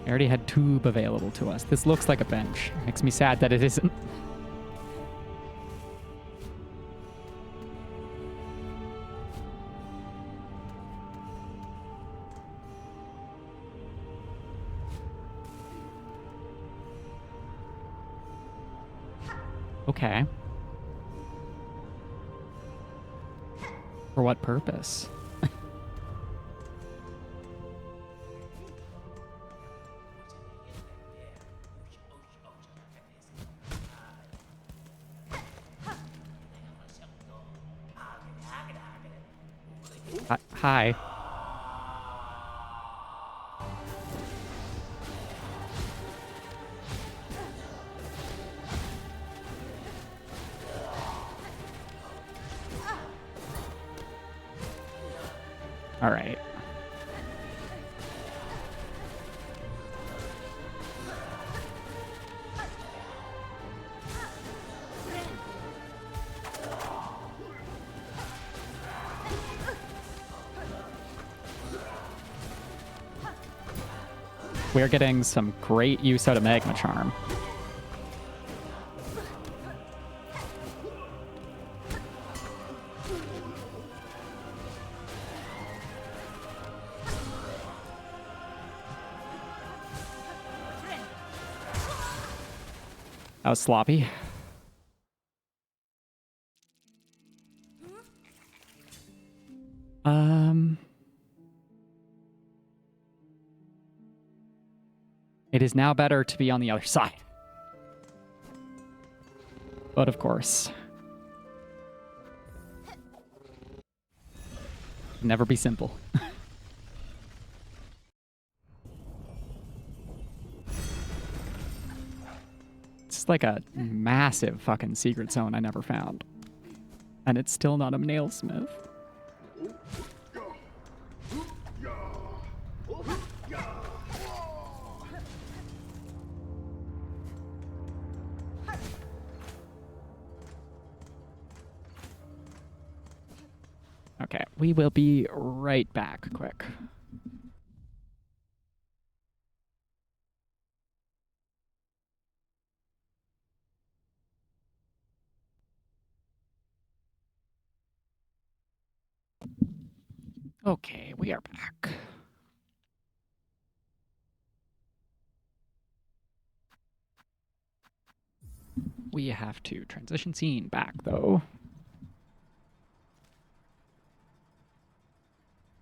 We already had tube available to us. This looks like a bench. Makes me sad that it isn't. Okay. For what purpose? Hi. All right. We're getting some great use out of Magma Charm. That was sloppy. It is now better to be on the other side. But of course, never be simple. It's like a massive fucking secret zone I never found. And it's still not a nailsmith. Okay, we will be right back quick. Okay, we are back. We have to transition scene back, though.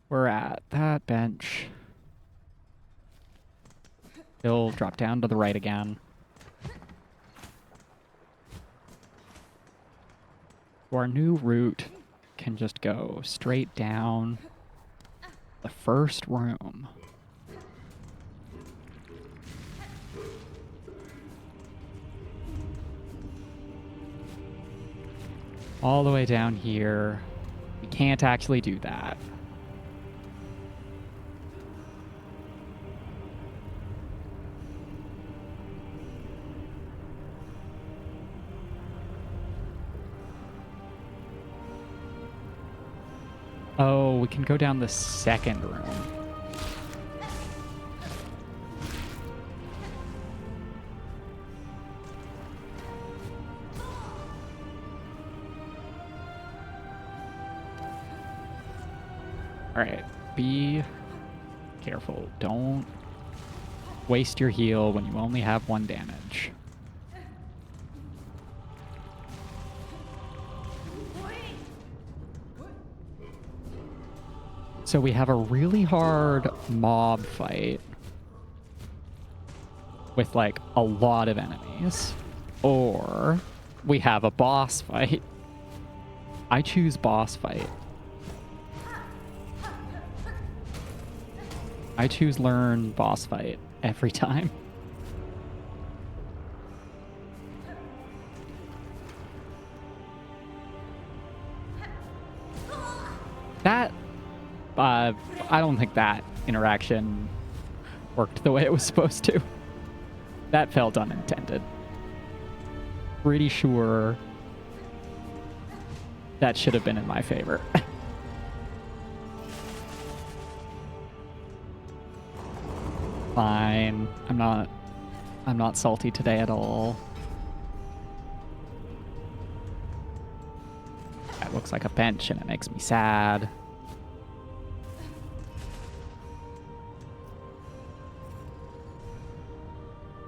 We're at that bench. He'll drop down to the right again. Our new route can just go straight down the first room. All the way down here. We can't actually do that. Oh, we can go down the second room. All right, be careful. Don't waste your heal when you only have 1 damage. So we have a really hard mob fight with like a lot of enemies, or we have a boss fight. I choose boss fight. I choose learn boss fight every time. That, I don't think that interaction worked the way it was supposed to. That felt unintended. Pretty sure that should have been in my favor. Fine. I'm not salty today at all. That looks like a bench and it makes me sad.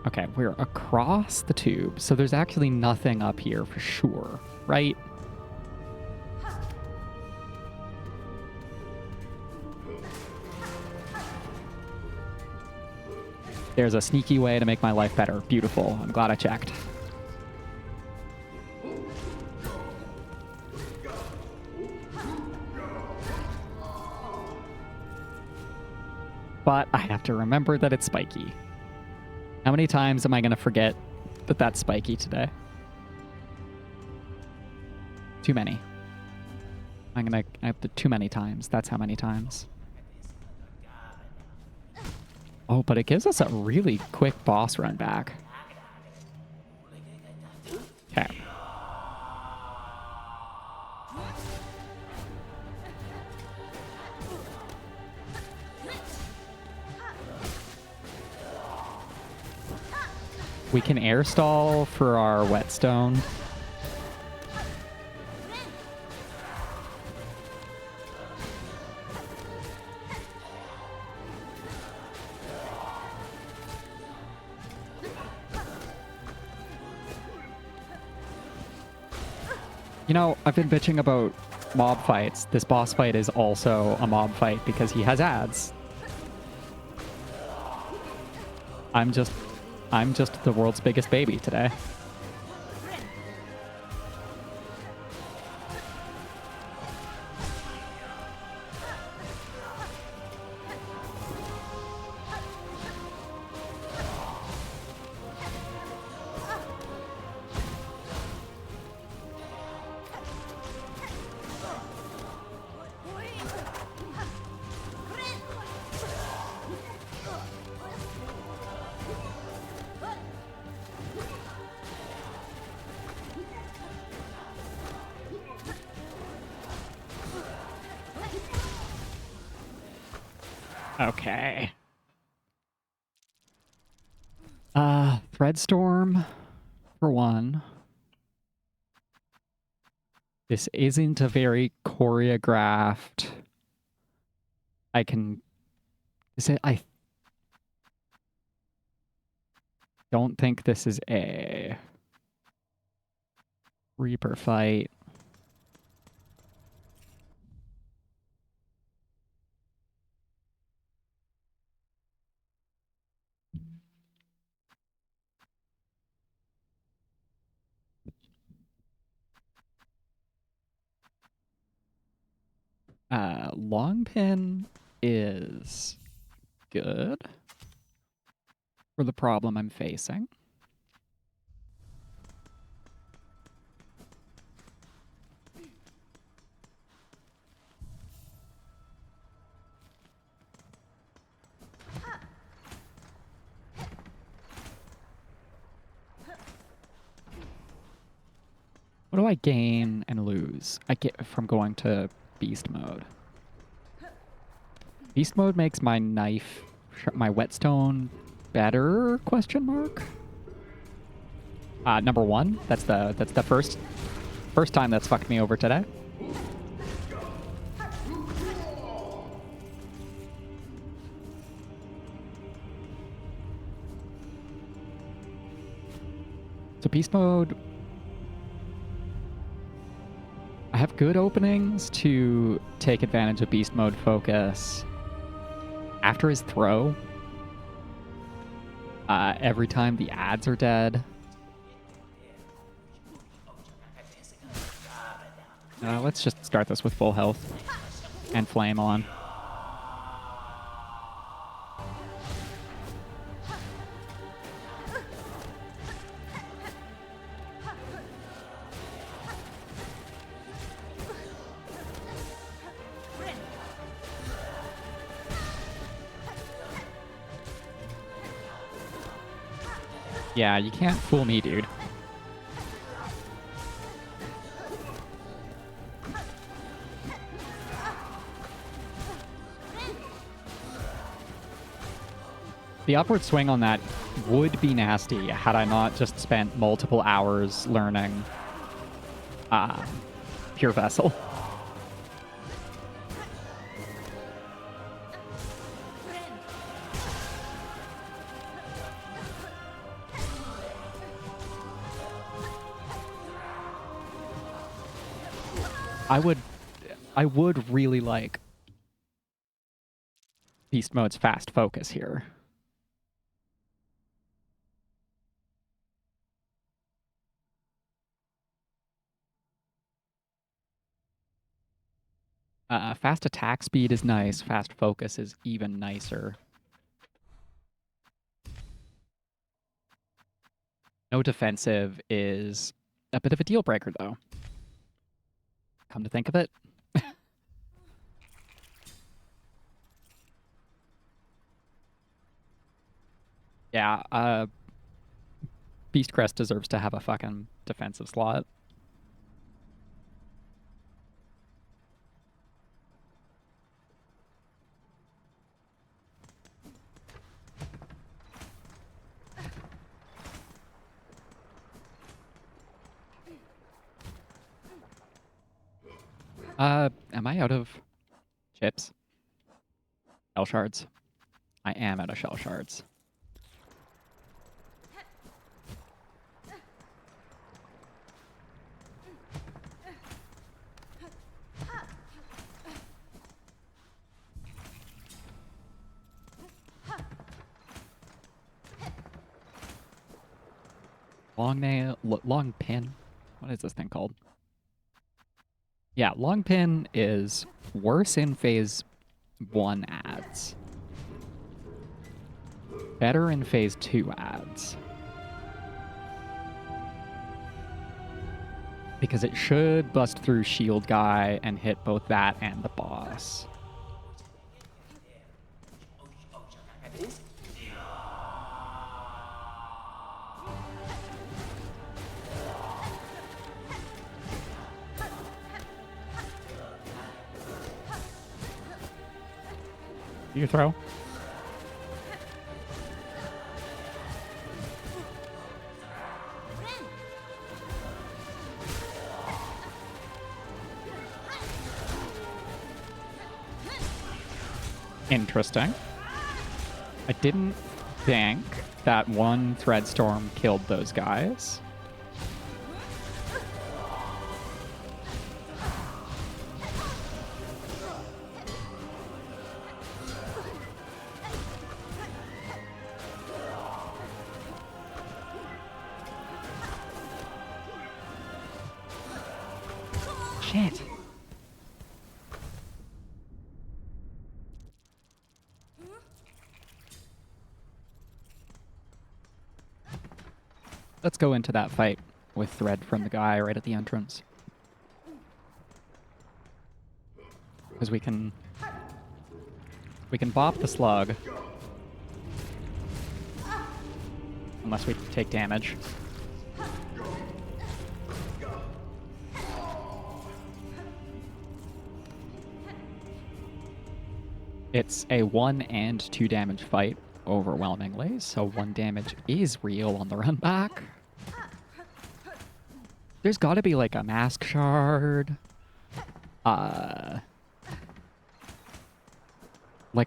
Okay, we're across the tube, so there's actually nothing up here for sure, right? There's a sneaky way to make my life better. Beautiful. I'm glad I checked. But I have to remember that it's spiky. How many times am I going to forget that that's spiky today? Too many. I have to too many times. That's how many times. Oh, but it gives us a really quick boss run back. Okay. We can air stall for our whetstone. You know, I've been bitching about mob fights. This boss fight is also a mob fight because he has ads. I'm just the world's biggest baby today. Okay. Threadstorm, for one. This isn't a very choreographed. I don't think this is a Reaper fight. Long pin is good for the problem I'm facing. What do I gain and lose? I get from going to beast mode. Beast mode makes my knife, my whetstone better? Question mark. Number one. That's the first time that's fucked me over today. So beast mode. I have good openings to take advantage of beast mode focus after his throw. Every time the ads are dead. Let's just start this with full health and flame on. Yeah, you can't fool me, dude. The upward swing on that would be nasty had I not just spent multiple hours learning Pure Vessel. I would really like Beast Mode's fast focus here. Fast attack speed is nice. Fast focus is even nicer. No defensive is a bit of a deal breaker, though. Come to think of it. Yeah, Beast Crest deserves to have a fucking defensive slot. Am I out of chips? Shell shards. I am out of shell shards. Long pin. What is this thing called? Yeah, long pin is worse in phase 1 ads. Better in phase 2 ads. Because it should bust through shield guy and hit both that and the boss. You throw. Interesting. I didn't think that one Threadstorm killed those guys. Shit. Let's go into that fight with Thread from the guy right at the entrance. Because we can bop the slug. Unless we take damage. It's a 1 and 2 damage fight overwhelmingly, so 1 damage is real on the run back. There's gotta be like a mask shard. Like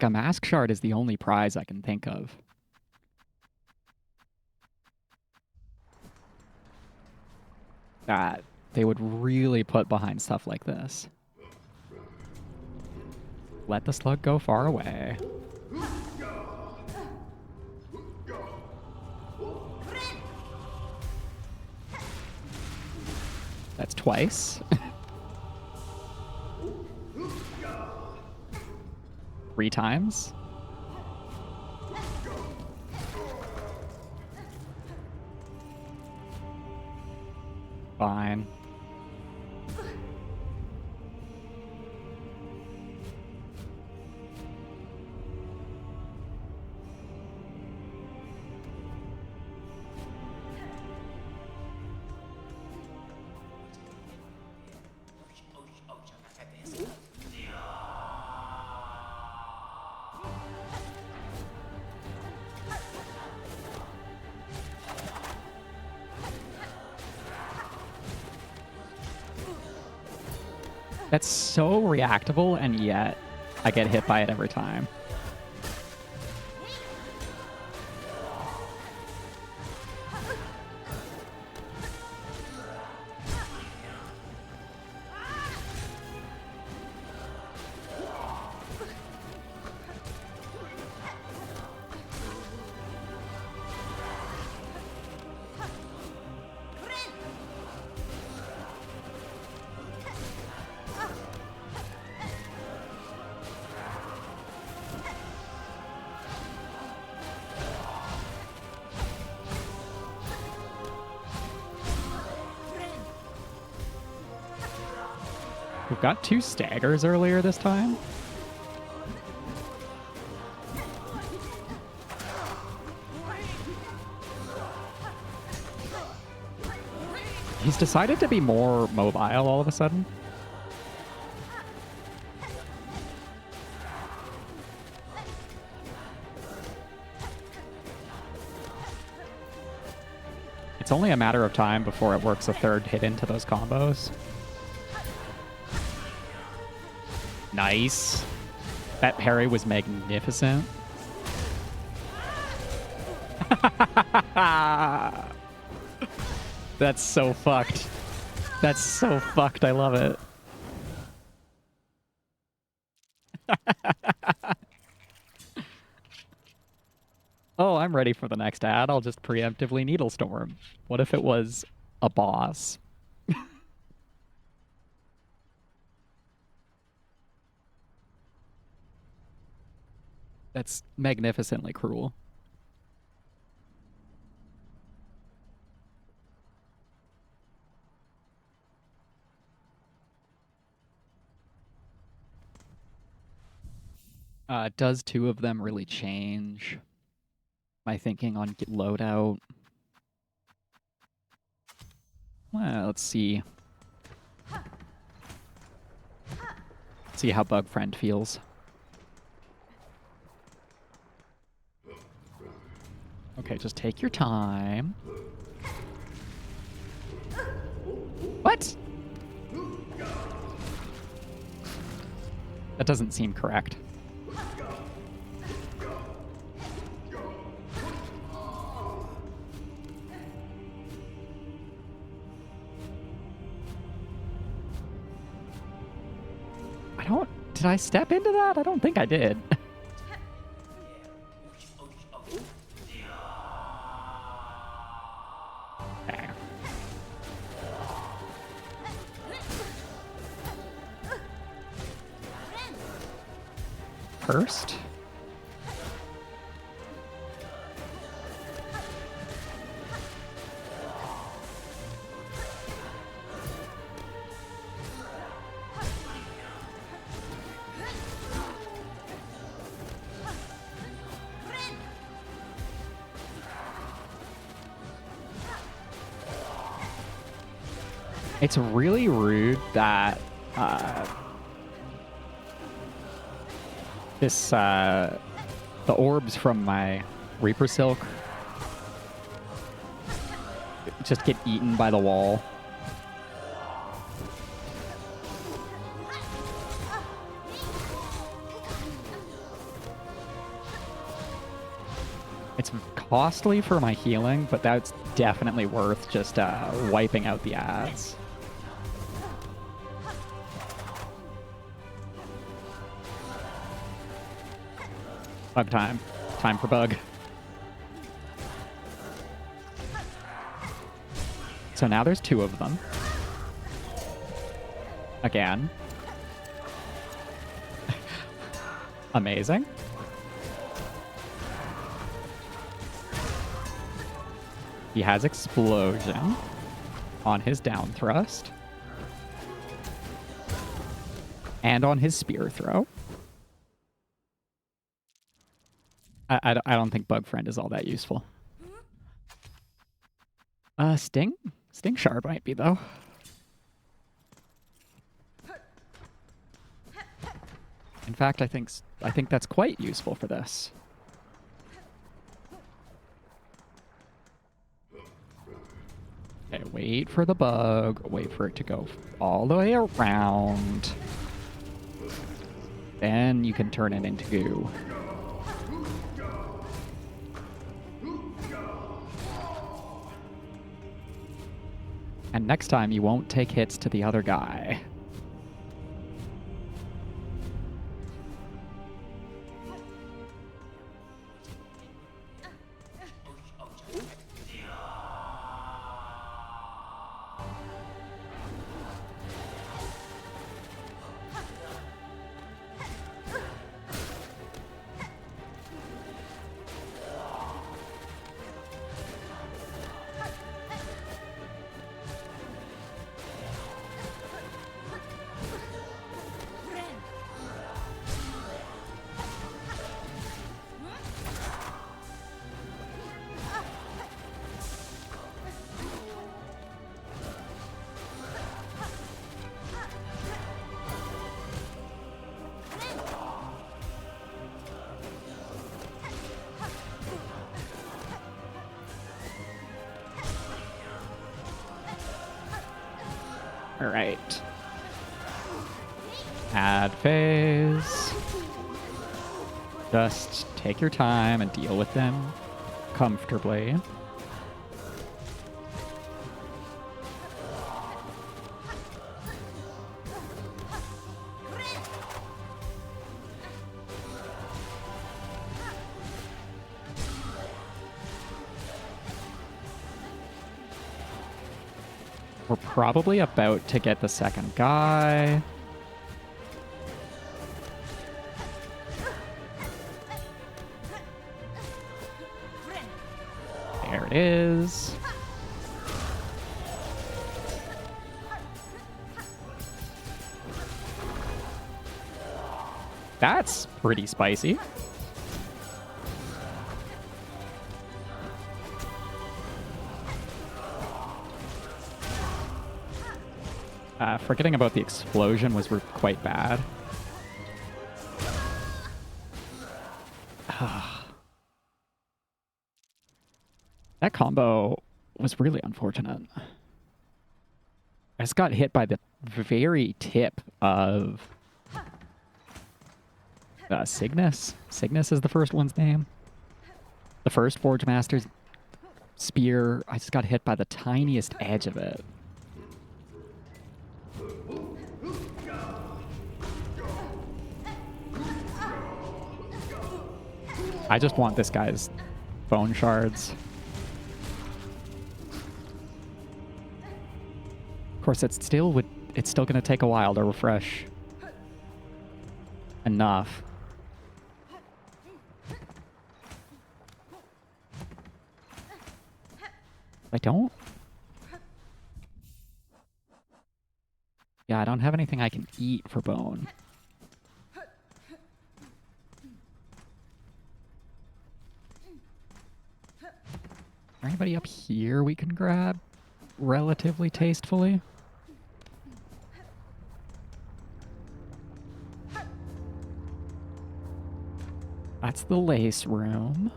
a mask shard is the only prize I can think of. That they would really put behind stuff like this. Let the slug go far away. That's twice. 3 times. Fine. That's so reactable, and yet I get hit by it every time. We've got 2 staggers earlier this time. He's decided to be more mobile all of a sudden. It's only a matter of time before it works a 3rd hit into those combos. Nice. That parry was magnificent. That's so fucked. That's so fucked. I love it. Oh, I'm ready for the next ad. I'll just preemptively Needle Storm. What if it was a boss? That's magnificently cruel. Does 2 of them really change my thinking on loadout? Well, let's see. See how Bug Friend feels. Just take your time. What? That doesn't seem correct. Did I step into that? I don't think I did. Okay. First. It's really rude that the orbs from my Reaper Silk just get eaten by the wall. It's costly for my healing, but that's definitely worth just wiping out the ads. Bug time. Time for bug. So now there's 2 of them. Again. Amazing. He has explosion on his down thrust. And on his spear throw. I don't think Bug Friend is all that useful. Sting? Sting Shard might be, though. In fact, I think that's quite useful for this. Okay, wait for the bug. Wait for it to go all the way around. Then you can turn it into goo. And next time, you won't take hits to the other guy. All right. Add phase. Just take your time and deal with them comfortably. We're probably about to get the second guy. There it is. That's pretty spicy. Forgetting about the explosion was quite bad. That combo was really unfortunate. I just got hit by the very tip of Cygnus. Cygnus is the first one's name. The first Forge Master's spear. I just got hit by the tiniest edge of it. I just want this guy's bone shards. Of course, it's still going to take a while to refresh enough. I don't. Yeah, I don't have anything I can eat for bone. Is there anybody up here we can grab relatively tastefully? That's the lace room.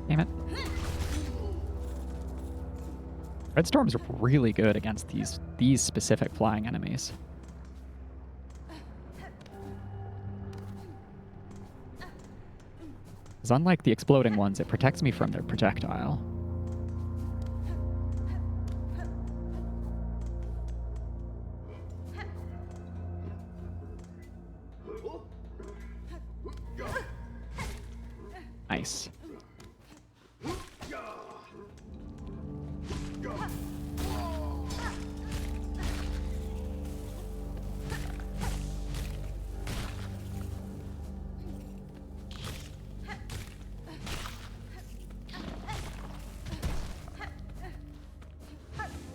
Damn it. Red Storms are really good against these specific flying enemies. Because unlike the exploding ones, it protects me from their projectile. Nice.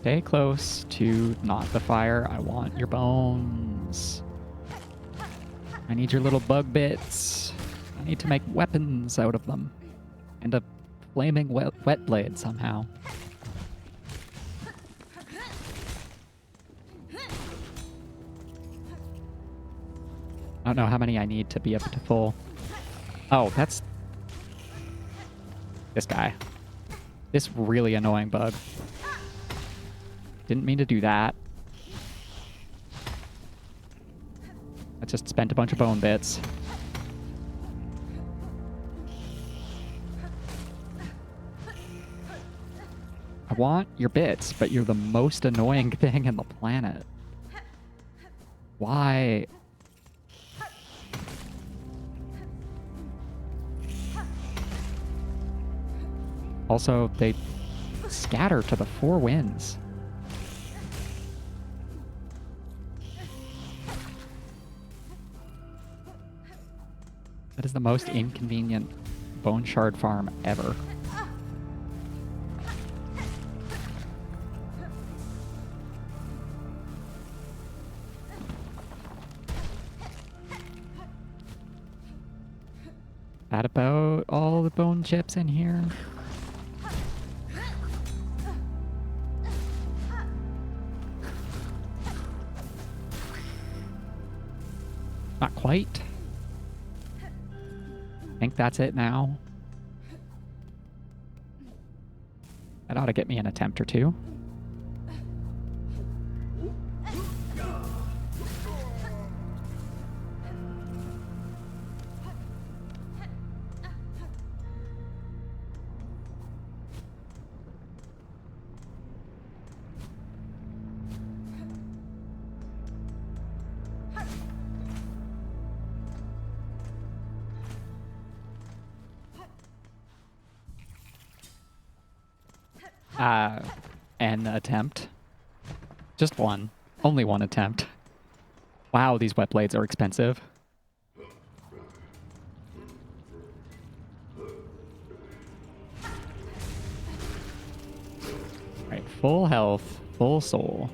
Stay close to not the fire. I want your bones. I need your little bug bits. I need to make weapons out of them. And a flaming wet blade somehow. I don't know how many I need to be up to full. Oh, that's this guy. This really annoying bug. Didn't mean to do that. I just spent a bunch of bone bits. I want your bits, but you're the most annoying thing in the planet. Why? Also, they scatter to the four winds. That is the most inconvenient bone shard farm ever. That about all the bone chips in here? Not quite. I think that's it now. That ought to get me an attempt or two. An attempt. Just one. Only one attempt. Wow, these wet blades are expensive. Alright, full health, full soul.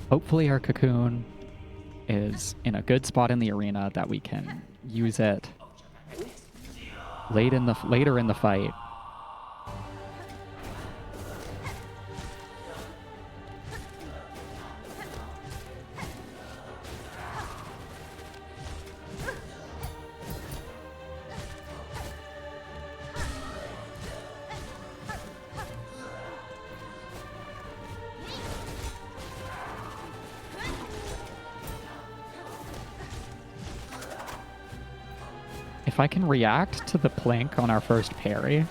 Hopefully our cocoon is in a good spot in the arena that we can use it later in the fight if I can react to the plink on our first parry,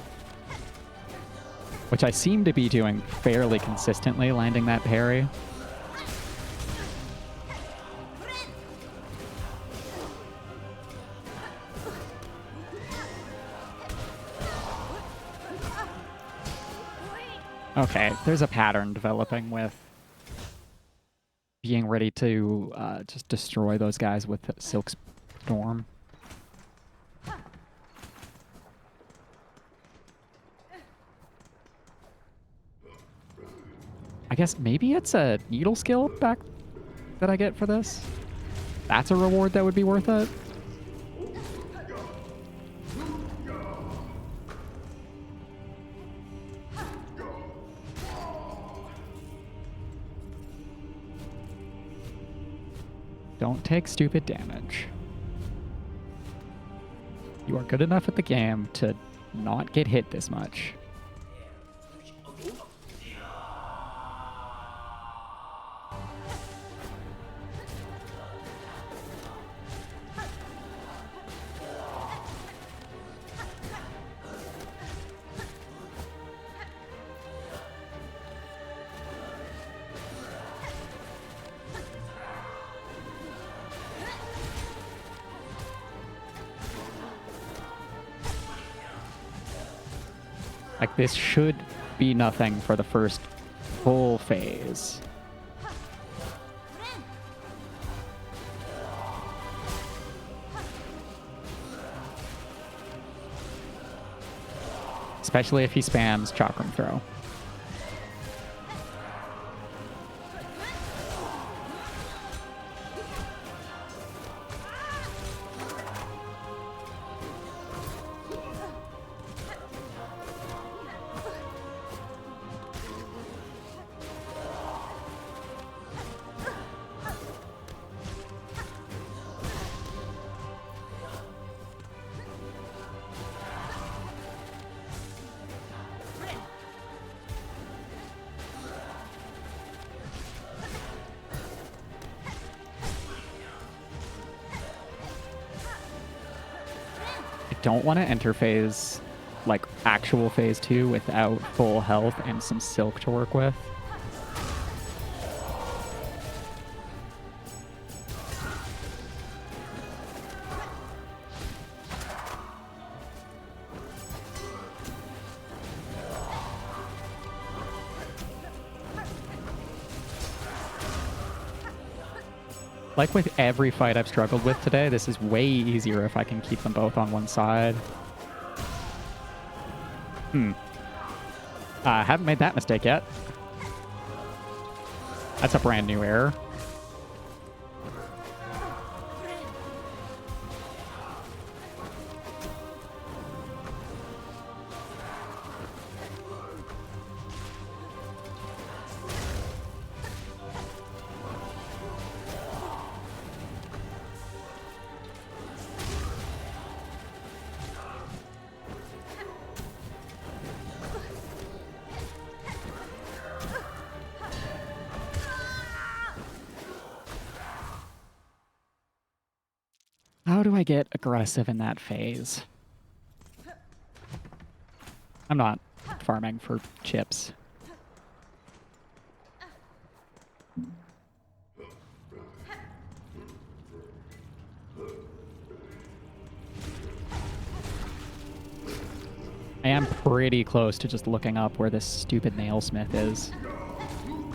which I seem to be doing fairly consistently, landing that parry. Okay, there's a pattern developing with being ready to just destroy those guys with Silksong. I guess maybe it's a needle skill back that I get for this. That's a reward that would be worth it. Don't take stupid damage. You are good enough at the game to not get hit this much. Like, this should be nothing for the first full phase. Especially if he spams Chakram Throw. Don't want to enter phase, like actual phase 2 without full health and some silk to work with. Like with every fight I've struggled with today, this is way easier if I can keep them both on one side. I haven't made that mistake yet. That's a brand new error. How do I get aggressive in that phase? I'm not farming for chips. I am pretty close to just looking up where this stupid nailsmith is.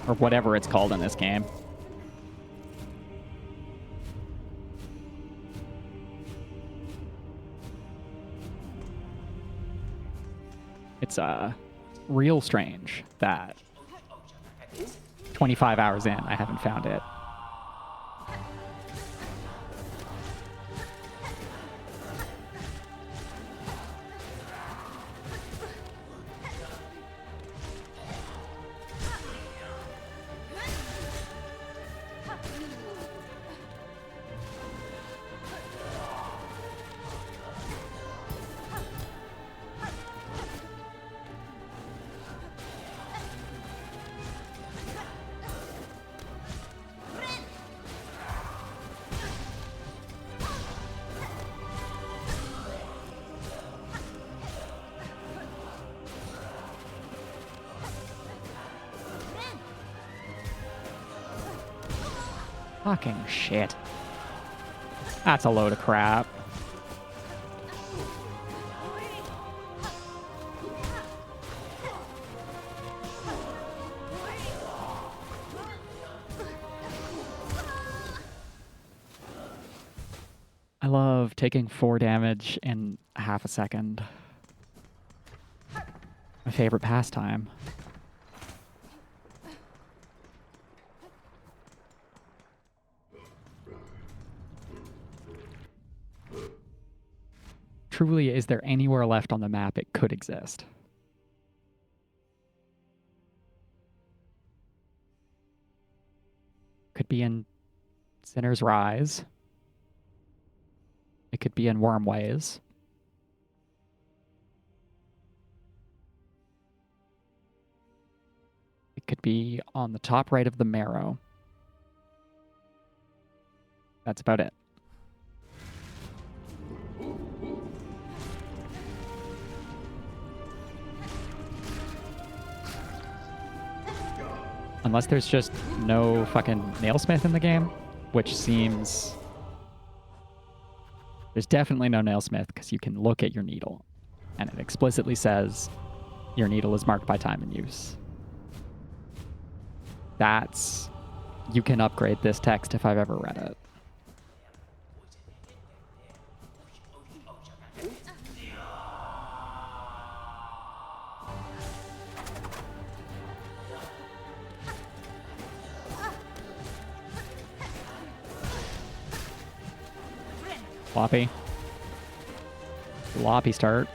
Or whatever it's called in this game. It's real strange that 25 hours in, I haven't found it. Fucking shit. That's a load of crap. I love taking 4 damage in half a second. My favorite pastime. Truly, is there anywhere left on the map it could exist? Could be in Sinner's Rise. It could be in Wormways. It could be on the top right of the Marrow. That's about it. Unless there's just no fucking nailsmith in the game, which seems... There's definitely no nailsmith because you can look at your needle and it explicitly says your needle is marked by time and use. That's... You can upgrade this text if I've ever read it. Floppy. Floppy start.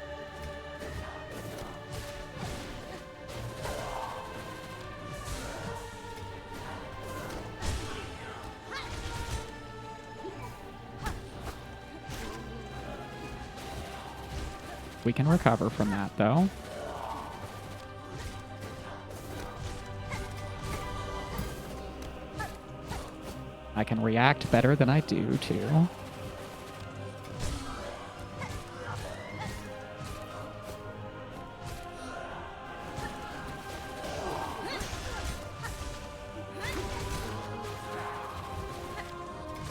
We can recover from that, though. I can react better than I do, too.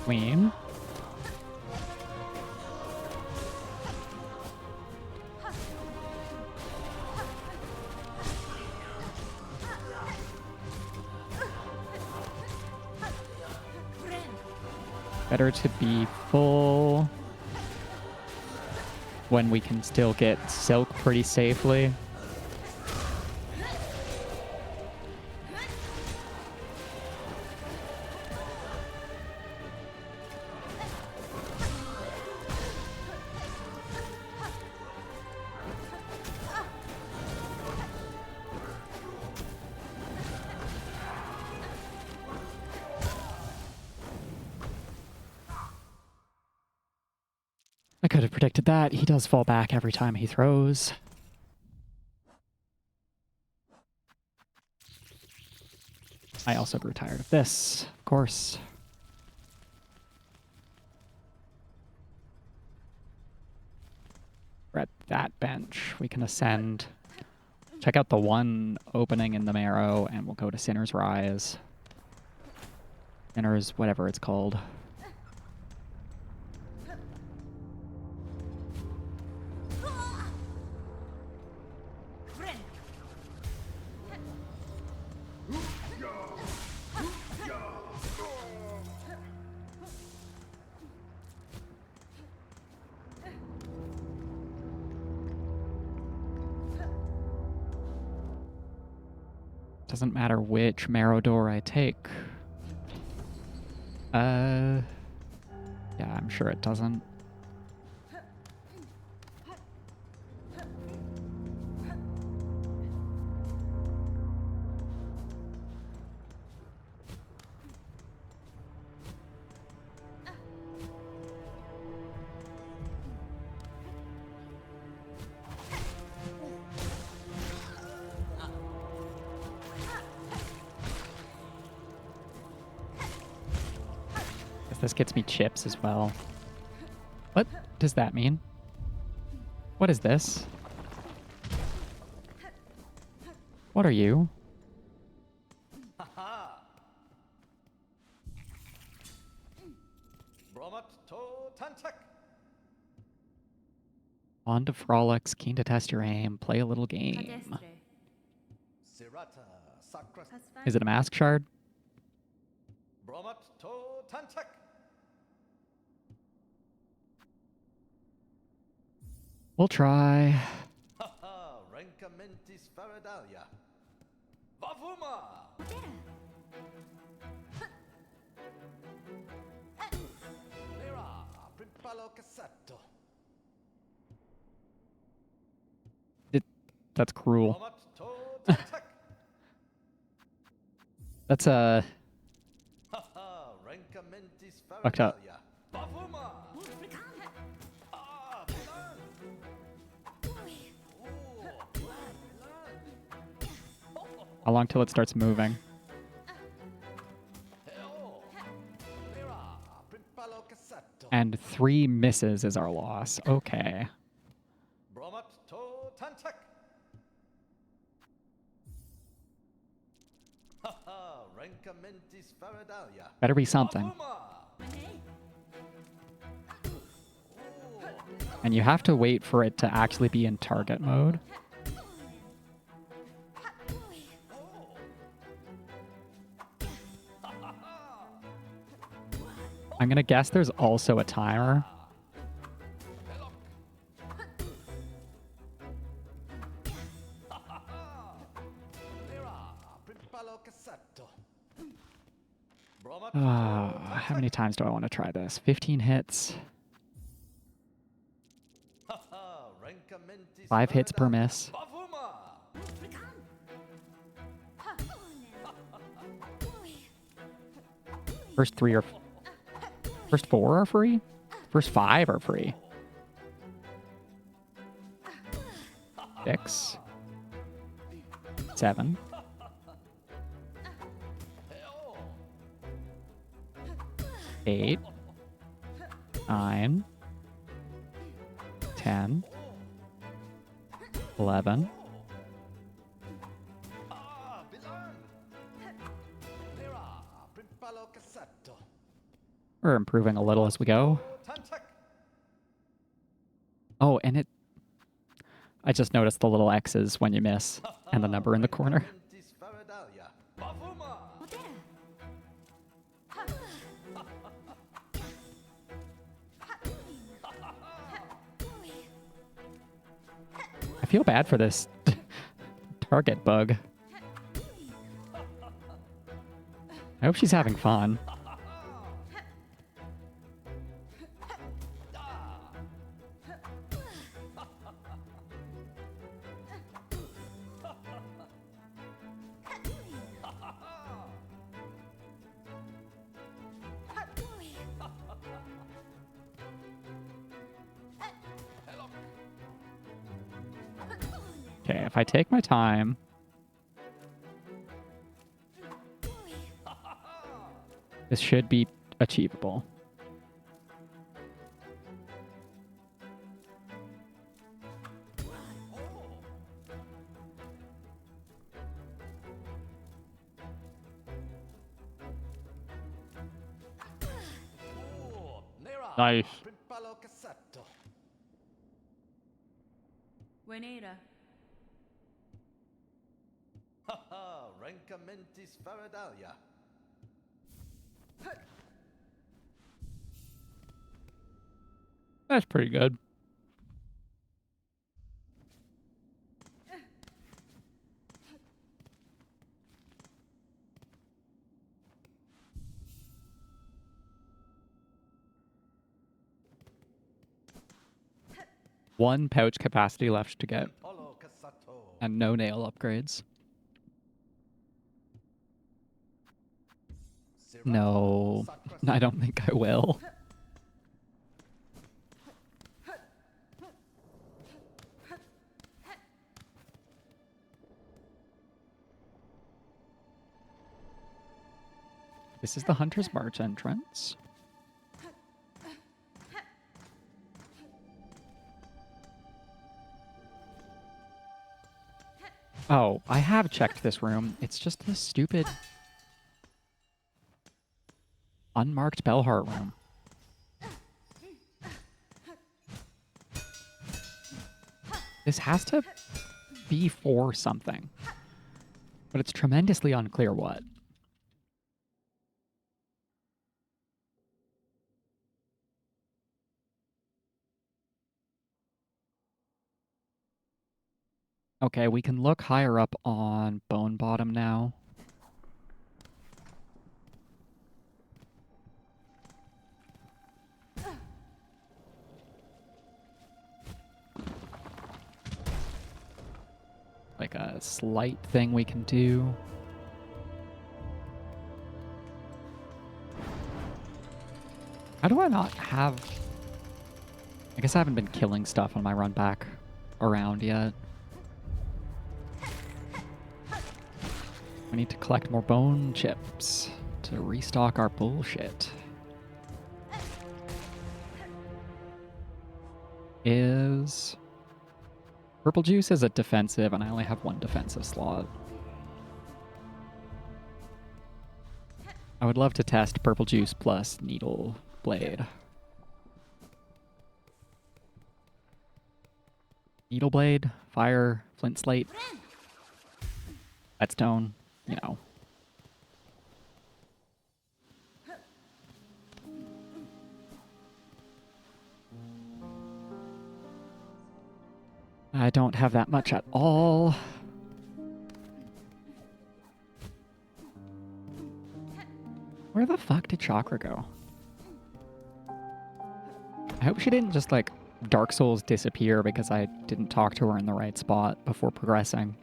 Queen. Better to be full when we can still get Silk pretty safely. I could have predicted that. He does fall back every time he throws. I also grew tired of this, of course. We're at that bench. We can ascend. Check out the one opening in the Marrow, and we'll go to Sinner's Rise. Sinner's whatever it's called. Doesn't matter which Marrow door I take. Yeah, I'm sure it doesn't. This gets me chips as well. What does that mean? What is this? What are you? On to frolics, keen to test your aim, play a little game. Cadestre. Is it a mask shard? We'll try. That's cruel. That's fucked up. How long till it starts moving? And 3 misses is our loss. Okay. Better be something. And you have to wait for it to actually be in target mode. I'm gonna guess there's also a timer. How many times do I want to try this? 15 hits. 5 hits per miss. First 4 are free? First 5 are free. 6. 7. 8. 9. 10. 11. We're improving a little as we go. Oh, and I just noticed the little X's when you miss and the number in the corner. I feel bad for this target bug. I hope she's having fun. Okay, if I take my time... This should be achievable. Nice. Venera. That's pretty good. One pouch capacity left to get, and no nail upgrades. No, I don't think I will. This is the Hunter's March entrance. Oh, I have checked this room. It's just this stupid unmarked Bellheart room. This has to be for something. But it's tremendously unclear what. Okay, we can look higher up on Bone Bottom now. Like a slight thing we can do. How do I not have... I guess I haven't been killing stuff on my run back around yet. We need to collect more bone chips to restock our bullshit. Is... Purple juice is a defensive, and I only have one defensive slot. I would love to test purple juice plus needle blade. Needle blade, fire, flint slate, whetstone, you know. I don't have that much at all. Where the fuck did Chakra go? I hope she didn't just, like, Dark Souls disappear because I didn't talk to her in the right spot before progressing.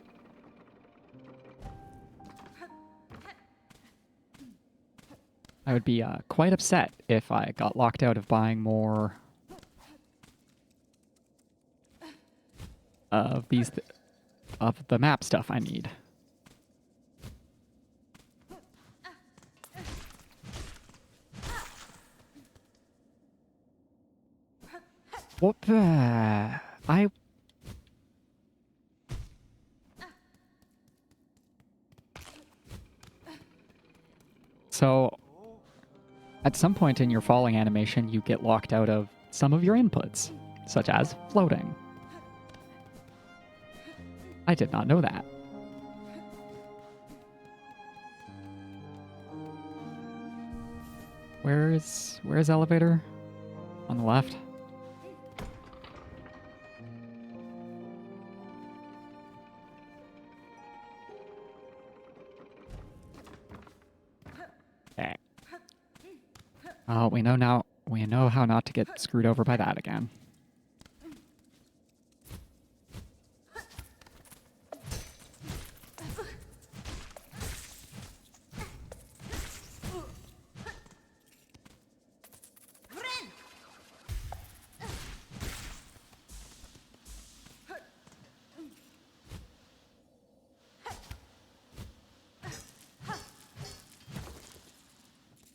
I would be quite upset if I got locked out of buying more of these of the map stuff I need. What the... So, at some point in your falling animation, you get locked out of some of your inputs, such as floating. I did not know that. Where's elevator? On the left? Okay. Oh, we know how not to get screwed over by that again.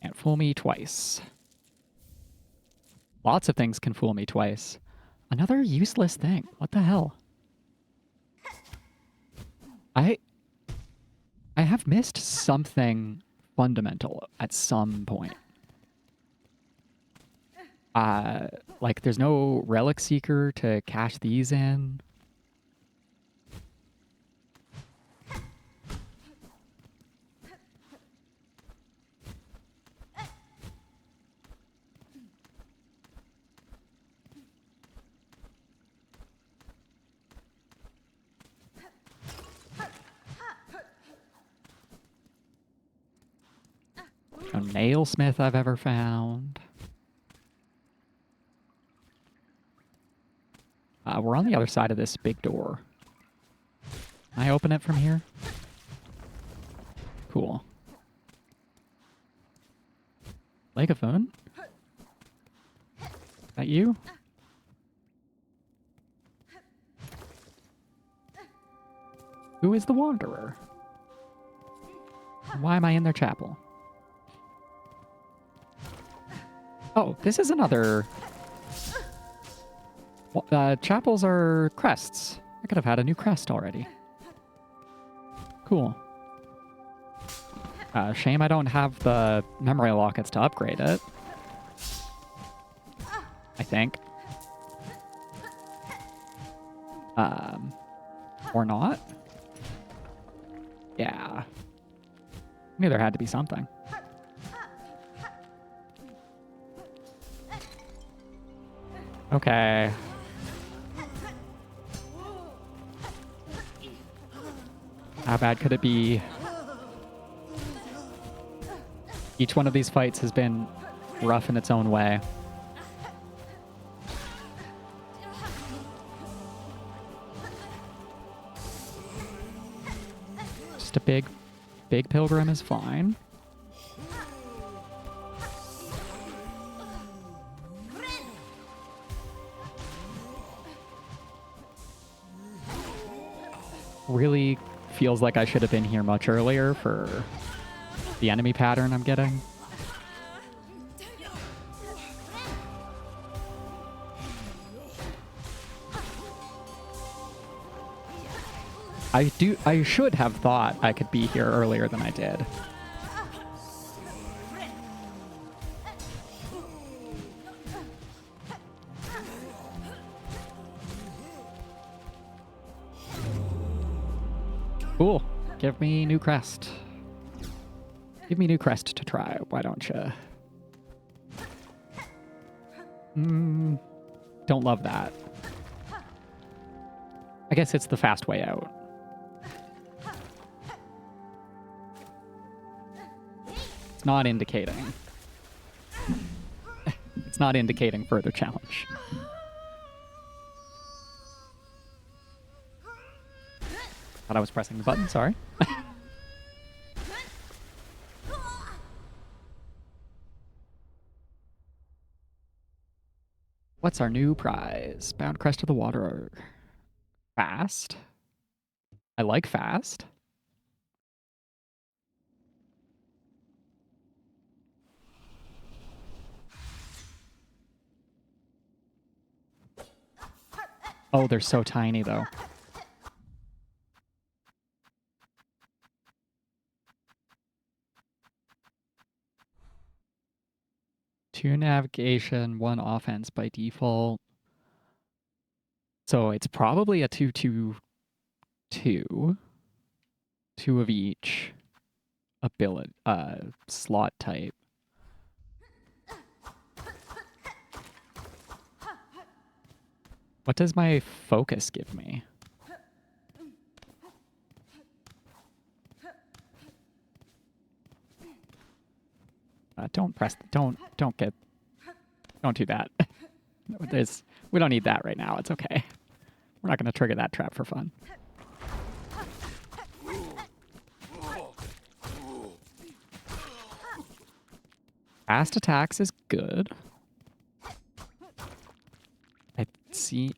Can't fool me twice. Lots of things can fool me twice. Another useless thing. What the hell? I have missed something fundamental at some point. Like there's no relic seeker to cache these in. No nailsmith I've ever found. We're on the other side of this big door. Can I open it from here? Cool. Legaphone? That you? Who is the Wanderer? Why am I in their chapel? Oh, this is another... chapels are crests. I could have had a new crest already. Cool. Shame I don't have the memory lockets to upgrade it. I think. Or not? Yeah. Knew there had to be something. Okay. How bad could it be? Each one of these fights has been rough in its own way. Just a big pilgrim is fine. Really feels like I should have been here much earlier for the enemy pattern I'm getting. I should have thought I could be here earlier than I did. Cool. Give me new crest. Give me new crest to try. Why don't you? Don't love that. I guess it's the fast way out. It's not indicating. It's not indicating further challenge. Thought I was pressing the button, sorry. What's our new prize? Bound crest to the water. Fast. I like fast. Oh, they're so tiny, though. Two navigation, one offense by default. So it's probably a 2-2-2. Two of each ability, slot type. What does my focus give me? Don't do that. We don't need that right now. It's okay. We're not going to trigger that trap for fun. Fast attacks is good.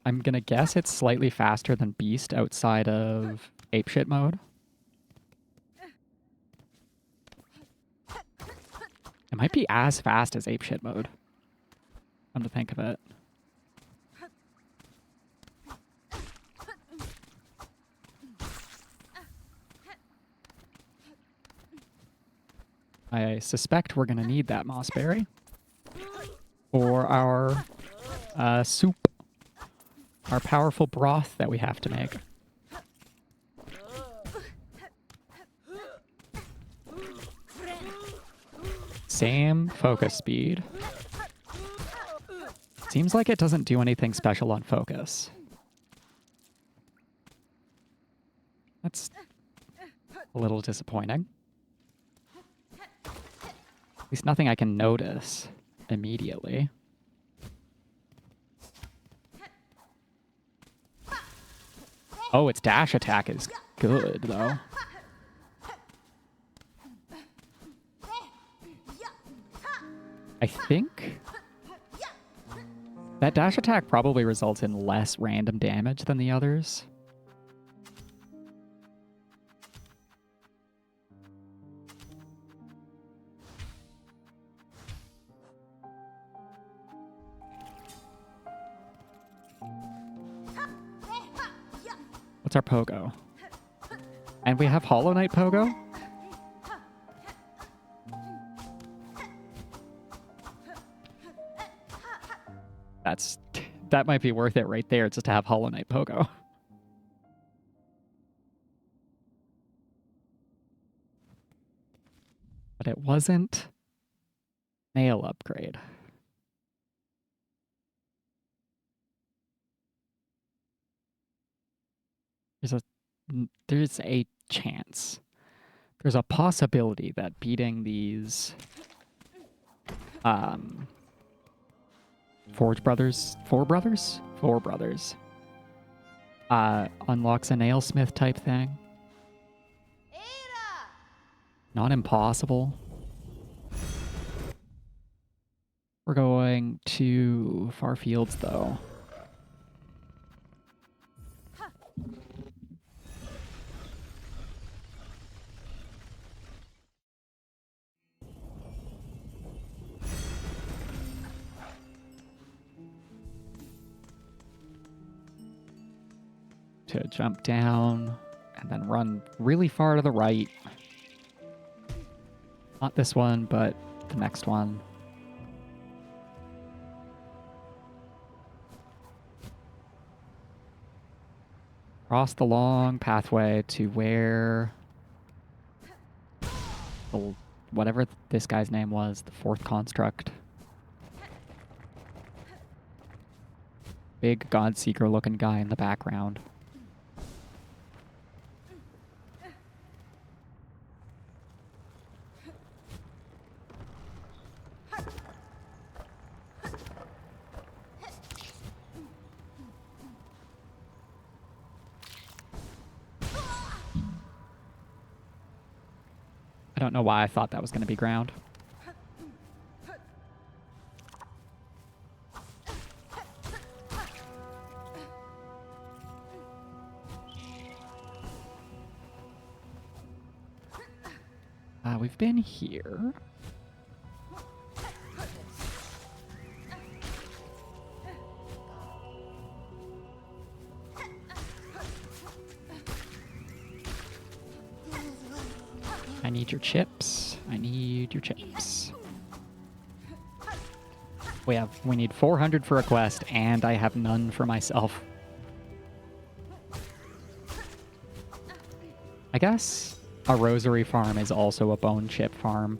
I'm going to guess it's slightly faster than Beast outside of apeshit mode. It might be as fast as apeshit mode. Come to think of it. I suspect we're going to need that mossberry for our soup, our powerful broth that we have to make. Same focus speed. Seems like it doesn't do anything special on focus. That's a little disappointing. At least nothing I can notice immediately. Oh, its dash attack is good, though. I think that dash attack probably results in less random damage than the others. What's our pogo? And we have Hollow Knight pogo? That might be worth it right there just to have Hollow Knight pogo. But it wasn't nail upgrade. There's a chance. There's a possibility that beating these Four brothers unlocks a nailsmith type thing. Not impossible. We're going to far fields though. To jump down and then run really far to the right. Not this one, but the next one. Cross the long pathway to where whatever this guy's name was, the fourth construct. Big Godseeker looking guy in the background. I don't know why I thought that was going to be ground. We've been here. I need your chips. I need your chips. We need 400 for a quest, and I have none for myself. I guess a rosary farm is also a bone chip farm.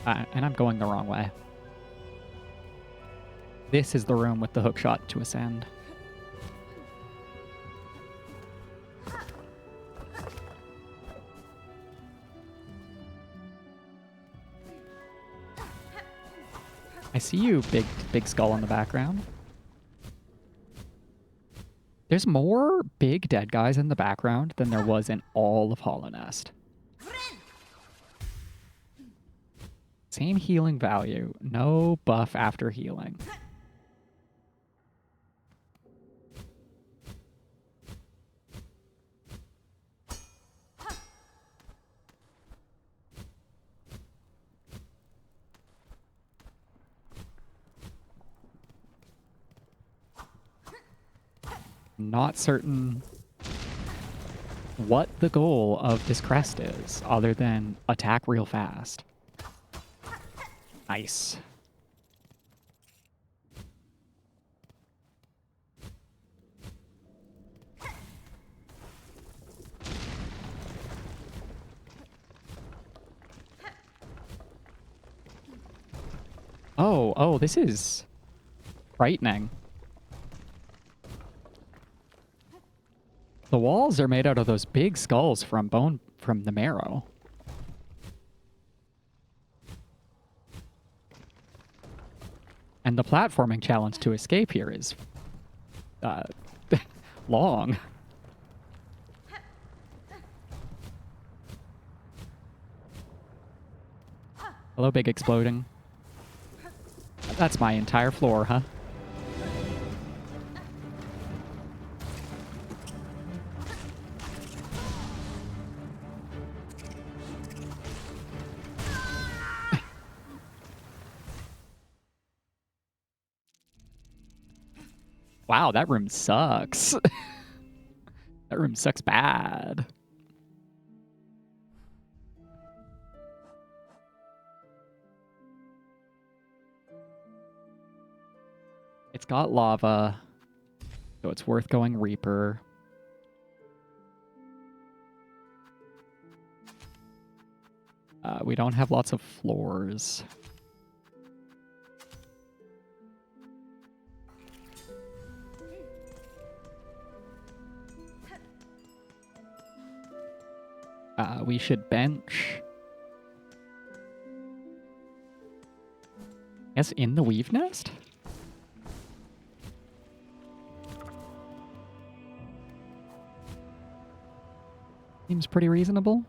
And I'm going the wrong way. This is the room with the hookshot to ascend. I see you, big skull in the background. There's more big dead guys in the background than there was in all of Hollow Nest. Same healing value. No buff after healing. Not certain what the goal of this crest is, other than attack real fast. Nice. Oh, this is frightening. The walls are made out of those big skulls from the marrow. And the platforming challenge to escape here is long. Hello, big exploding. That's my entire floor, huh? Wow, that room sucks. That room sucks bad. It's got lava, so it's worth going Reaper. We don't have lots of floors. We should bench. Yes, in the weave nest? Seems pretty reasonable.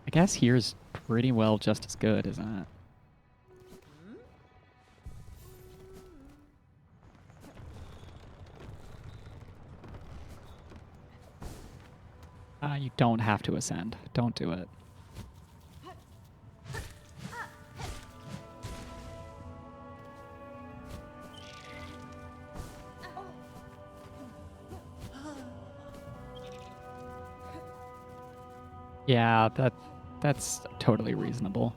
I guess here's pretty well just as good, isn't it? You don't have to ascend. Don't do it. Yeah, that's totally reasonable.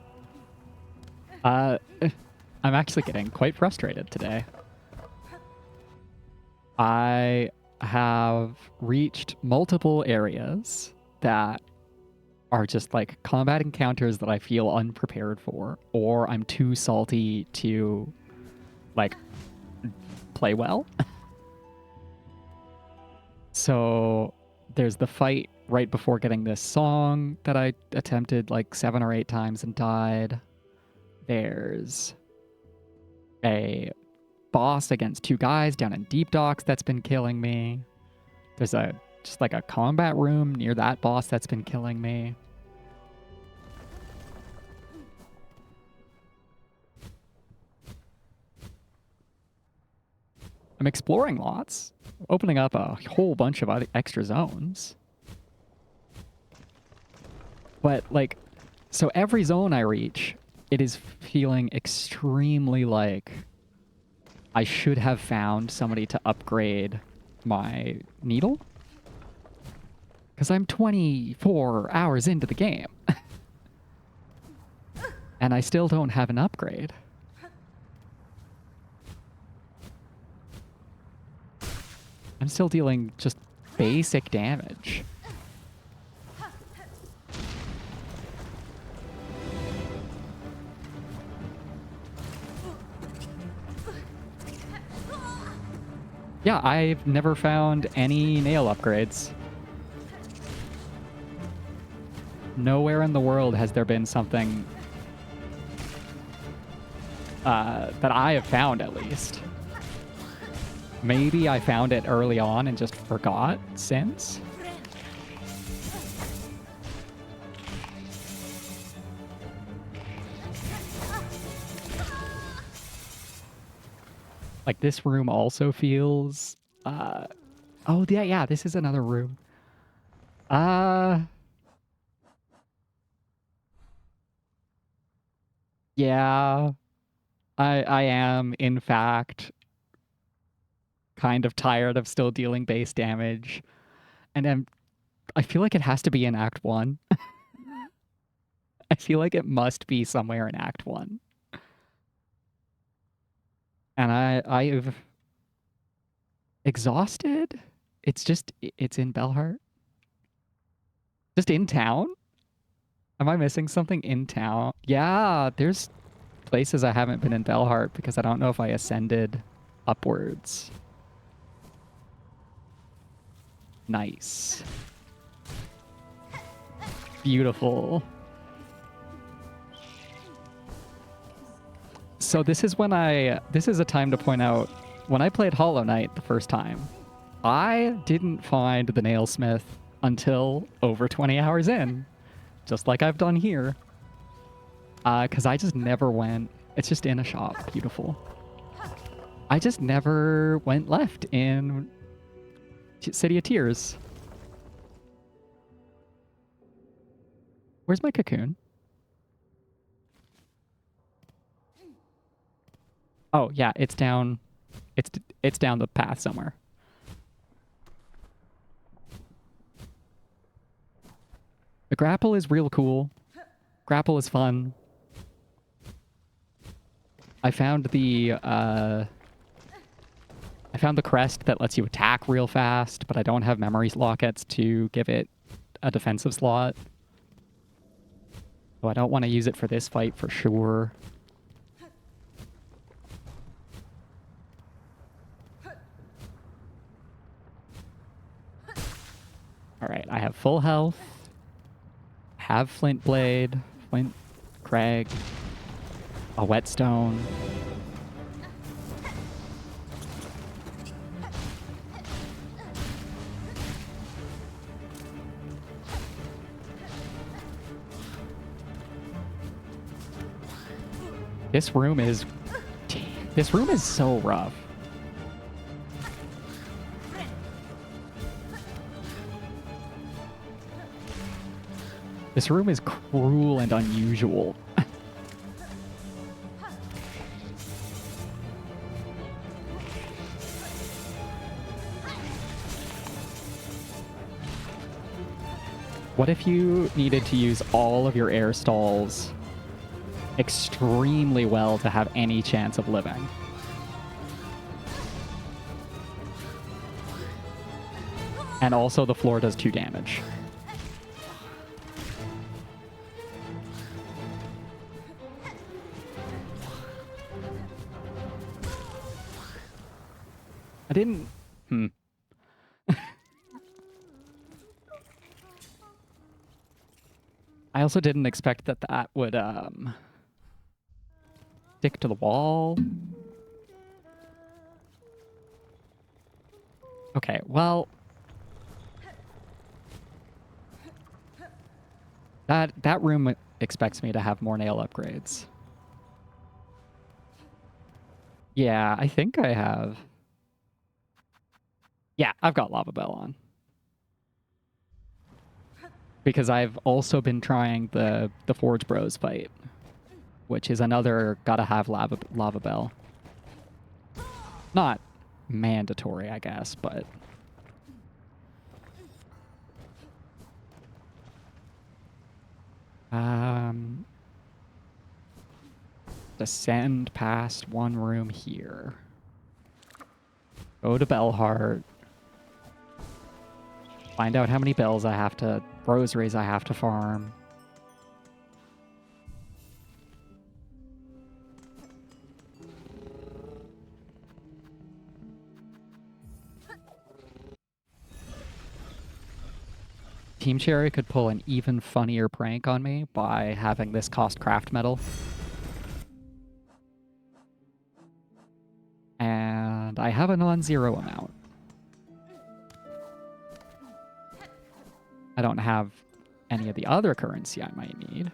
I'm actually getting quite frustrated today. I have reached multiple areas that are just like combat encounters that I feel unprepared for, or I'm too salty to like play well. So there's the fight right before getting this song that I attempted like 7 or 8 times and died. There's a boss against 2 guys down in Deep Docks that's been killing me. There's just like a combat room near that boss that's been killing me. I'm exploring lots, opening up a whole bunch of other extra zones. But like, so every zone I reach, it is feeling extremely like I should have found somebody to upgrade my needle. Because I'm 24 hours into the game. And I still don't have an upgrade. I'm still dealing just basic damage. Yeah, I've never found any nail upgrades. Nowhere in the world has there been something that I have found, at least. Maybe I found it early on and just forgot since. Like, this room also feels... oh, yeah, this is another room. Yeah, I am, in fact, kind of tired of still dealing base damage. And I feel like it has to be in Act 1. I feel like it must be somewhere in Act 1. And I've exhausted. It's in Belhart. Just in town? Am I missing something in town? Yeah, there's places I haven't been in Belhart because I don't know if I ascended upwards. Nice. Beautiful. So this is a time to point out, when I played Hollow Knight the first time, I didn't find the nailsmith until over 20 hours in, just like I've done here. Because I just never went, it's just in a shop, beautiful. I just never went left in City of Tears. Where's my cocoon? Oh, yeah, it's down. It's down the path somewhere. The grapple is real cool. Grapple is fun. I found the crest that lets you attack real fast, but I don't have memory lockets to give it a defensive slot. So I don't want to use it for this fight for sure. Alright, I have full health. Have flint blade, flint crag, a whetstone. This room is so rough. This room is cruel and unusual. What if you needed to use all of your air stalls extremely well to have any chance of living? And also the floor does 2 damage. I didn't... I also didn't expect that that would, stick to the wall. Okay, well... That room expects me to have more nail upgrades. Yeah, I think I have. Yeah, I've got Lava Bell on. Because I've also been trying the Forge Bros fight, which is another gotta have Lava Bell. Not mandatory, I guess, but... Descend past one room here. Go to Bellheart. Find out how many bells I have to... rosaries I have to farm. Team Cherry could pull an even funnier prank on me by having this cost craft metal. And I have a non-zero amount. I don't have any of the other currency I might need.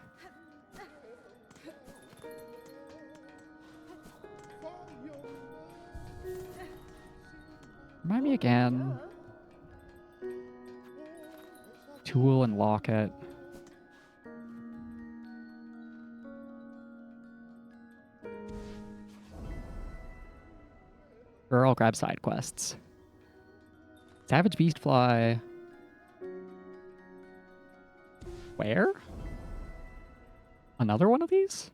Remind me again. Tool and locket. Sure, I'll grab side quests. Savage Beastfly. Where? Another one of these?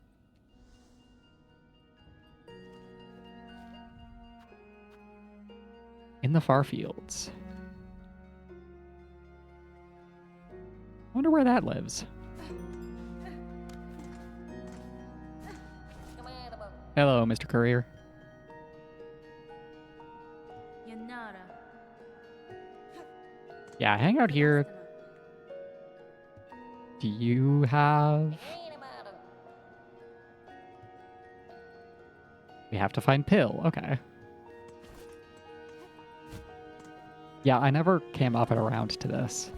In the far fields. I wonder where that lives. Hello, Mr. Courier. Yeah, hang out here. Do you have... We have to find Pill. Okay. Yeah, I never came up and around to this.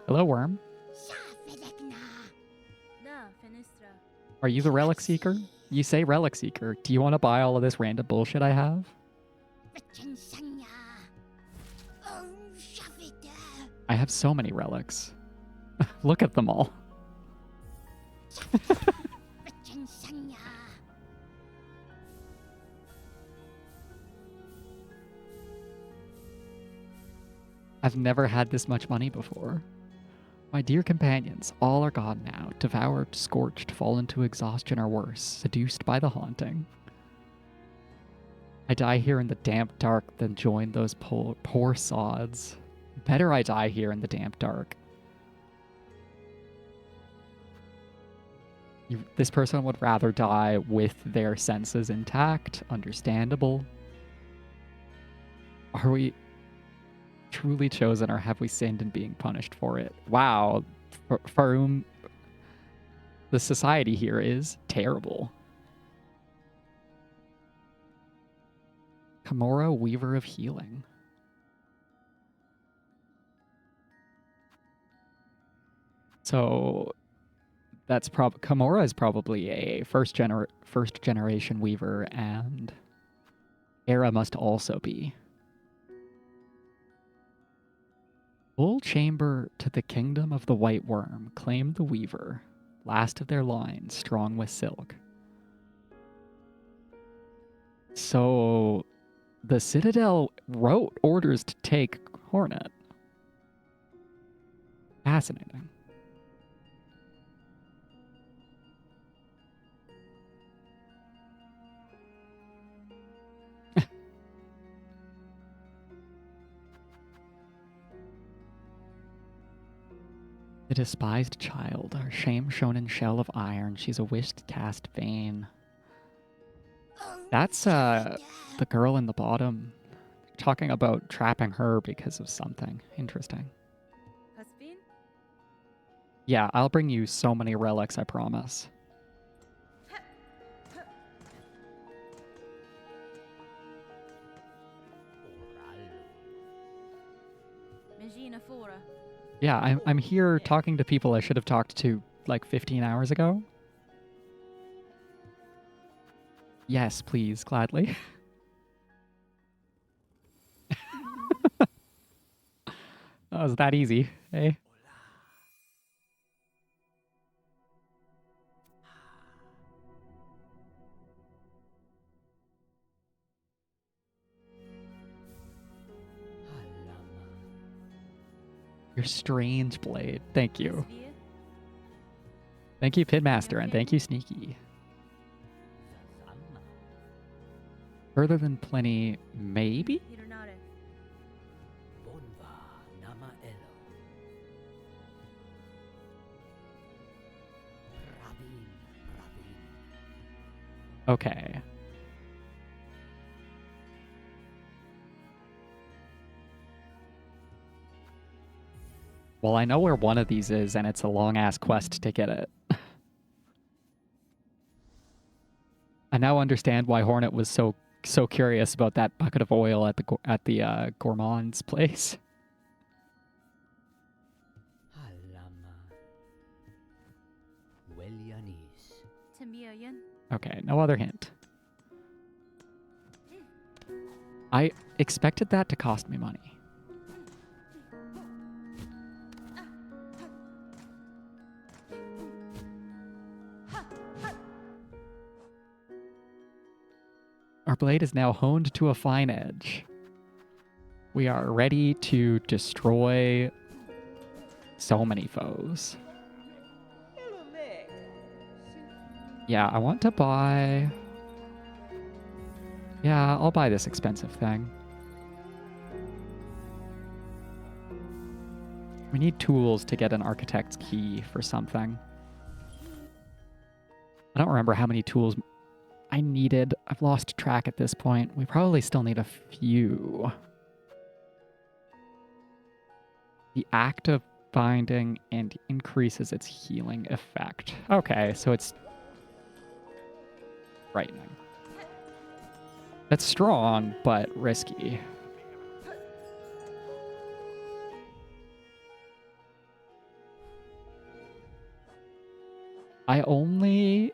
Hello, Worm. Are you the Relic Seeker? You say Relic Seeker. Do you want to buy all of this random bullshit I have? I have so many relics. Look at them all. I've never had this much money before. My dear companions, all are gone now, devoured, scorched, fallen to exhaustion or worse, seduced by the haunting. I die here in the damp dark than join those poor sods. Better I die here in the damp dark. This person would rather die with their senses intact. Understandable. Are we truly chosen, or have we sinned in being punished for it? Wow. Farum, the society here is terrible. Kimura, Weaver of Healing. So that's Kimura is probably a first generation Weaver, and Era must also be. Full chamber to the kingdom of the White Worm, claimed the Weaver, last of their line, strong with silk. So the Citadel wrote orders to take Hornet. Fascinating. The despised child, her shame shown in shell of iron, she's a wished cast vain. That's the girl in the bottom. Talking about trapping her because of something. Interesting. Husband? Yeah, I'll bring you so many relics, I promise. Mangina Fora. Yeah, I'm here talking to people I should have talked to like 15 hours ago. Yes, please, gladly. Oh, was that easy, eh? Your strange blade. Thank you. Svea. Thank you, Pitmaster, and thank you, Sneaky. Further than plenty, maybe? Hironare. Okay. Well, I know where one of these is, and it's a long-ass quest to get it. I now understand why Hornet was so curious about that bucket of oil at the gourmand's place. Tamiayan. Okay, no other hint. I expected that to cost me money. Our blade is now honed to a fine edge. We are ready to destroy so many foes. Yeah, I want to buy... Yeah, I'll buy this expensive thing. We need tools to get an architect's key for something. I don't remember how many tools I needed. I've lost track at this point. We probably still need a few. The act of binding and increases its healing effect. Okay, so it's frightening. That's strong, but risky. I only...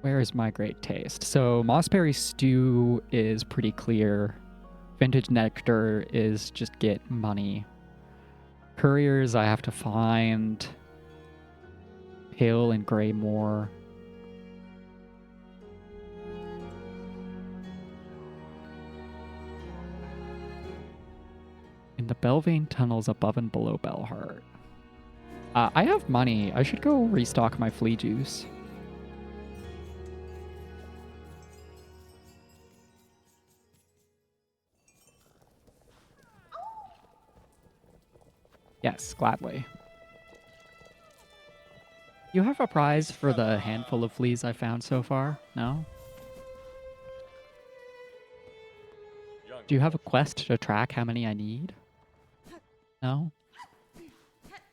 Where is my great taste? So Mossberry Stew is pretty clear. Vintage Nectar is just get money. Couriers I have to find. Pale and Greymoor. In The Belvane tunnels above and below Bellheart. I have money. I should go restock my flea juice. Yes, gladly. You have a prize for the handful of fleas I found so far? No? Do you have a quest to track how many I need? No?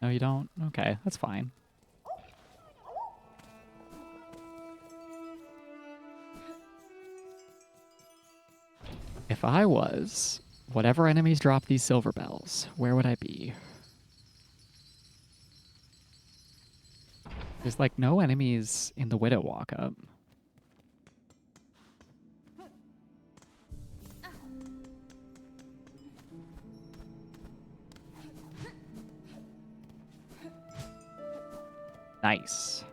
No, you don't? Okay, that's fine. If I was whatever enemies drop these silver bells, where would I be? There's like no enemies in the Widow walk-up. Nice.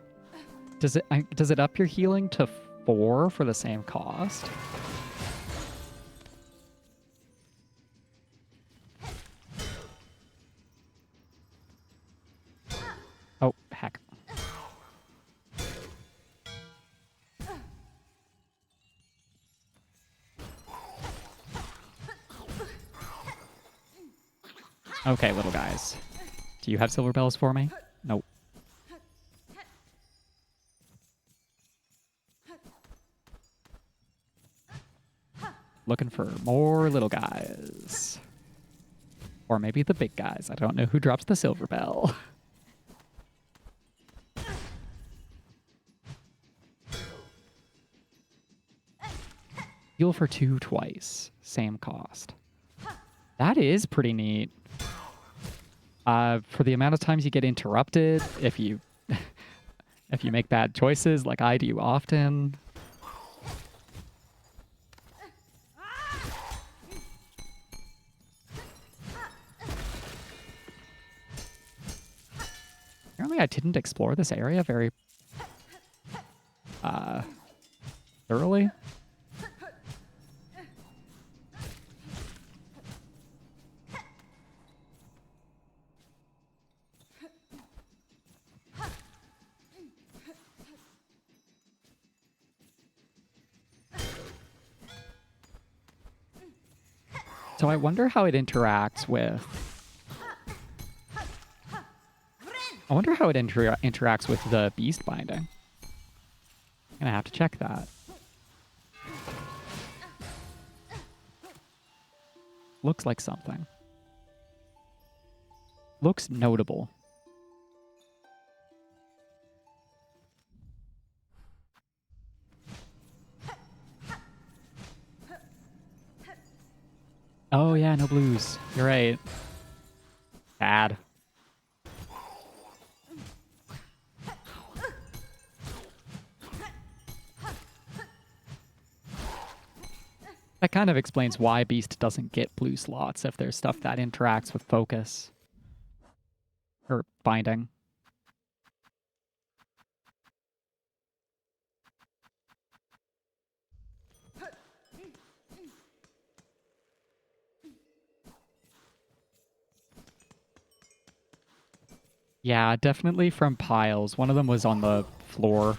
Does it up your healing to 4 for the same cost? Oh, heck. Okay, little guys. Do you have silver bells for me? Nope. Looking for more little guys. Or maybe the big guys. I don't know who drops the silver bell. Heal for 2 twice. Same cost. That is pretty neat. For the amount of times you get interrupted, if you if you make bad choices like I do often. Apparently I didn't explore this area very thoroughly. So I wonder how it interacts with... I wonder how it interacts with the beast binding. I'm gonna have to check that. Looks like something. Looks notable. Oh yeah, no blues. You're right. Bad. That kind of explains why Beast doesn't get blue slots if there's stuff that interacts with focus. Or binding. Yeah, definitely from piles. One of them was on the floor.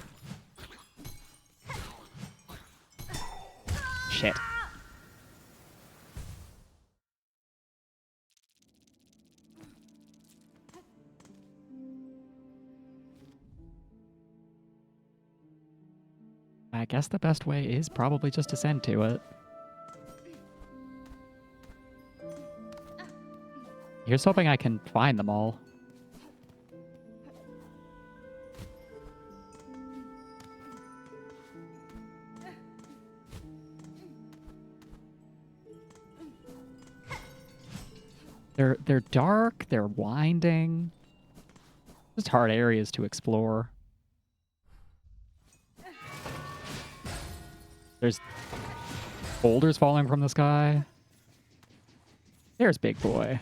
Shit. I guess the best way is probably just to send to it. Here's hoping I can find them all. They're dark, they're winding. Just hard areas to explore. There's boulders falling from the sky. There's Big Boy.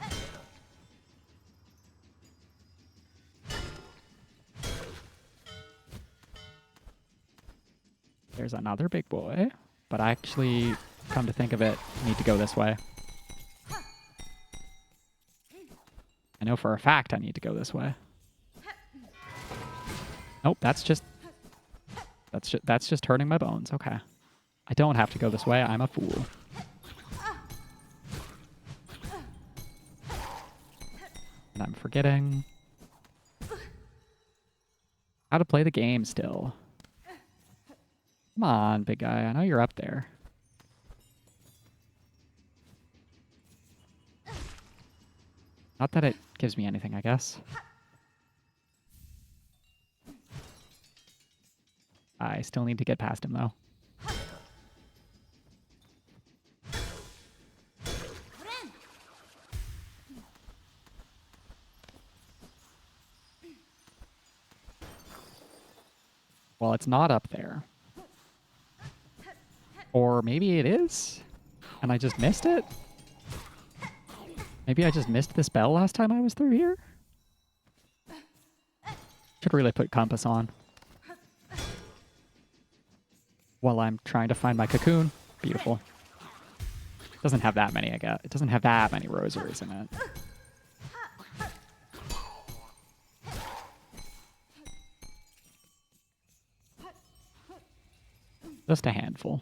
There's another Big Boy. But I actually, come to think of it, need to go this way. know for a fact I need to go this way. Nope, that's just hurting my bones. Okay. I don't have to go this way. I'm a fool. And I'm forgetting how to play the game still. Come on, big guy. I know you're up there. Not that it gives me anything, I guess. I still need to get past him, though. Well, it's not up there. Or maybe it is? And I just missed it? Maybe I just missed this bell last time I was through here? Should really put compass on. While I'm trying to find my cocoon. Beautiful. It doesn't have that many, I guess. It doesn't have that many rosaries in it. Just a handful.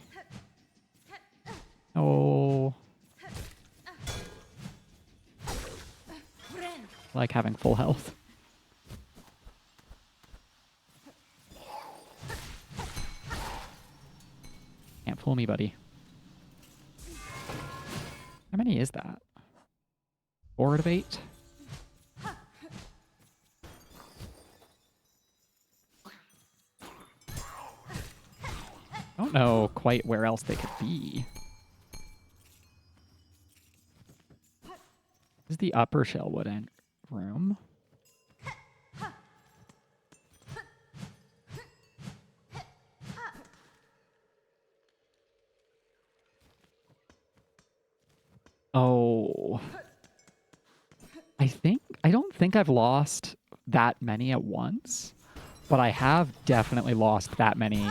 Oh. I like having full health. Can't fool me, buddy. How many is that? 4 out of 8? I don't know quite where else they could be. This is the upper Shellwood room. Oh. I don't think I've lost that many at once, but I have definitely lost that many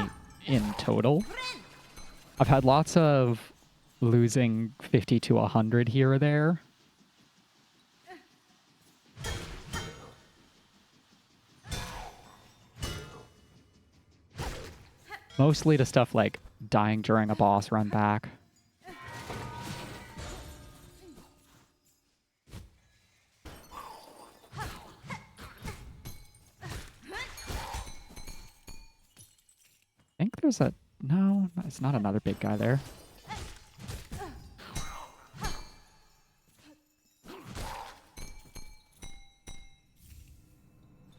in total. I've had lots of losing 50 to 100 here or there. Mostly to stuff like dying during a boss run back. I think there's a... No, it's not another big guy there.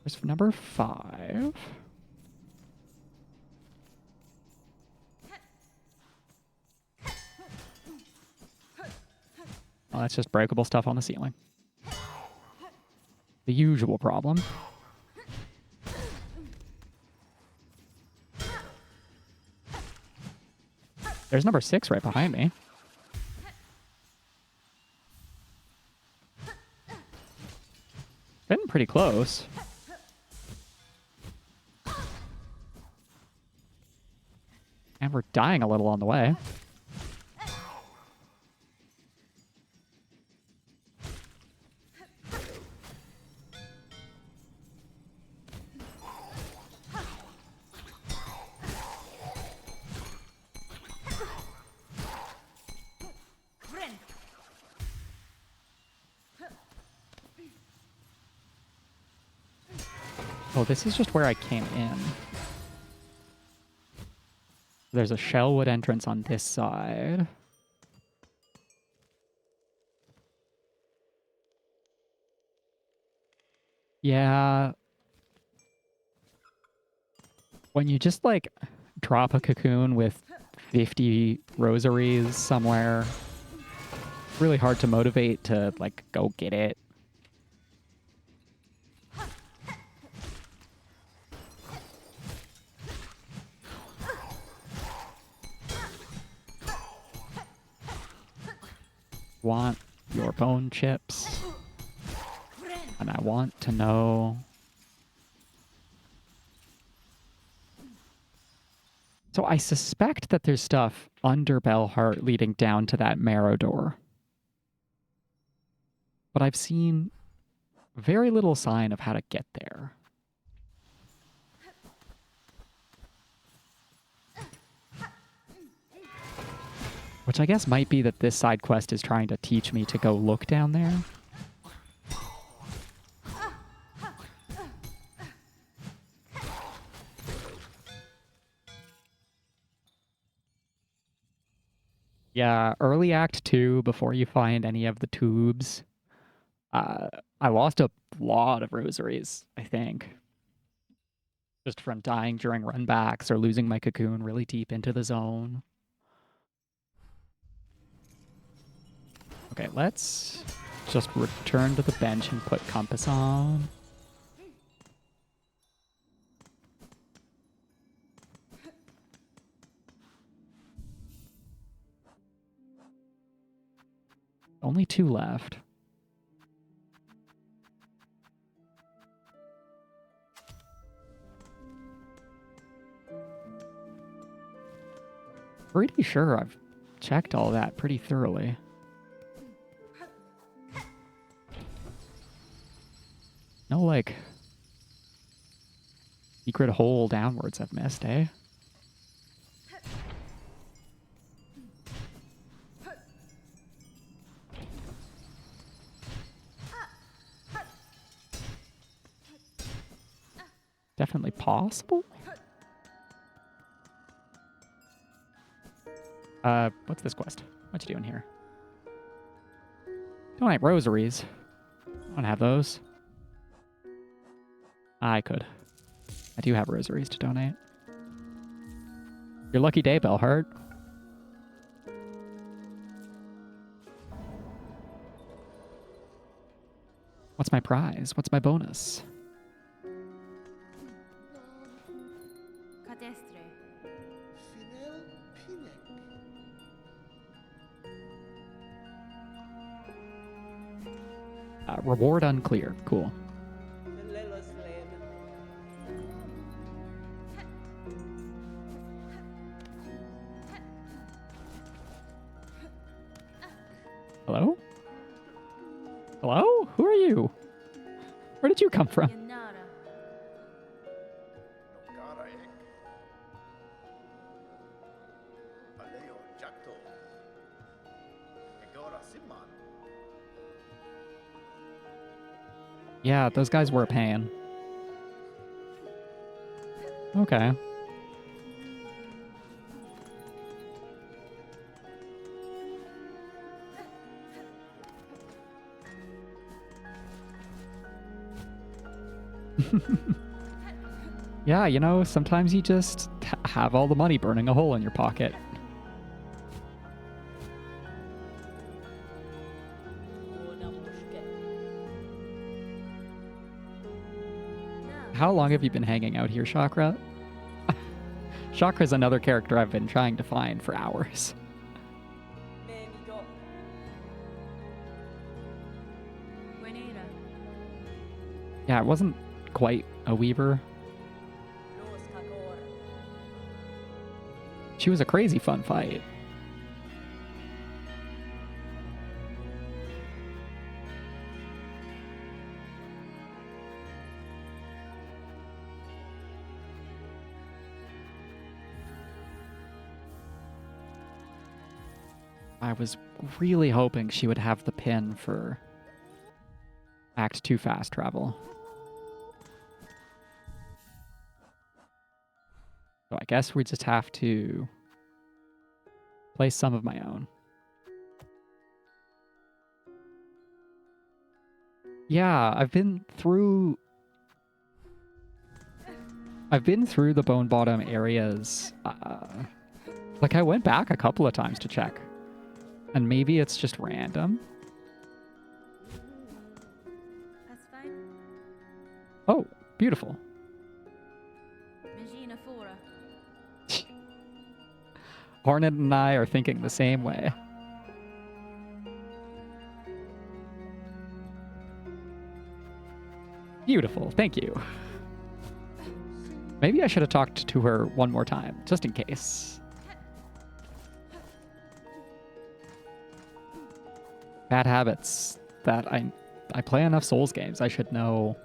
There's number 5. Oh, that's just breakable stuff on the ceiling. The usual problem. There's number 6 right behind me. Getting pretty close. And we're dying a little on the way. Oh, this is just where I came in. There's a Shellwood entrance on this side. Yeah. When you just, like, drop a cocoon with 50 rosaries somewhere, it's really hard to motivate to, like, go get it. Want your bone chips, and I want to know. So I suspect that there's stuff under Bellheart leading down to that marrow door. But I've seen very little sign of how to get there. Which I guess might be that this side quest is trying to teach me to go look down there. Yeah, early Act 2, before you find any of the tubes, I lost a lot of rosaries, I think. Just from dying during runbacks or losing my cocoon really deep into the zone. Okay, let's just return to the bench and put compass on. Only 2 left. Pretty sure I've checked all that pretty thoroughly. No, like, secret hole downwards I've missed, eh? Definitely possible? What's this quest? What you doing here? Donate rosaries. I don't have those. I could. I do have rosaries to donate. Your lucky day, Bellheart. What's my prize? What's my bonus? Cadestre. Reward unclear. Cool. Hello? Hello? Who are you? Where did you come from? Yanara. Yeah, those guys were a pain. Okay. Yeah, you know, sometimes you just have all the money burning a hole in your pocket. How long have you been hanging out here, Chakra? Chakra's another character I've been trying to find for hours. Buenera. Yeah, it wasn't quite a weaver. She was a crazy fun fight. I was really hoping she would have the pin for Act 2 fast travel. So I guess we just have to play some of my own. Yeah, I've been through the Bone Bottom areas. Like I went back a couple of times to check. And maybe it's just random. That's fine. Oh, beautiful. Magina Fora. Hornet and I are thinking the same way. Beautiful, thank you. Maybe I should have talked to her one more time, just in case. Bad habits that I I play enough Souls games. I should know.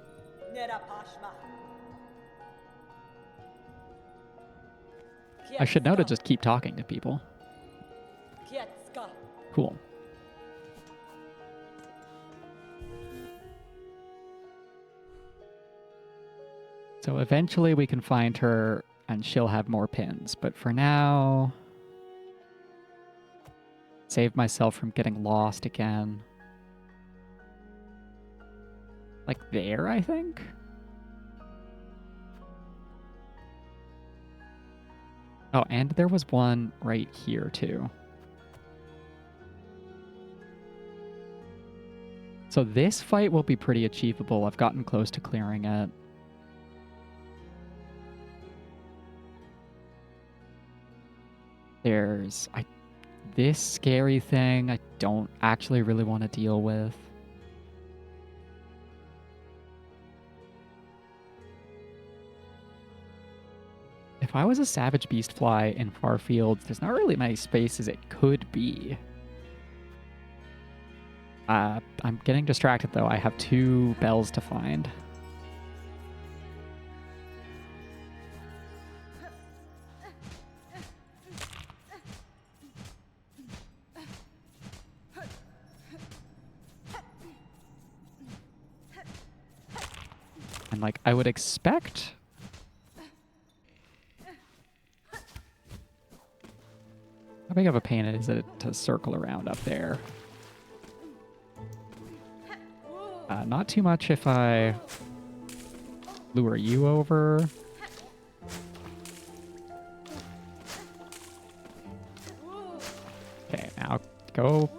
I should know to just keep talking to people. Cool. So eventually we can find her and she'll have more pins. But for now, save myself from getting lost again. Like there, I think? Oh, and there was one right here too. So this fight will be pretty achievable. I've gotten close to clearing it. There's this scary thing I don't actually really want to deal with. If I was a savage beast fly in far fields, there's not really many spaces it could be. I'm getting distracted though. I have 2 bells to find. And like I would expect how big of a pain is it to circle around up there? Not too much if I lure you over. Okay, now go.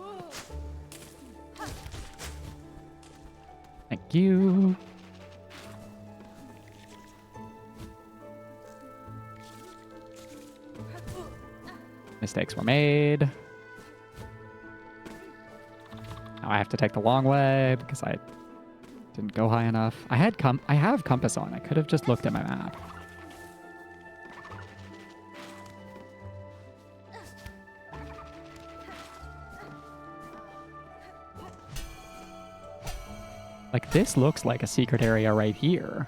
Thank you. Mistakes were made. Now I have to take the long way because I didn't go high enough. I have compass on. I could have just looked at my map. Like this looks like a secret area right here.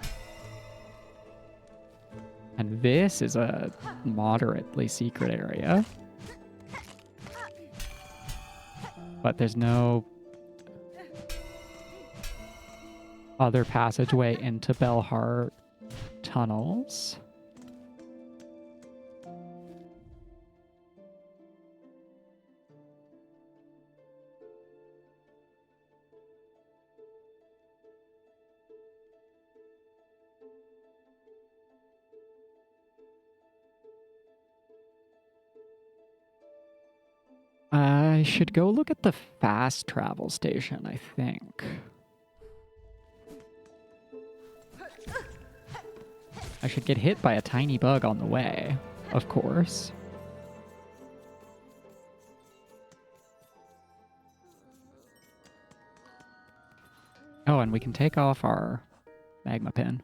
And this is a moderately secret area. But there's no other passageway into Bellheart tunnels. I should go look at the fast travel station, I think. I should get hit by a tiny bug on the way, of course. Oh, and we can take off our magma pin.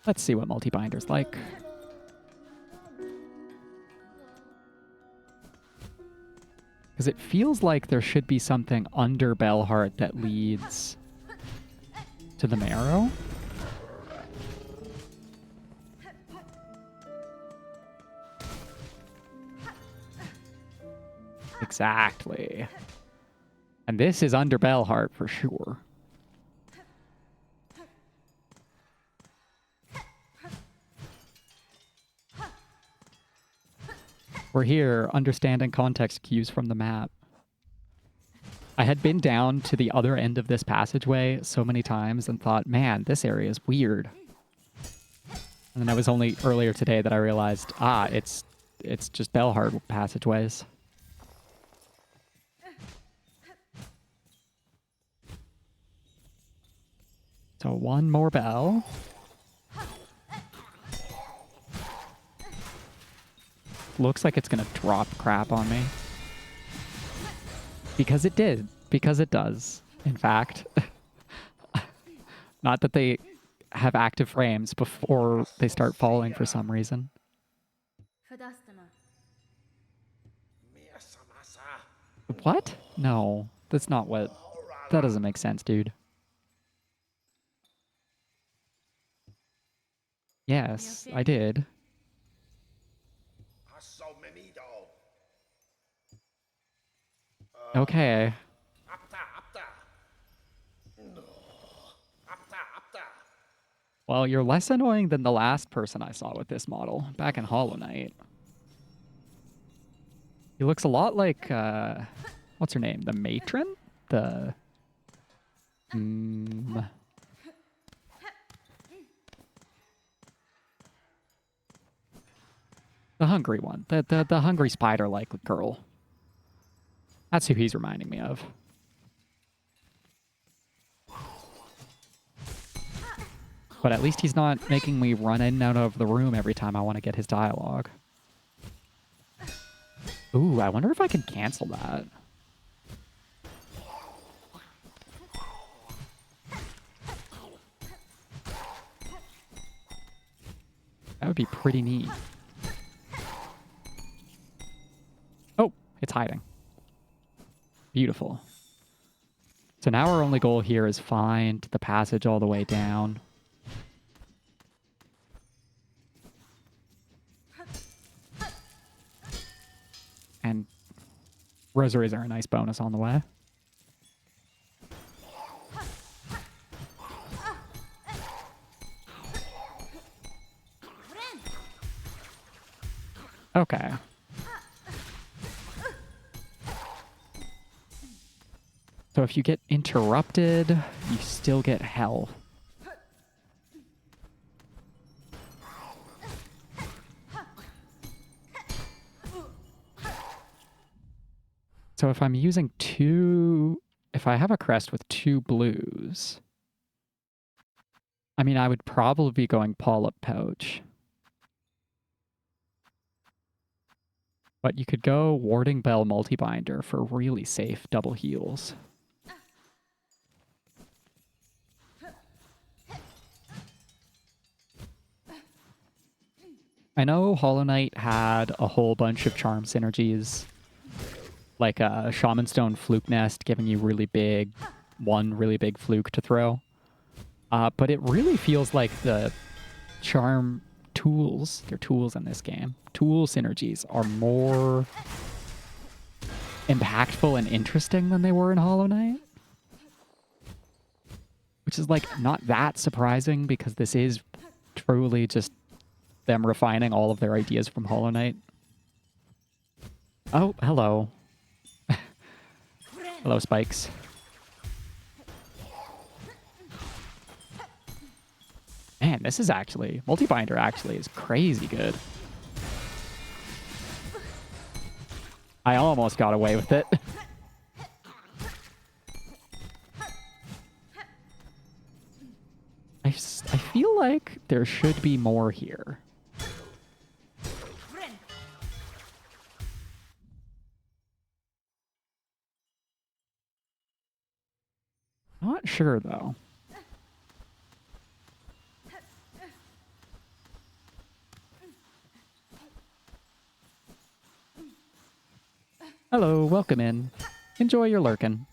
Let's see what multi-binder's like. Because it feels like there should be something under Bellheart that leads to the marrow. Exactly. And this is under Bellheart for sure. We're here, understanding context cues from the map. I had been down to the other end of this passageway so many times and thought, man, this area is weird. And then it was only earlier today that I realized, it's just Bellheart passageways. So one more bell. Looks like it's gonna drop crap on me. Because it did. Because it does, in fact. Not that they have active frames before they start falling for some reason. What? No, that's not what... That doesn't make sense, dude. Yes, I did. Okay. Well, you're less annoying than the last person I saw with this model, back in Hollow Knight. He looks a lot like, what's her name? The matron? The... the hungry one. The hungry spider-like girl. That's who he's reminding me of. But at least he's not making me run in and out of the room every time I want to get his dialogue. Ooh, I wonder if I can cancel that. That would be pretty neat. Oh, it's hiding. Beautiful. So now our only goal here is find the passage all the way down. And rosaries are a nice bonus on the way. Okay. So if you get interrupted, you still get health. So if I'm using if I have a crest with 2 blues, I mean, I would probably be going polyp pouch. But you could go Warding Bell Multibinder for really safe double heals. I know Hollow Knight had a whole bunch of charm synergies, like a Shaman Stone Fluke Nest giving you one really big fluke to throw. But it really feels like the charm tools, they're tools in this game, tool synergies are more impactful and interesting than they were in Hollow Knight. Which is like not that surprising because this is truly just them refining all of their ideas from Hollow Knight. Oh, hello. Hello, Spikes. Man, this is actually... Multibinder actually is crazy good. I almost got away with it. I feel like there should be more here. Not sure, though. Hello, welcome in. Enjoy your lurkin'.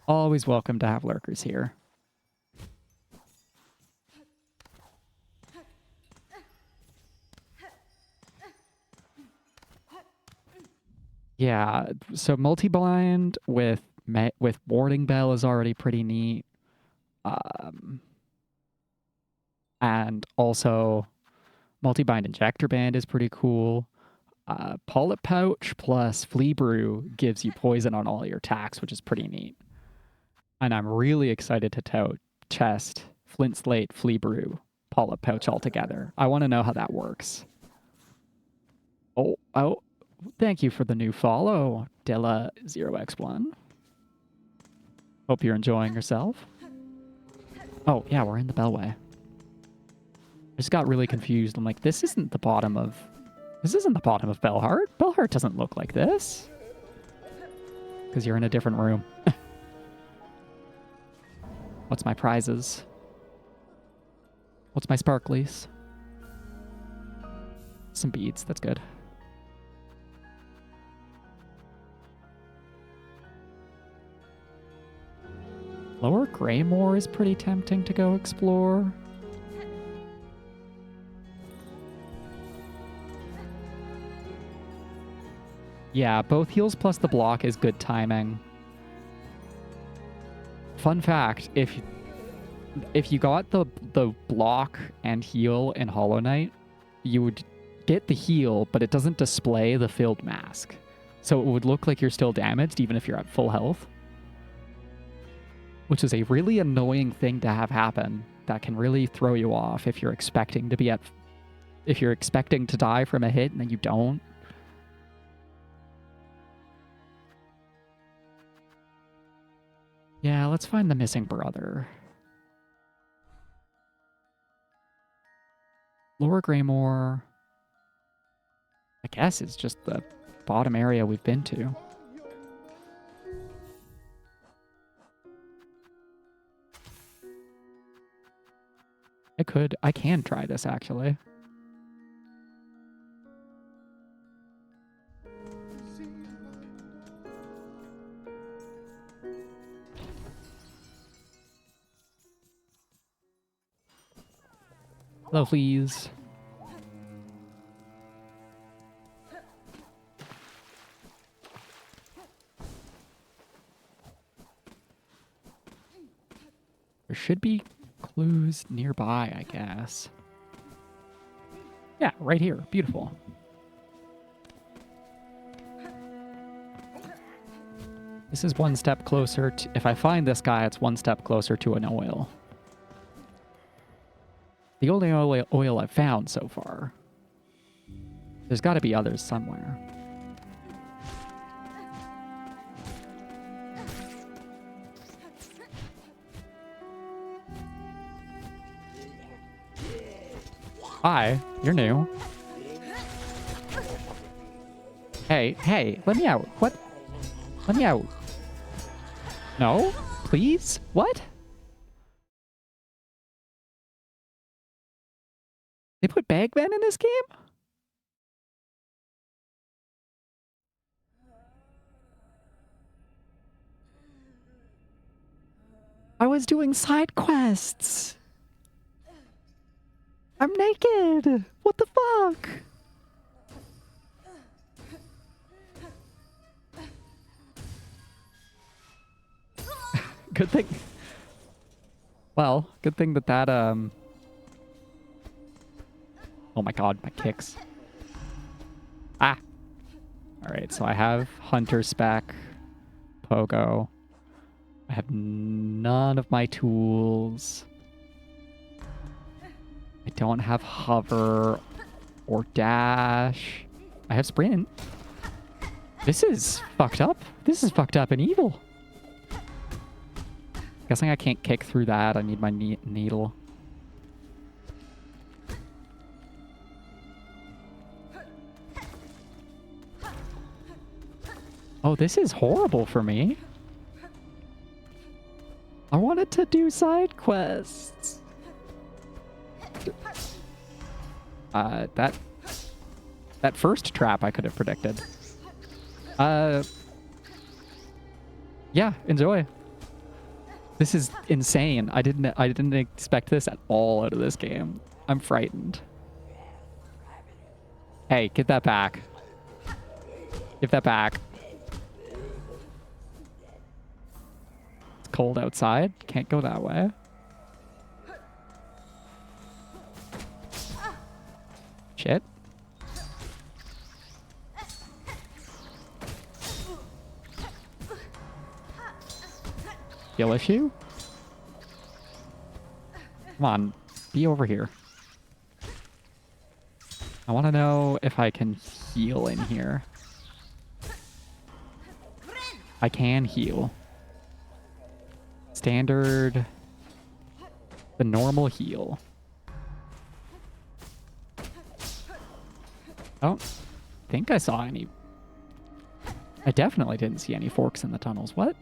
Always welcome to have lurkers here. Yeah, so multi-blind with Warding Bell is already pretty neat. And also multi-bind Injector Band is pretty cool. Polyp Pouch plus Flea Brew gives you poison on all your attacks, which is pretty neat. And I'm really excited to tout chest Flint Slate, Flea Brew, Polyp Pouch all together. I want to know how that works. Oh, thank you for the new follow, Della0x1. Hope you're enjoying yourself. Oh, yeah, we're in the Bellway. I just got really confused. I'm like, this isn't the bottom of Bellheart. Bellheart doesn't look like this. Because you're in a different room. What's my prizes? What's my sparklies? Some beads, that's good. Lower Greymoor is pretty tempting to go explore. Yeah, both heals plus the block is good timing. Fun fact, if you got the block and heal in Hollow Knight, you would get the heal, but it doesn't display the filled mask. So it would look like you're still damaged even if you're at full health. Which is a really annoying thing to have happen that can really throw you off if you're expecting to be if you're expecting to die from a hit and then you don't. Yeah, let's find the missing brother. Lower Greymoor, I guess it's just the bottom area we've been to. I can try this actually. Hello, please. There should be clues nearby, I guess. Yeah, right here. Beautiful. This is one step closer to... If I find this guy, it's one step closer to an oil. The only oil I've found so far. There's got to be others somewhere. Hi, you're new. Hey, let me out. What? Let me out. No? Please? What? They put Bagman in this game? I was doing side quests. I'm naked. What the fuck? Good thing. Well, good thing that oh my god, my kicks. Ah. All right, so I have Hunter Spec, Pogo. I have none of my tools. I don't have hover or dash. I have sprint. This is fucked up. This is fucked up and evil. Guessing I can't kick through that. I need my needle. Oh, this is horrible for me. I wanted to do side quests. That first trap I could have predicted. Yeah, enjoy. This is insane. I didn't expect this at all out of this game. I'm frightened. Hey, get that back. Give that back. It's cold outside. Can't go that way. Shit. Skill issue? Come on, be over here. I want to know if I can heal in here. I can heal. Standard. The normal heal. I don't think I saw any. I definitely didn't see any forks in the tunnels. What?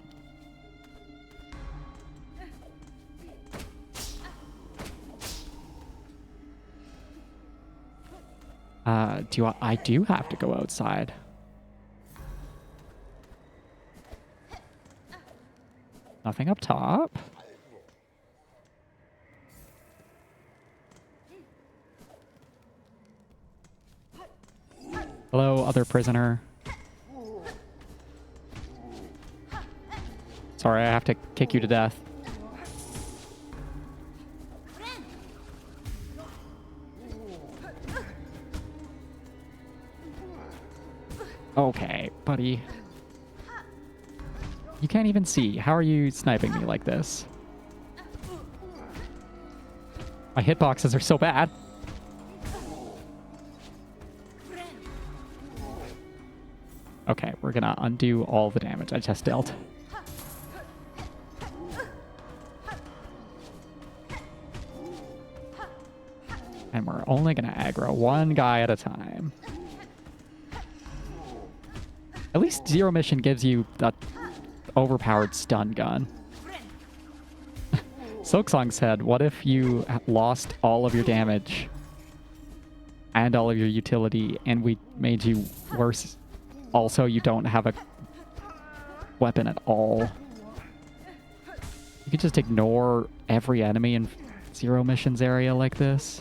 I do have to go outside. Nothing up top. other prisoner. Sorry, I have to kick you to death. Okay, buddy. You can't even see. How are you sniping me like this? My hitboxes are so bad. Okay, we're gonna undo all the damage I just dealt. And we're only gonna aggro one guy at a time. At least Zero Mission gives you that overpowered stun gun. Silksong said, what if you lost all of your damage and all of your utility and we made you worse? Also, you don't have a weapon at all. You could just ignore every enemy in Zero Mission's area like this.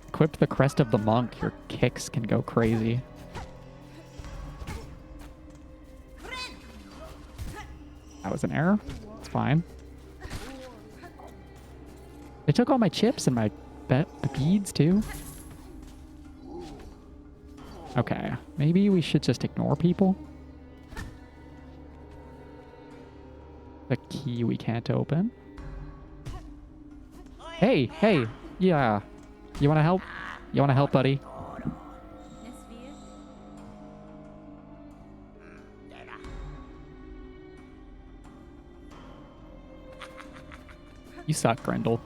Equip the Crest of the Monk. Your kicks can go crazy. That was an error. It's fine. They took all my chips and my beads too. Okay, maybe we should just ignore people. The key we can't open. Hey, hey, yeah. You want to help? You want to help, buddy? You suck, Grendel.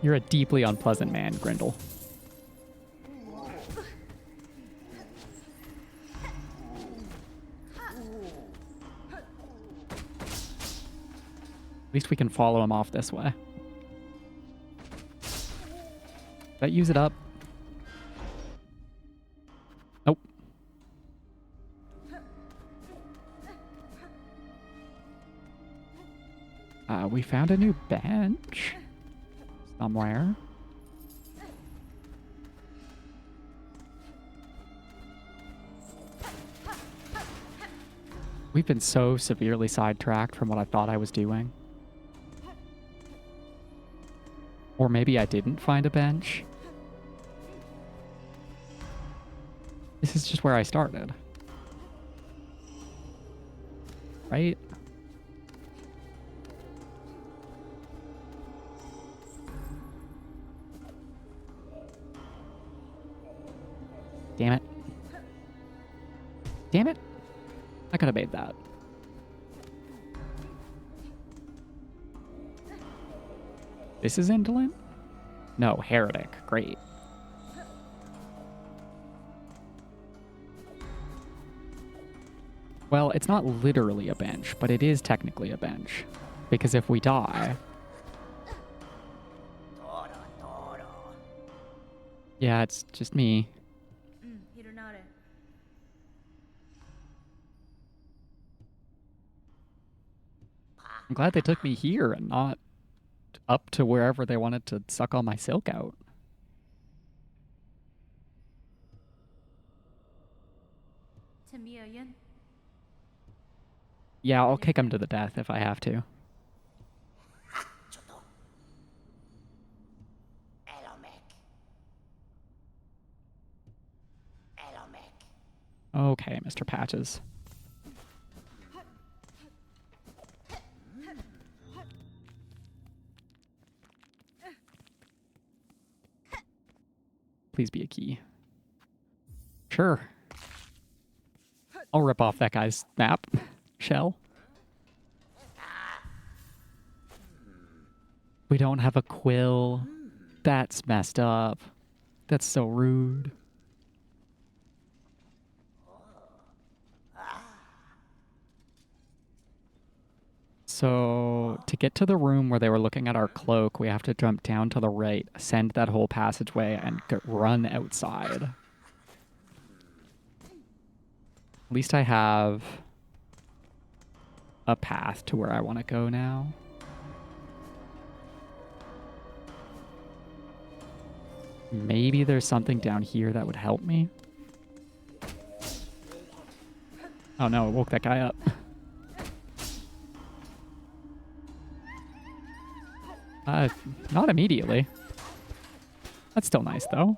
You're a deeply unpleasant man, Grendel. At least we can follow him off this way. Did that use it up? Nope. We found a new bench somewhere. We've been so severely sidetracked from what I thought I was doing. Or maybe I didn't find a bench. This is just where I started. Right? Damn it. Damn it. I could have made that. This is indolent? No, heretic. Great. Well, it's not literally a bench, but it is technically a bench. Because if we die... Yeah, it's just me. I'm glad they took me here and not up to wherever they wanted to suck all my silk out. Yeah, I'll kick him to the death if I have to. Okay, Mr. Patches. Please be a key. Sure. I'll rip off that guy's map shell. We don't have a quill. That's messed up. That's so rude. So, to get to the room where they were looking at our cloak, we have to jump down to the right, ascend that whole passageway, and run outside. At least I have a path to where I want to go now. Maybe there's something down here that would help me. Oh no, it woke that guy up. Not immediately. That's still nice though.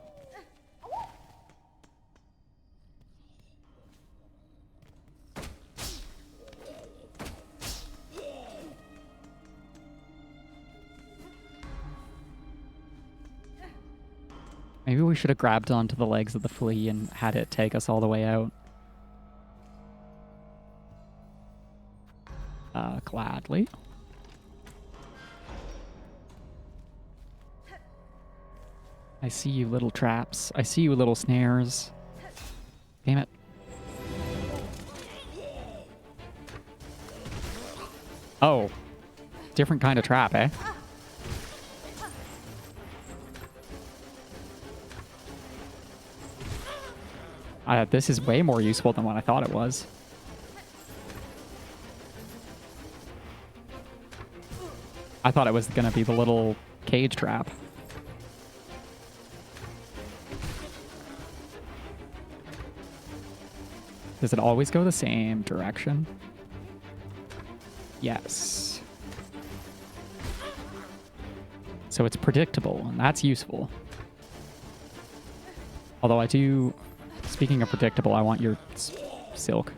Maybe we should have grabbed onto the legs of the flea and had it take us all the way out. Gladly. I see you, little traps. I see you, little snares. Damn it. Oh. Different kind of trap, eh? This is way more useful than what I thought it was. I thought it was going to be the little cage trap. Does it always go the same direction? Yes. So it's predictable, and that's useful. Although I do... Speaking of predictable, I want your silk.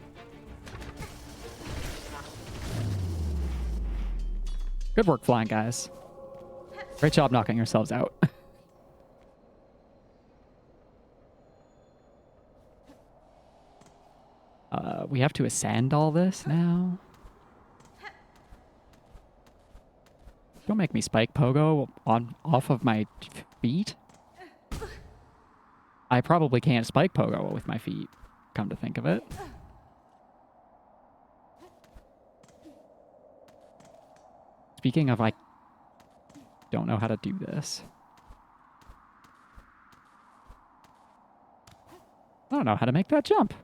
Good work flying, guys. Great job knocking yourselves out. We have to ascend all this now. Don't make me spike pogo off of my feet. I probably can't spike pogo with my feet, come to think of it. Speaking of, I don't know how to do this. I don't know how to make that jump.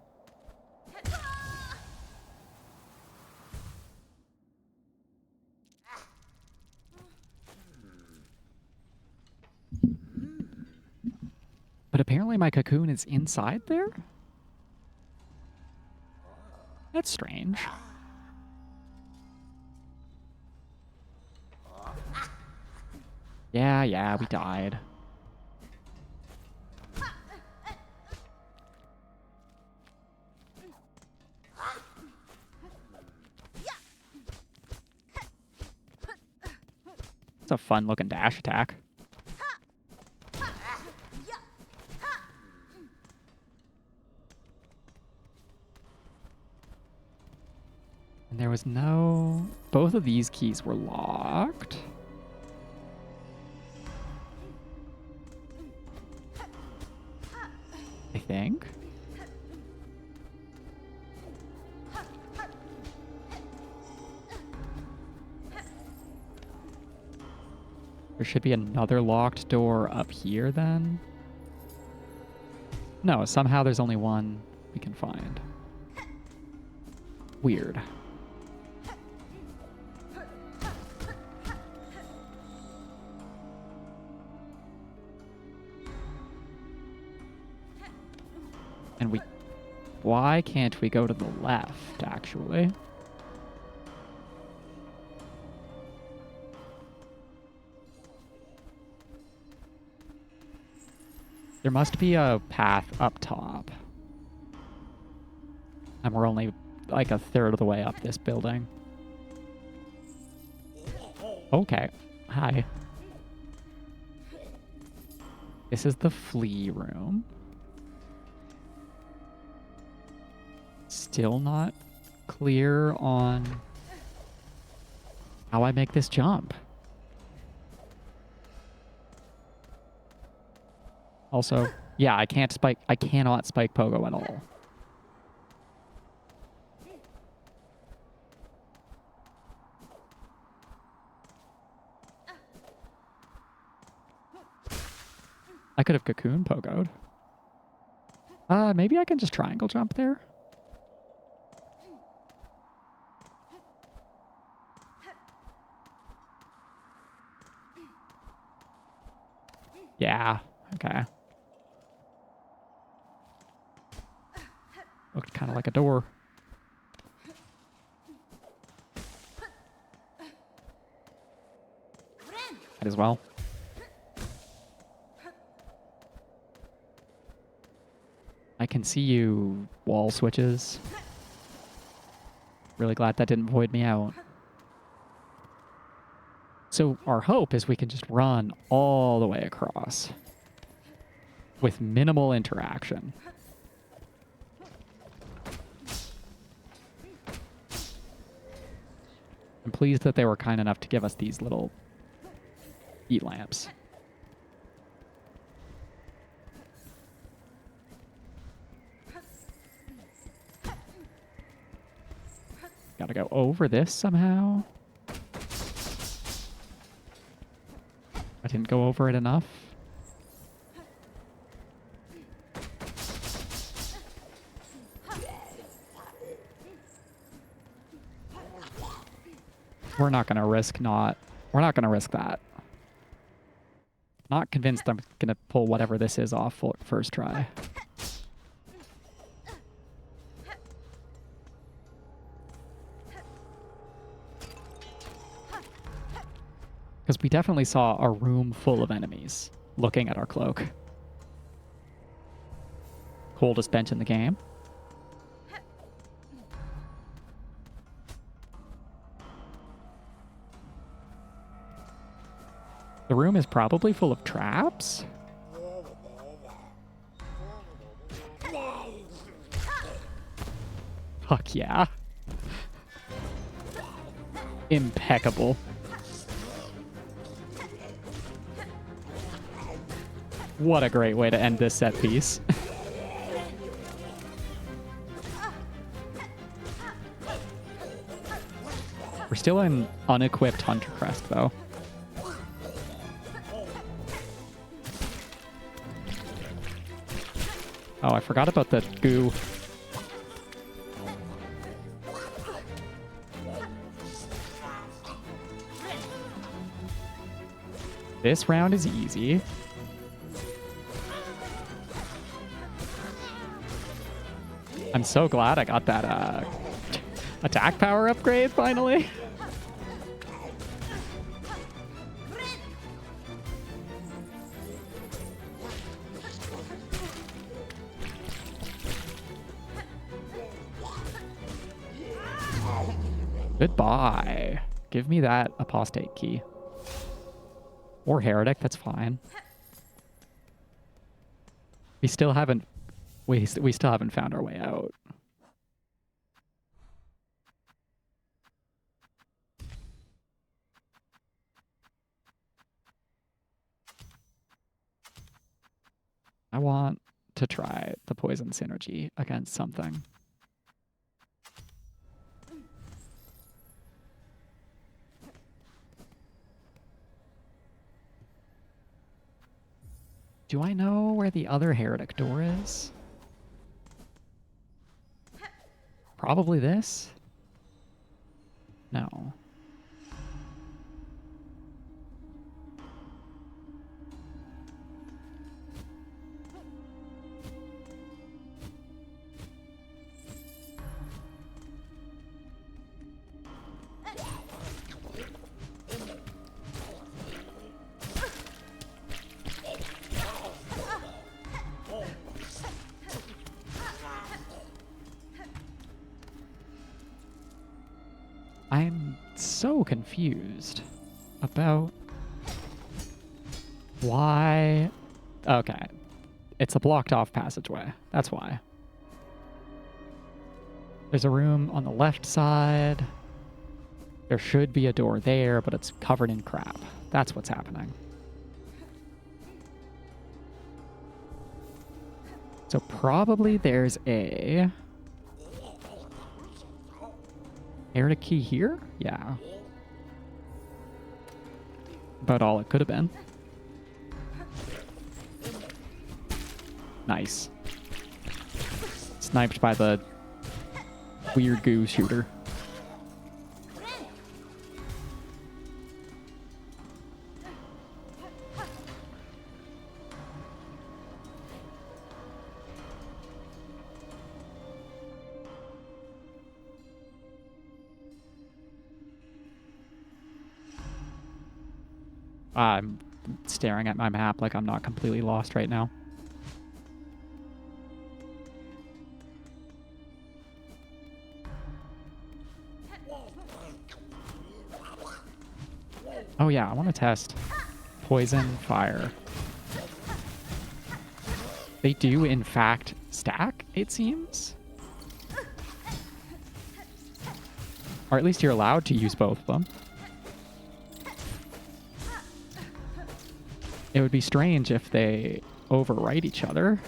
But apparently my cocoon is inside there? That's strange. Yeah, we died. It's a fun looking dash attack. And there was no... Both of these keys were locked. I think. There should be another locked door up here then. No, somehow there's only one we can find. Weird. And we... Why can't we go to the left, actually? There must be a path up top. And we're only like a third of the way up this building. Okay. Hi. This is the flea room. Still not clear on how I make this jump. Also, yeah, I cannot spike pogo at all. I could have cocoon pogoed. Maybe I can just triangle jump there. Yeah. Okay. Looked kind of like a door. Might as well. I can see you, wall switches. Really glad that didn't void me out. So our hope is we can just run all the way across with minimal interaction. I'm pleased that they were kind enough to give us these little heat lamps. Gotta go over this somehow. I didn't go over it enough. We're not gonna risk that. Not convinced I'm gonna pull whatever this is off for first try. Because we definitely saw a room full of enemies looking at our cloak. Coldest bench in the game. The room is probably full of traps. Fuck yeah. Impeccable. What a great way to end this set piece. We're still in unequipped Hunter Crest, though. Oh, I forgot about the goo. This round is easy. I'm so glad I got that attack power upgrade finally. Goodbye. Give me that apostate key. Or heretic, that's fine. We still haven't found our way out. I want to try the poison synergy against something. Do I know where the other heretic door is? Probably this? No. I'm so confused about why... Okay. It's a blocked off passageway. That's why. There's a room on the left side. There should be a door there, but it's covered in crap. That's what's happening. So probably there's a... heretic key here? Yeah. About all it could have been. Nice. Sniped by the weird goo shooter. I'm staring at my map like I'm not completely lost right now. Oh yeah, I want to test poison, fire. They do, in fact, stack, it seems. Or at least you're allowed to use both of them. It would be strange if they overwrite each other.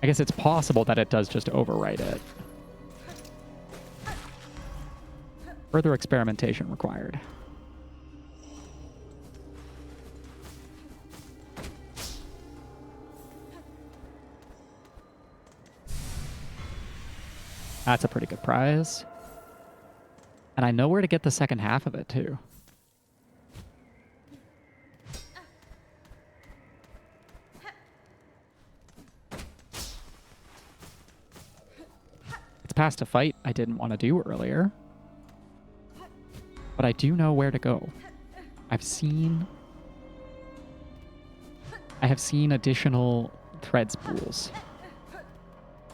I guess it's possible that it does just overwrite it. Further experimentation required. That's a pretty good prize. And I know where to get the second half of it, too. It's past a fight I didn't want to do earlier. But I do know where to go. I have seen additional thread spools.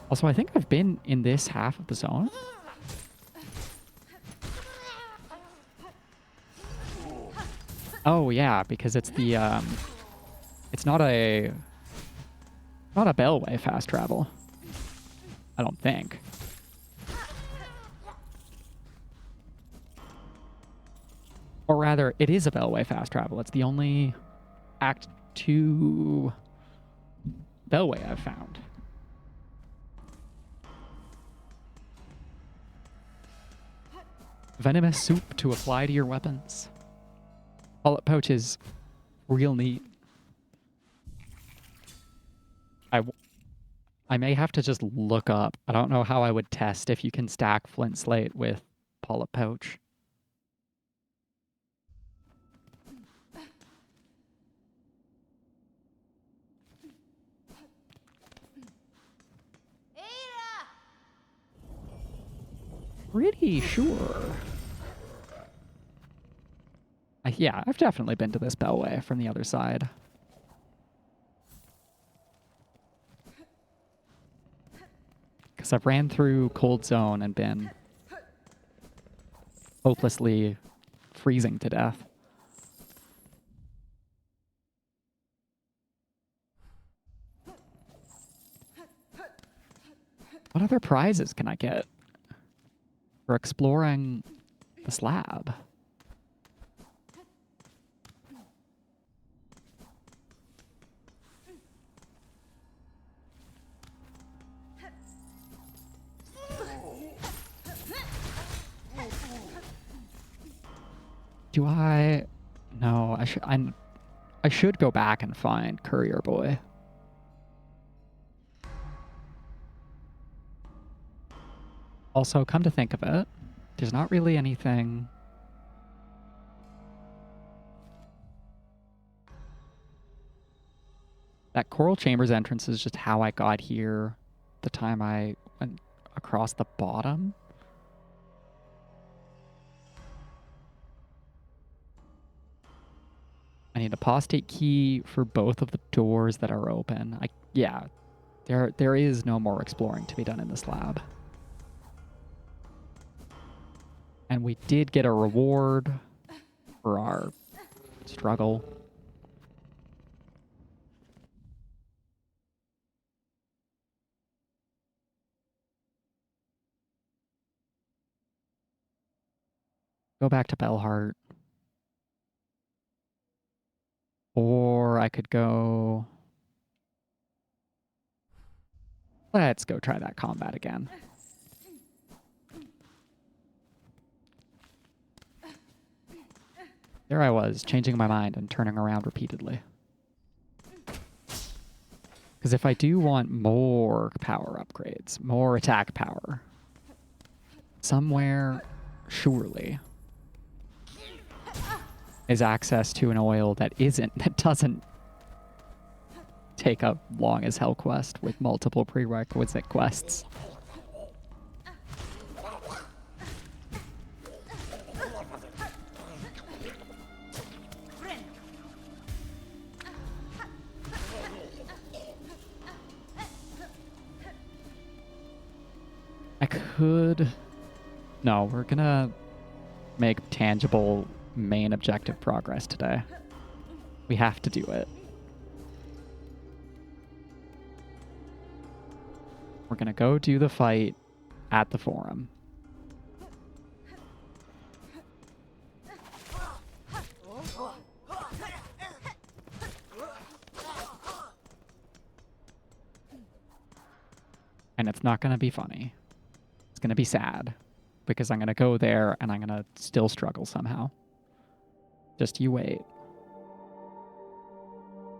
Also, I think I've been in this half of the zone. Oh yeah, because it's the it's not a Bellway fast travel. I don't think. Or rather, it is a Bellway fast travel. It's the only Act 2 Bellway I've found. Venomous soup to apply to your weapons. Bullet pouch is real neat. I may have to just look up. I don't know how I would test if you can stack flint slate with bullet pouch. Pretty sure. Yeah, I've definitely been to this Bellway from the other side. Because I've ran through Cold Zone and been hopelessly freezing to death. What other prizes can I get for exploring the slab? Do I? No, I should go back and find Courier Boy. Also, come to think of it, there's not really anything. That Coral Chambers entrance is just how I got here the time I went across the bottom. I need a apostate key for both of the doors that are open. Yeah, there is no more exploring to be done in this lab. And we did get a reward for our struggle. Go back to Bellheart. Or I could go... Let's go try that combat again. There I was, changing my mind and turning around repeatedly. Because if I do want more power upgrades, more attack power, somewhere, surely, is access to an oil that doesn't take a long as hell quest with multiple prerequisite quests. could... No, we're gonna make tangible main objective progress today. We have to do it. We're gonna go do the fight at the forum. And it's not gonna be funny. It's gonna be sad. Because I'm gonna go there and I'm gonna still struggle somehow. Just you wait.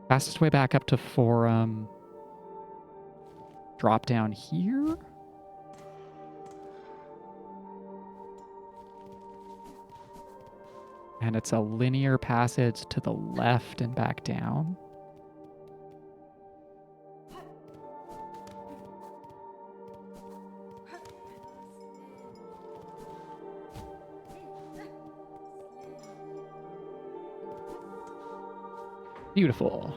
Fastest way back up to forum. Drop down here? And it's a linear passage to the left and back down. Beautiful.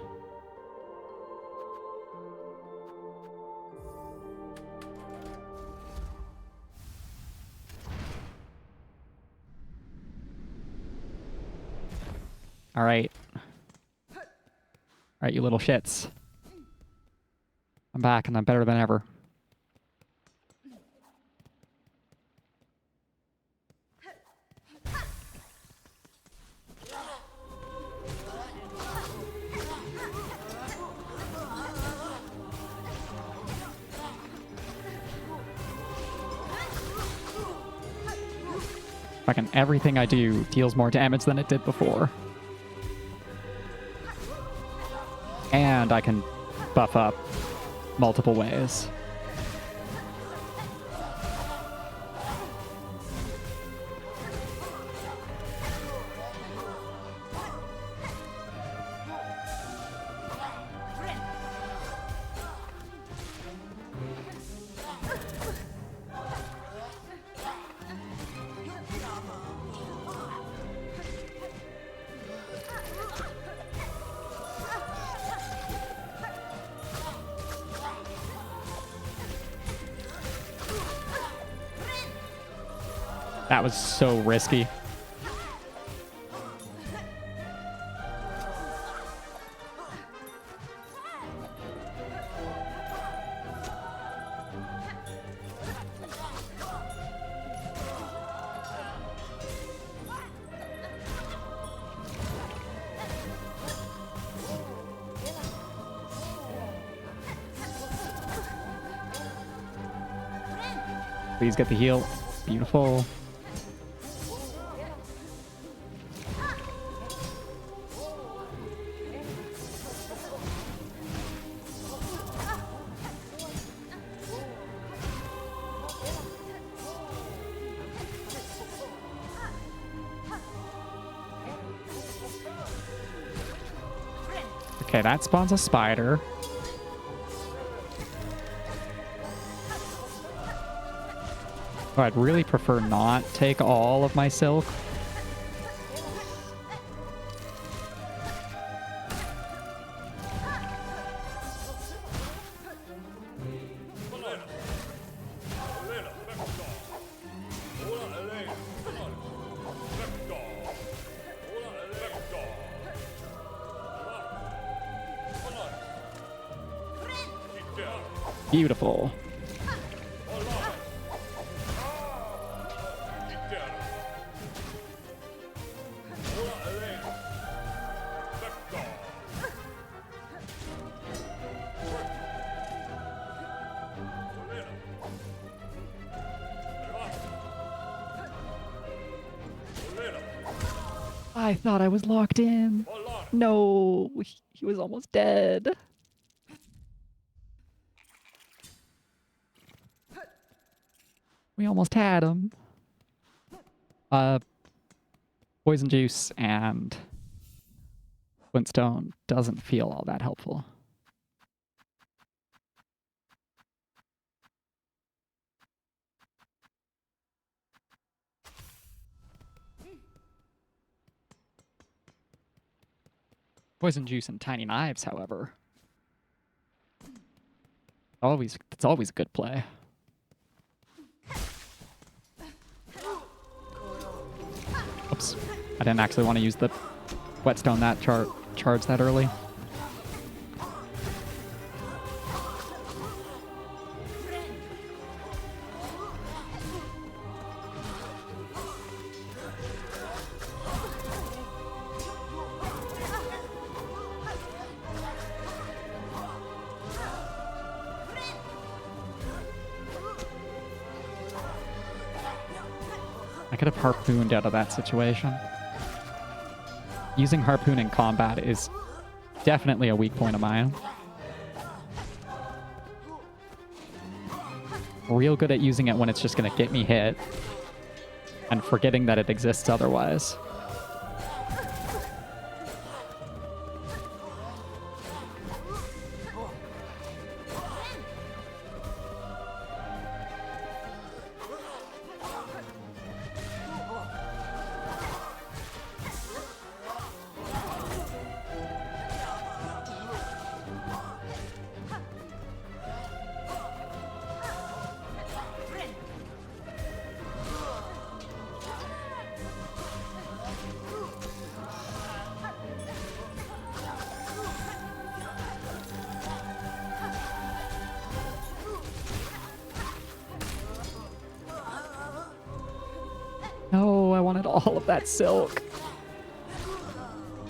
All right. All right, you little shits. I'm back and I'm better than ever. Fucking everything I do deals more damage than it did before. And I can buff up multiple ways. That was so risky. Please get the heal. Beautiful. Okay, that spawns a spider. Oh, I'd really prefer not take all of my silk. Beautiful. I thought I was locked in. No, he was almost dead. We almost had him. Poison juice and Flintstone doesn't feel all that helpful. Poison juice and tiny knives, however, it's always a good play. I didn't actually want to use the whetstone that charge that early. I could have harpooned out of that situation. Using harpoon in combat is definitely a weak point of mine. Real good at using it when it's just going to get me hit and forgetting that it exists otherwise. No, I wanted all of that silk.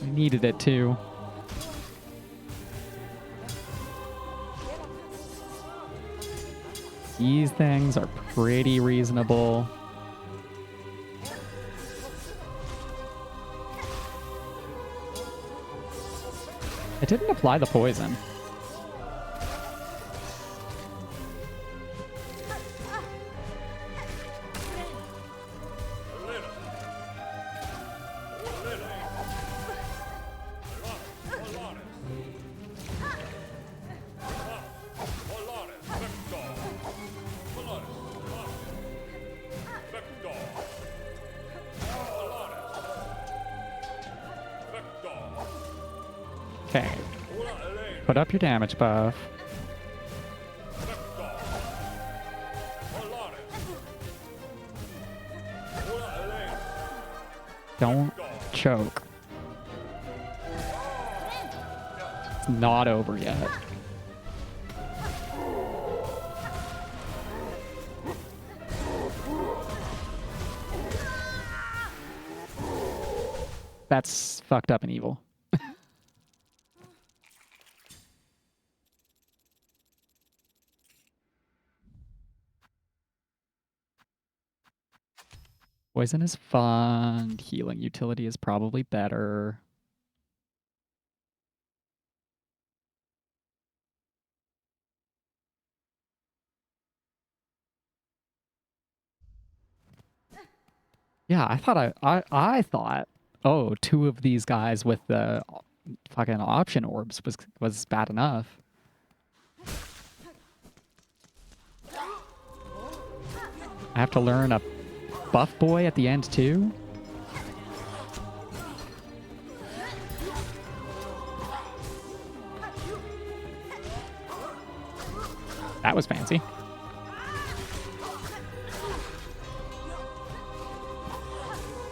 I needed it too. These things are pretty reasonable. It didn't apply the poison. Okay. Put up your damage buff. Don't choke. It's not over yet. That's fucked up and evil. Poison is fun. Healing utility is probably better. Yeah, I thought, oh, 2 of these guys with the fucking option orbs was bad enough. I have to learn a buff boy at the end too? That was fancy.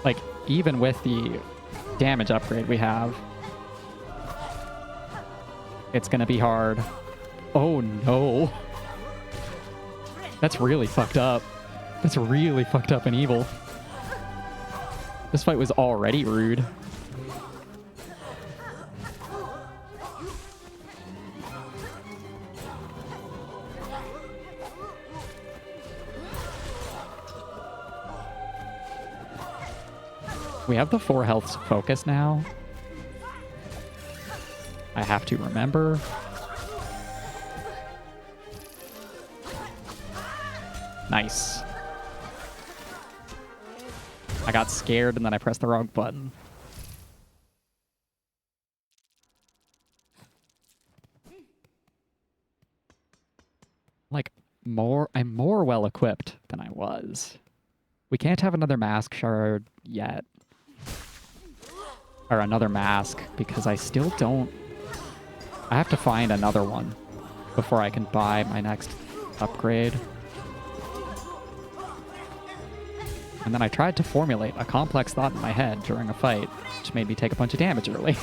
Like, even with the damage upgrade we have, it's gonna be hard. Oh no. That's really fucked up. That's really fucked up and evil. This fight was already rude. We have the 4 health focus now. I have to remember. Nice. I got scared and then I pressed the wrong button. Like, I'm more well equipped than I was. We can't have another mask shard yet. Or another mask, because I still don't... I have to find another one before I can buy my next upgrade. And then I tried to formulate a complex thought in my head during a fight, which made me take a bunch of damage early.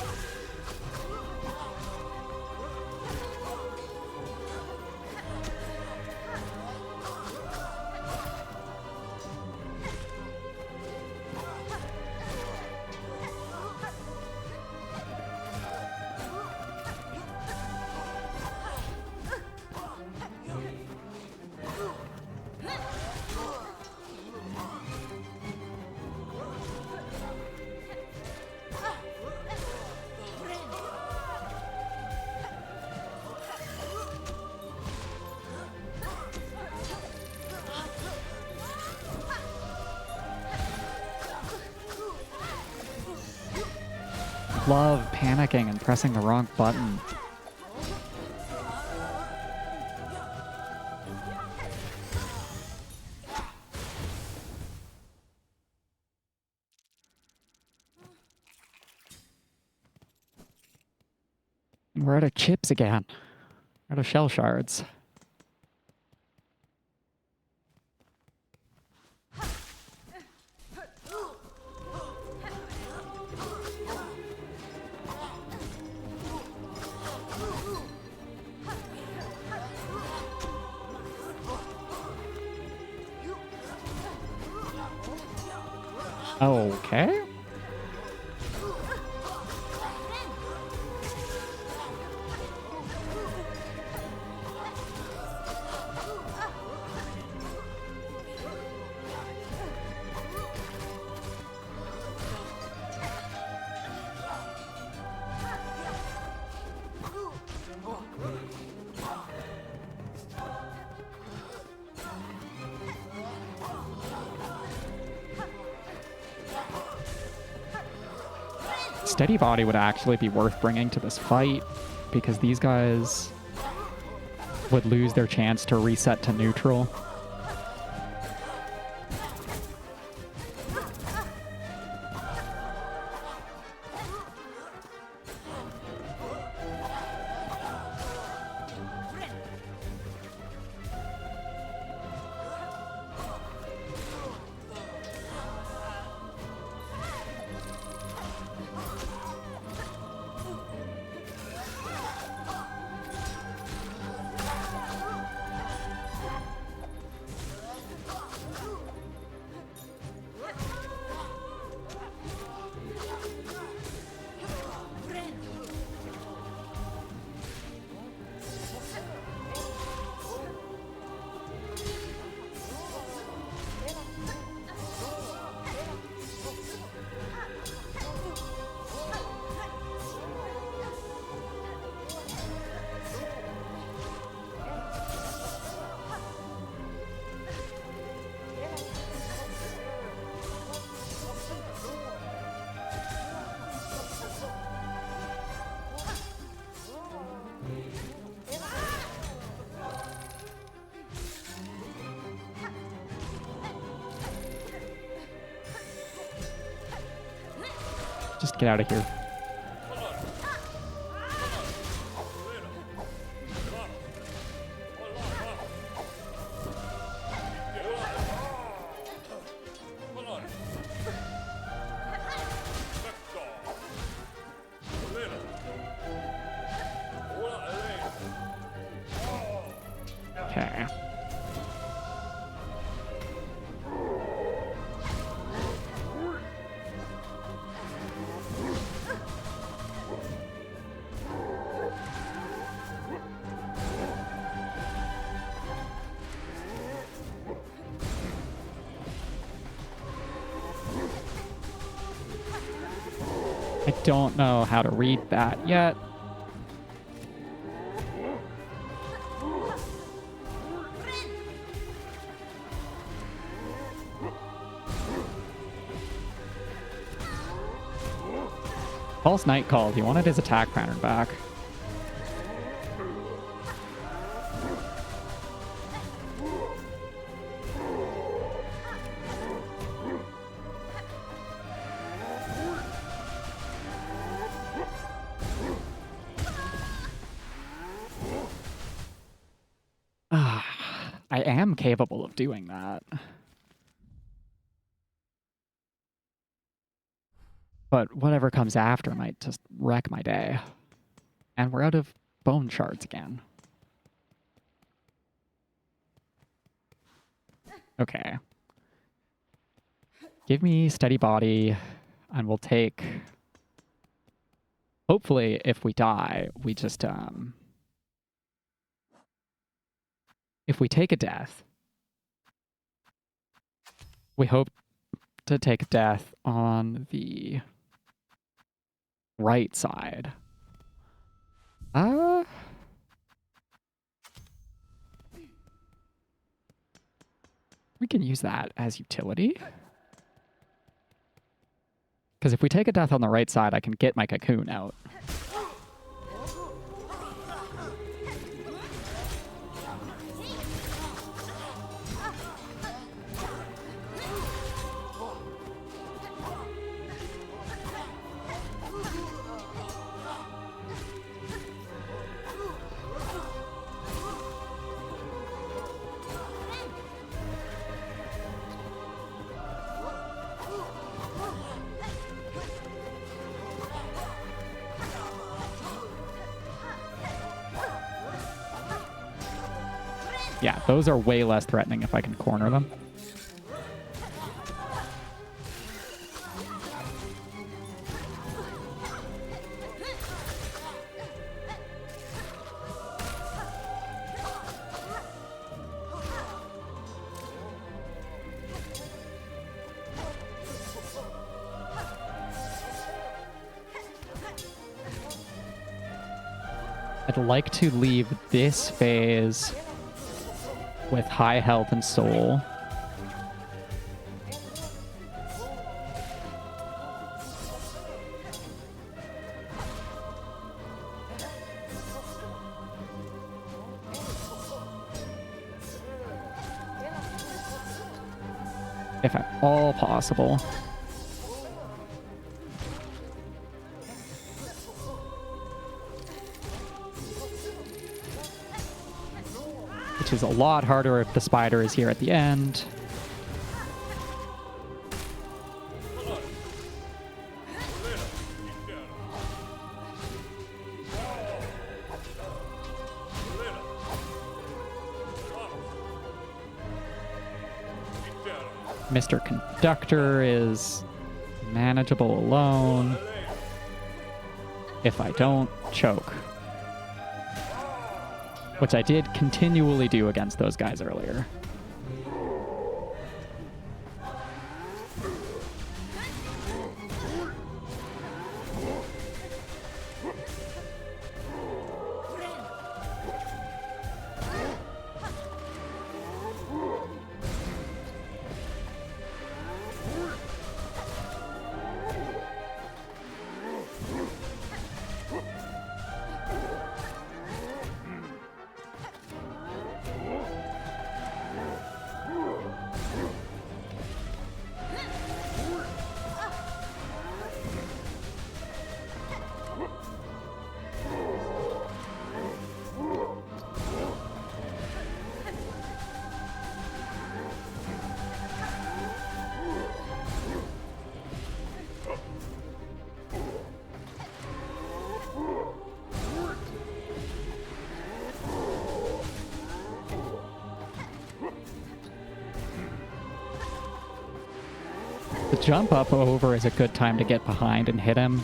Love panicking and pressing the wrong button. And we're out of chips again. We're out of shell shards. Okay. Steady body would actually be worth bringing to this fight because these guys would lose their chance to reset to neutral. Just get out of here. Okay. I don't know how to read that yet. False Knight called. He wanted his attack pattern back. I am capable of doing that. But whatever comes after might just wreck my day. And we're out of bone shards again. Okay. Give me steady body, and we'll take... Hopefully, if we die, we just, if we take a death, we hope to take a death on the right side. We can use that as utility. Because if we take a death on the right side, I can get my cocoon out. Yeah, those are way less threatening if I can corner them. I'd like to leave this phase with high health and soul. If at all possible. Which is a lot harder if the spider is here at the end. Mr. Conductor is manageable alone if I don't choke. Which I did continually do against those guys earlier. The jump up over is a good time to get behind and hit him.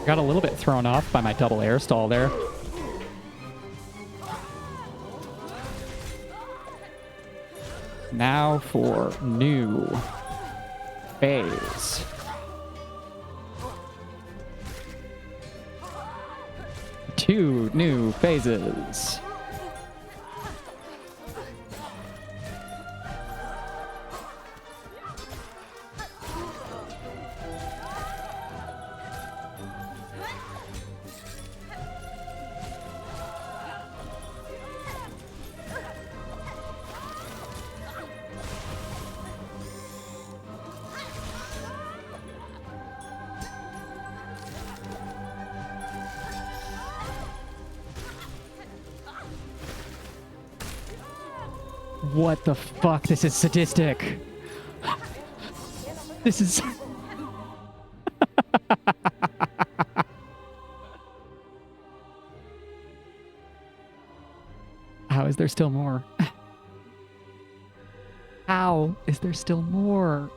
Got a little bit thrown off by my double air stall there. Now for new phase. Two new phases. What the fuck? This is sadistic. This is... How is there still more? How is there still more?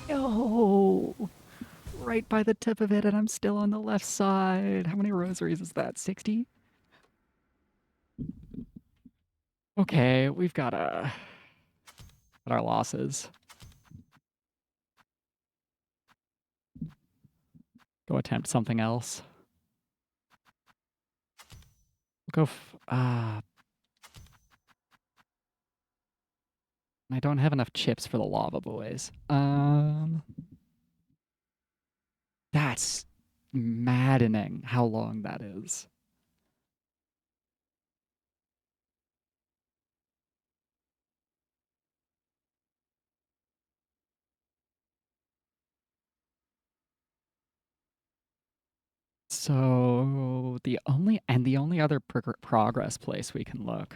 Oh, right by the tip of it, and I'm still on the left side. How many rosaries is that? 60? Okay, we've got our losses. Go attempt something else. We'll go. I don't have enough chips for the lava boys. That's maddening how long that is. So the only other progress place we can look.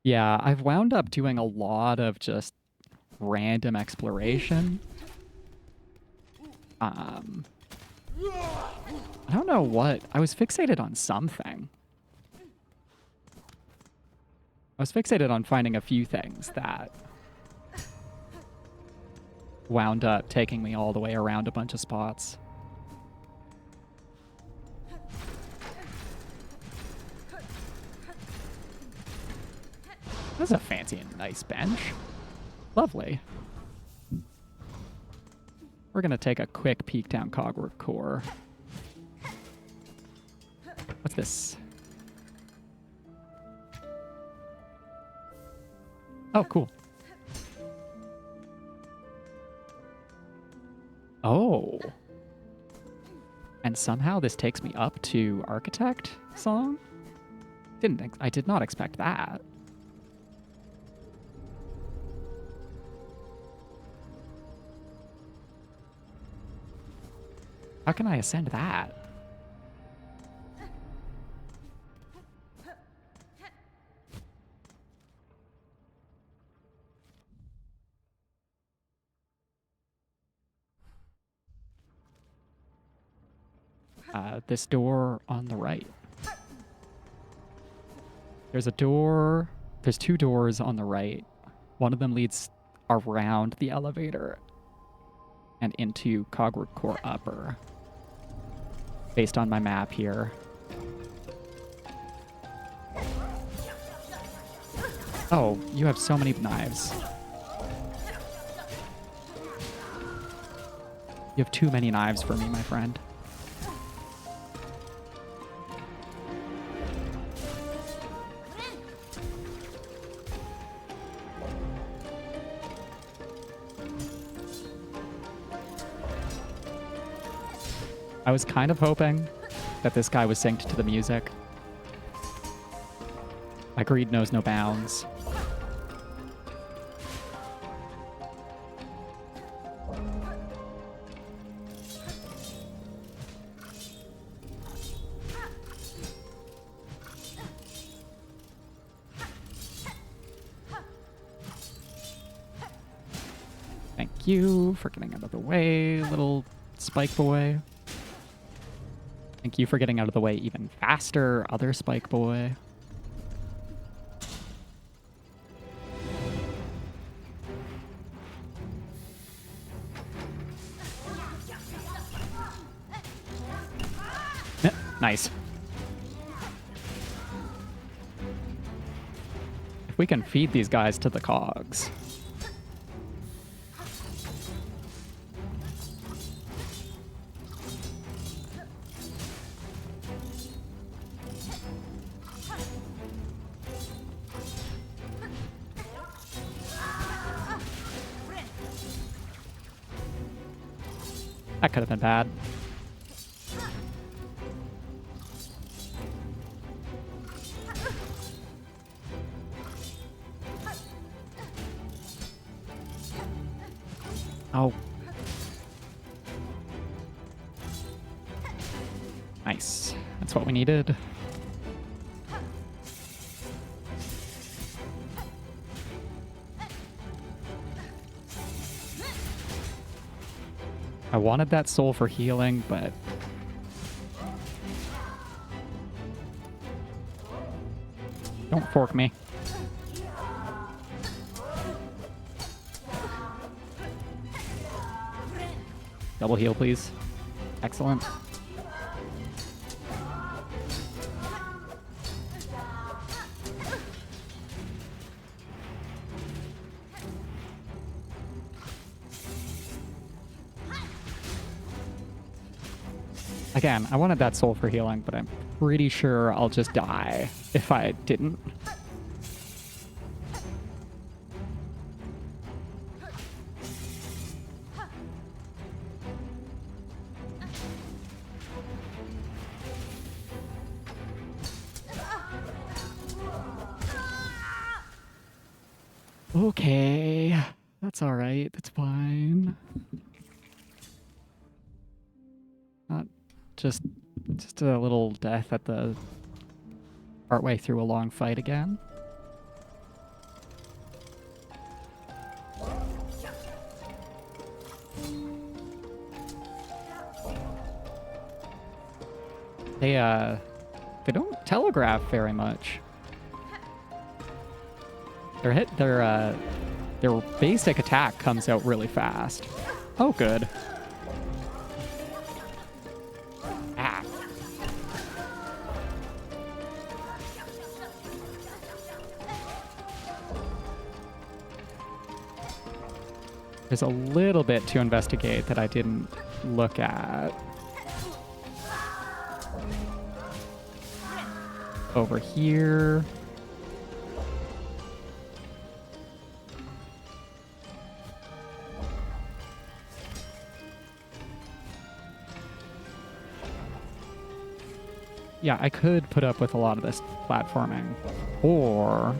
Yeah, I've wound up doing a lot of just random exploration. I don't know what. I was fixated on something. I was fixated on finding a few things that wound up taking me all the way around a bunch of spots. That's a fancy and nice bench. Lovely. We're going to take a quick peek down Cogwork Core. What's this? Oh, cool. Oh. And somehow this takes me up to Architect Song? I did not expect that. How can I ascend that? This door on the right. There's a door. There's two doors on the right. One of them leads around the elevator and into Cogwork Core Upper. Based on my map here. Oh, you have so many knives. You have too many knives for me, my friend. I was kind of hoping that this guy was synced to the music. My greed knows no bounds. Thank you for getting out of the way, little spike boy. Thank you for getting out of the way even faster, other spike boy. Nice. If we can feed these guys to the cogs. That could have been bad. Oh. Nice. That's what we needed. I wanted that soul for healing, but don't fork me. Double heal, please. Excellent. Again, I wanted that soul for healing, but I'm pretty sure I'll just die if I didn't. Okay, that's all right. That's fine. Not just a little death at the partway through a long fight again. They don't telegraph very much. Their basic attack comes out really fast. Oh, good. Ah. There's a little bit to investigate that I didn't look at. Over here. Yeah, I could put up with a lot of this platforming. Or...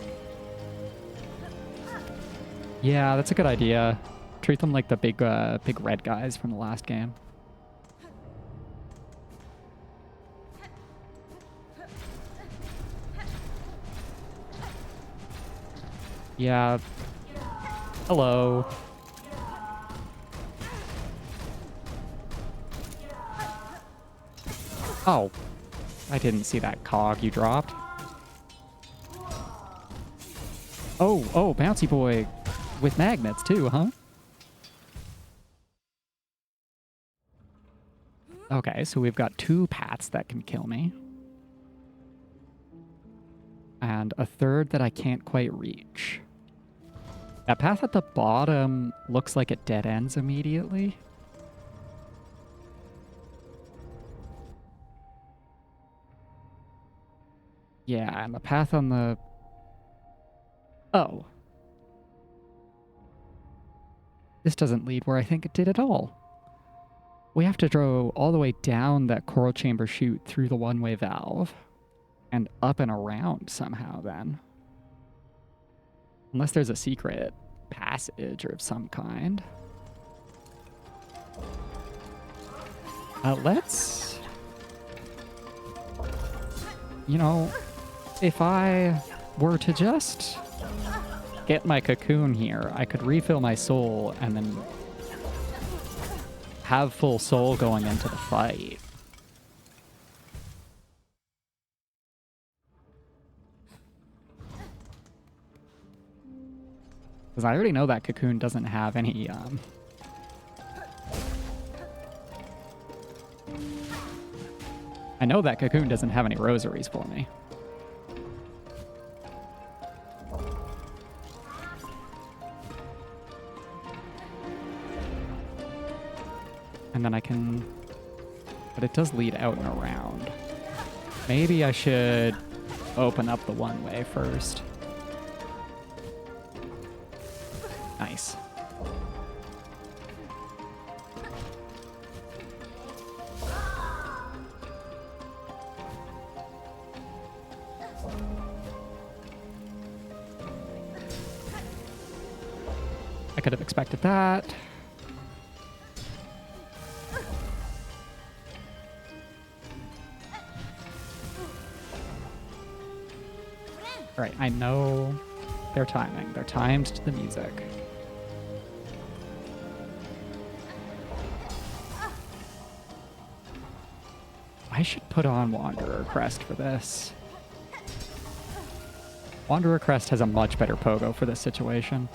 yeah, that's a good idea. Treat them like the big red guys from the last game. Yeah. Hello. Oh. I didn't see that cog you dropped. Oh, bouncy boy with magnets too, huh? Okay, so we've got 2 paths that can kill me. And a third that I can't quite reach. That path at the bottom looks like it dead ends immediately. Yeah, and the path on the... oh. This doesn't lead where I think it did at all. We have to go all the way down that coral chamber chute through the one-way valve. And up and around somehow then. Unless there's a secret passage of some kind. Let's... you know, if I were to just get my cocoon here, I could refill my soul and then have full soul going into the fight. Because I already know that cocoon doesn't have any, I know that cocoon doesn't have any rosaries for me. And then I can... but it does lead out and around. Maybe I should open up the one way first. Nice. I could have expected that. Alright, I know their timing. They're timed to the music. I should put on Wanderer Crest for this. Wanderer Crest has a much better pogo for this situation.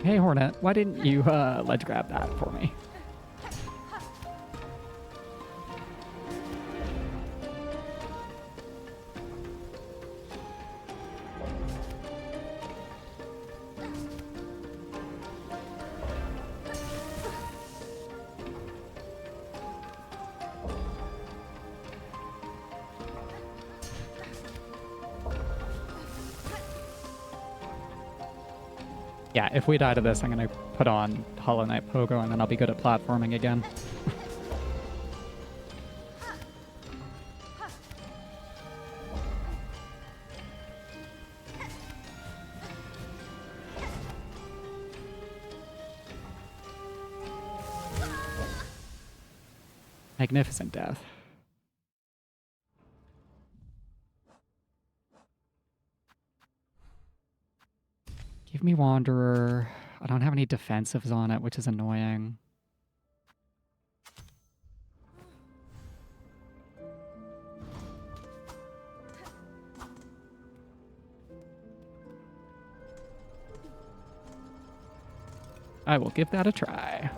Hey Hornet, why didn't you ledge grab that for me? Yeah, if we die to this, I'm going to put on Hollow Knight Pogo, and then I'll be good at platforming again. Magnificent death. Give me Wanderer. I don't have any defensives on it, which is annoying. I will give that a try.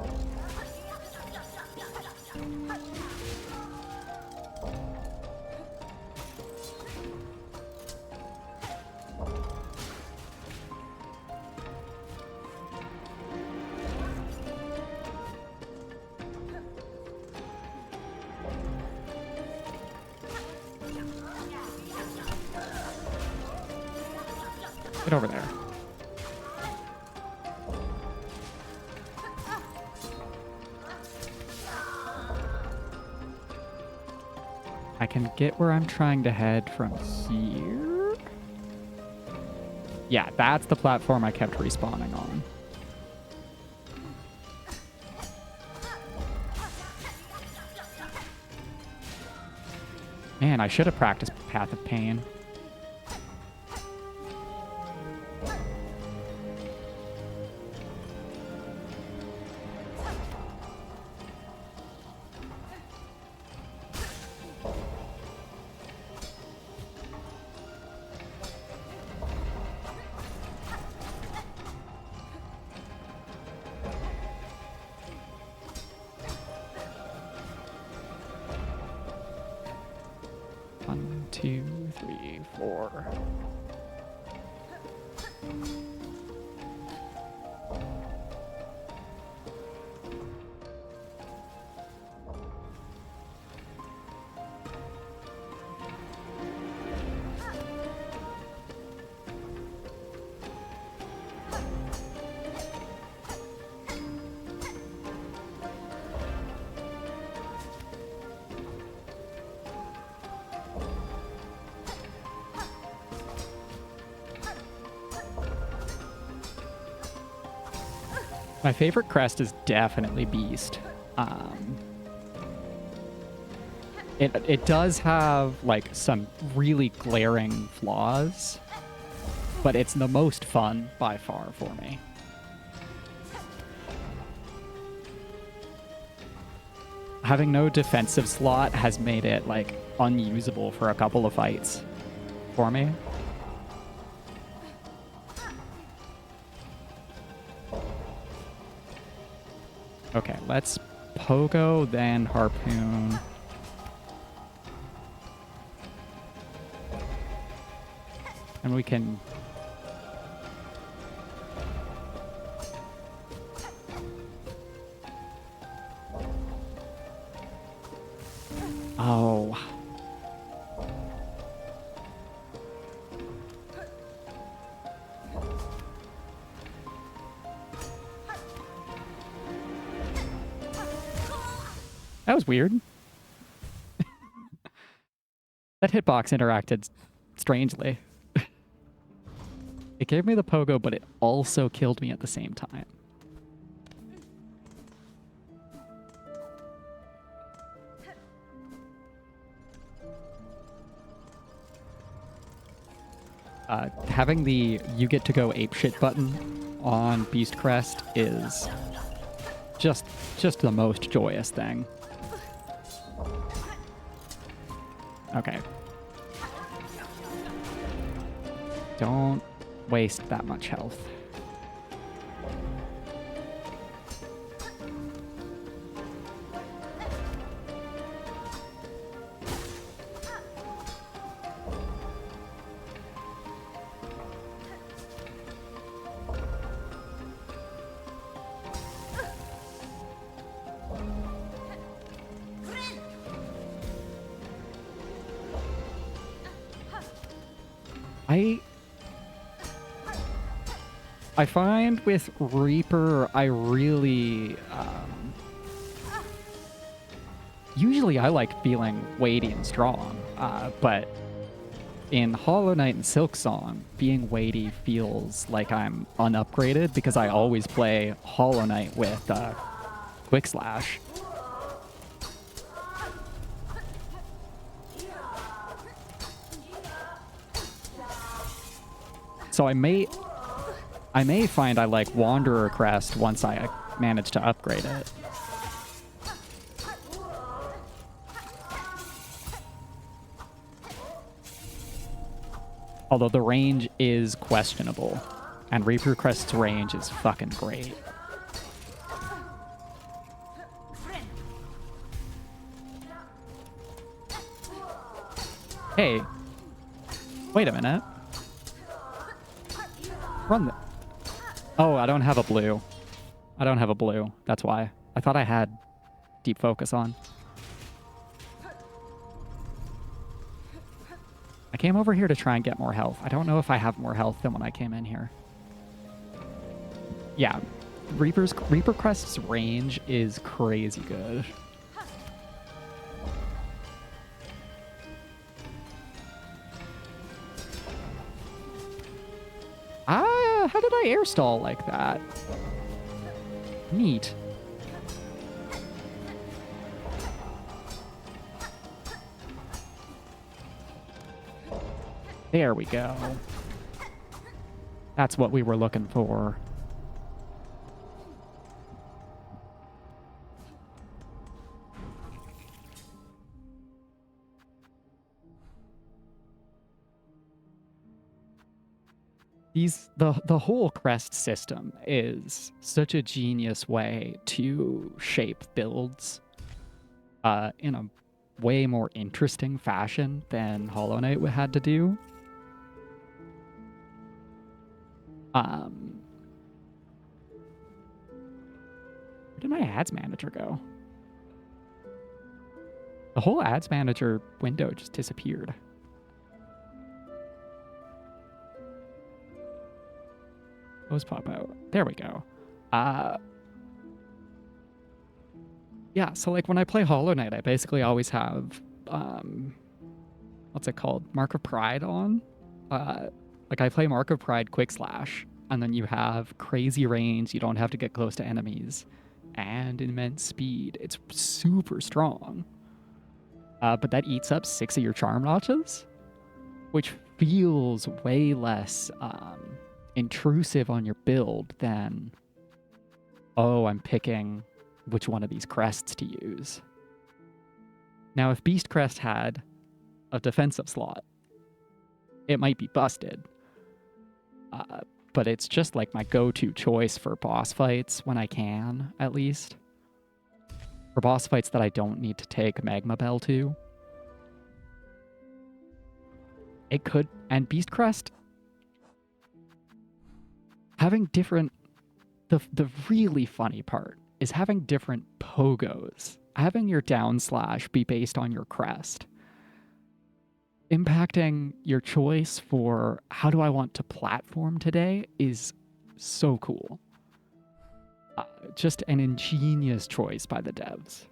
Get over there. I can get where I'm trying to head from here. Yeah, that's the platform I kept respawning on. Man, I should have practiced Path of Pain. One, two, three, four. My favorite crest is definitely Beast. It does have like some really glaring flaws, but it's the most fun by far for me. Having no defensive slot has made it like unusable for a couple of fights for me. Okay, let's Pogo, then Harpoon. And we can... Oh. That was weird. That hitbox interacted strangely. It gave me the pogo, but it also killed me at the same time. Having the you get to go apeshit button on Beast Crest is just the most joyous thing. Okay. Don't waste that much health. I find with Reaper, I really... usually I like feeling weighty and strong, but in Hollow Knight and Silksong, being weighty feels like I'm unupgraded because I always play Hollow Knight with Quick Slash. So I may find I like Wanderer Crest once I manage to upgrade it. Although the range is questionable, and Reaper Crest's range is fucking great. Hey, wait a minute. Run the... Oh, I don't have a blue. I don't have a blue. That's why. I thought I had deep focus on. I came over here to try and get more health. I don't know if I have more health than when I came in here. Yeah, Reaper Crest's range is crazy good. How did I air stall like that? Neat. There we go. That's what we were looking for. The whole crest system is such a genius way to shape builds in a way more interesting fashion than Hollow Knight had to do. Where did my ads manager go? The whole ads manager window just disappeared. Those pop out. There we go. Yeah, so like when I play Hollow Knight, I basically always have what's it called? Mark of Pride on. Like I play Mark of Pride Quick Slash, and then you have crazy range, you don't have to get close to enemies, and immense speed. It's super strong. But that eats up 6 of your charm notches, which feels way less intrusive on your build than, oh, I'm picking which one of these crests to use. Now, if Beast Crest had a defensive slot, it might be busted. But it's just like my go-to choice for boss fights when I can, at least. For boss fights that I don't need to take Magma Bell to. It could, and Beast Crest, having different, the really funny part is having different pogos. Having your down slash be based on your crest. Impacting your choice for how do I want to platform today is so cool. Just an ingenious choice by the devs.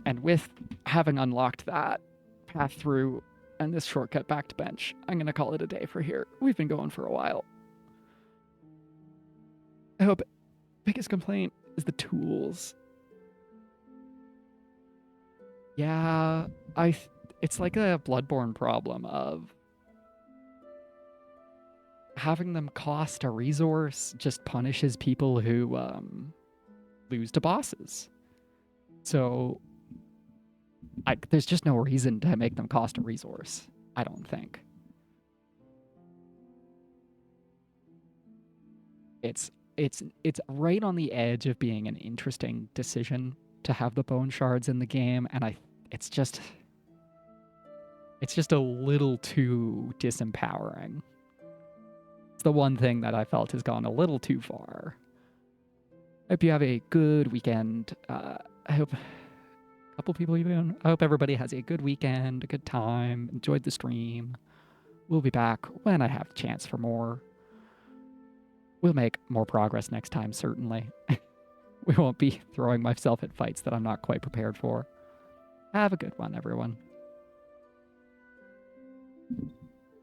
And with having unlocked that path through and this shortcut back to bench, I'm going to call it a day for here. We've been going for a while. I hope biggest complaint is the tools. Yeah, it's like a Bloodborne problem of having them cost a resource just punishes people who lose to bosses. So there's just no reason to make them cost a resource, I don't think. It's right on the edge of being an interesting decision to have the bone shards in the game, and it's just a little too disempowering. It's the one thing that I felt has gone a little too far. Hope you have a good weekend. I hope a couple people even. I hope everybody has a good weekend, a good time, enjoyed the stream. We'll be back when I have a chance for more. We'll make more progress next time, certainly. We won't be throwing myself at fights that I'm not quite prepared for. Have a good one, everyone.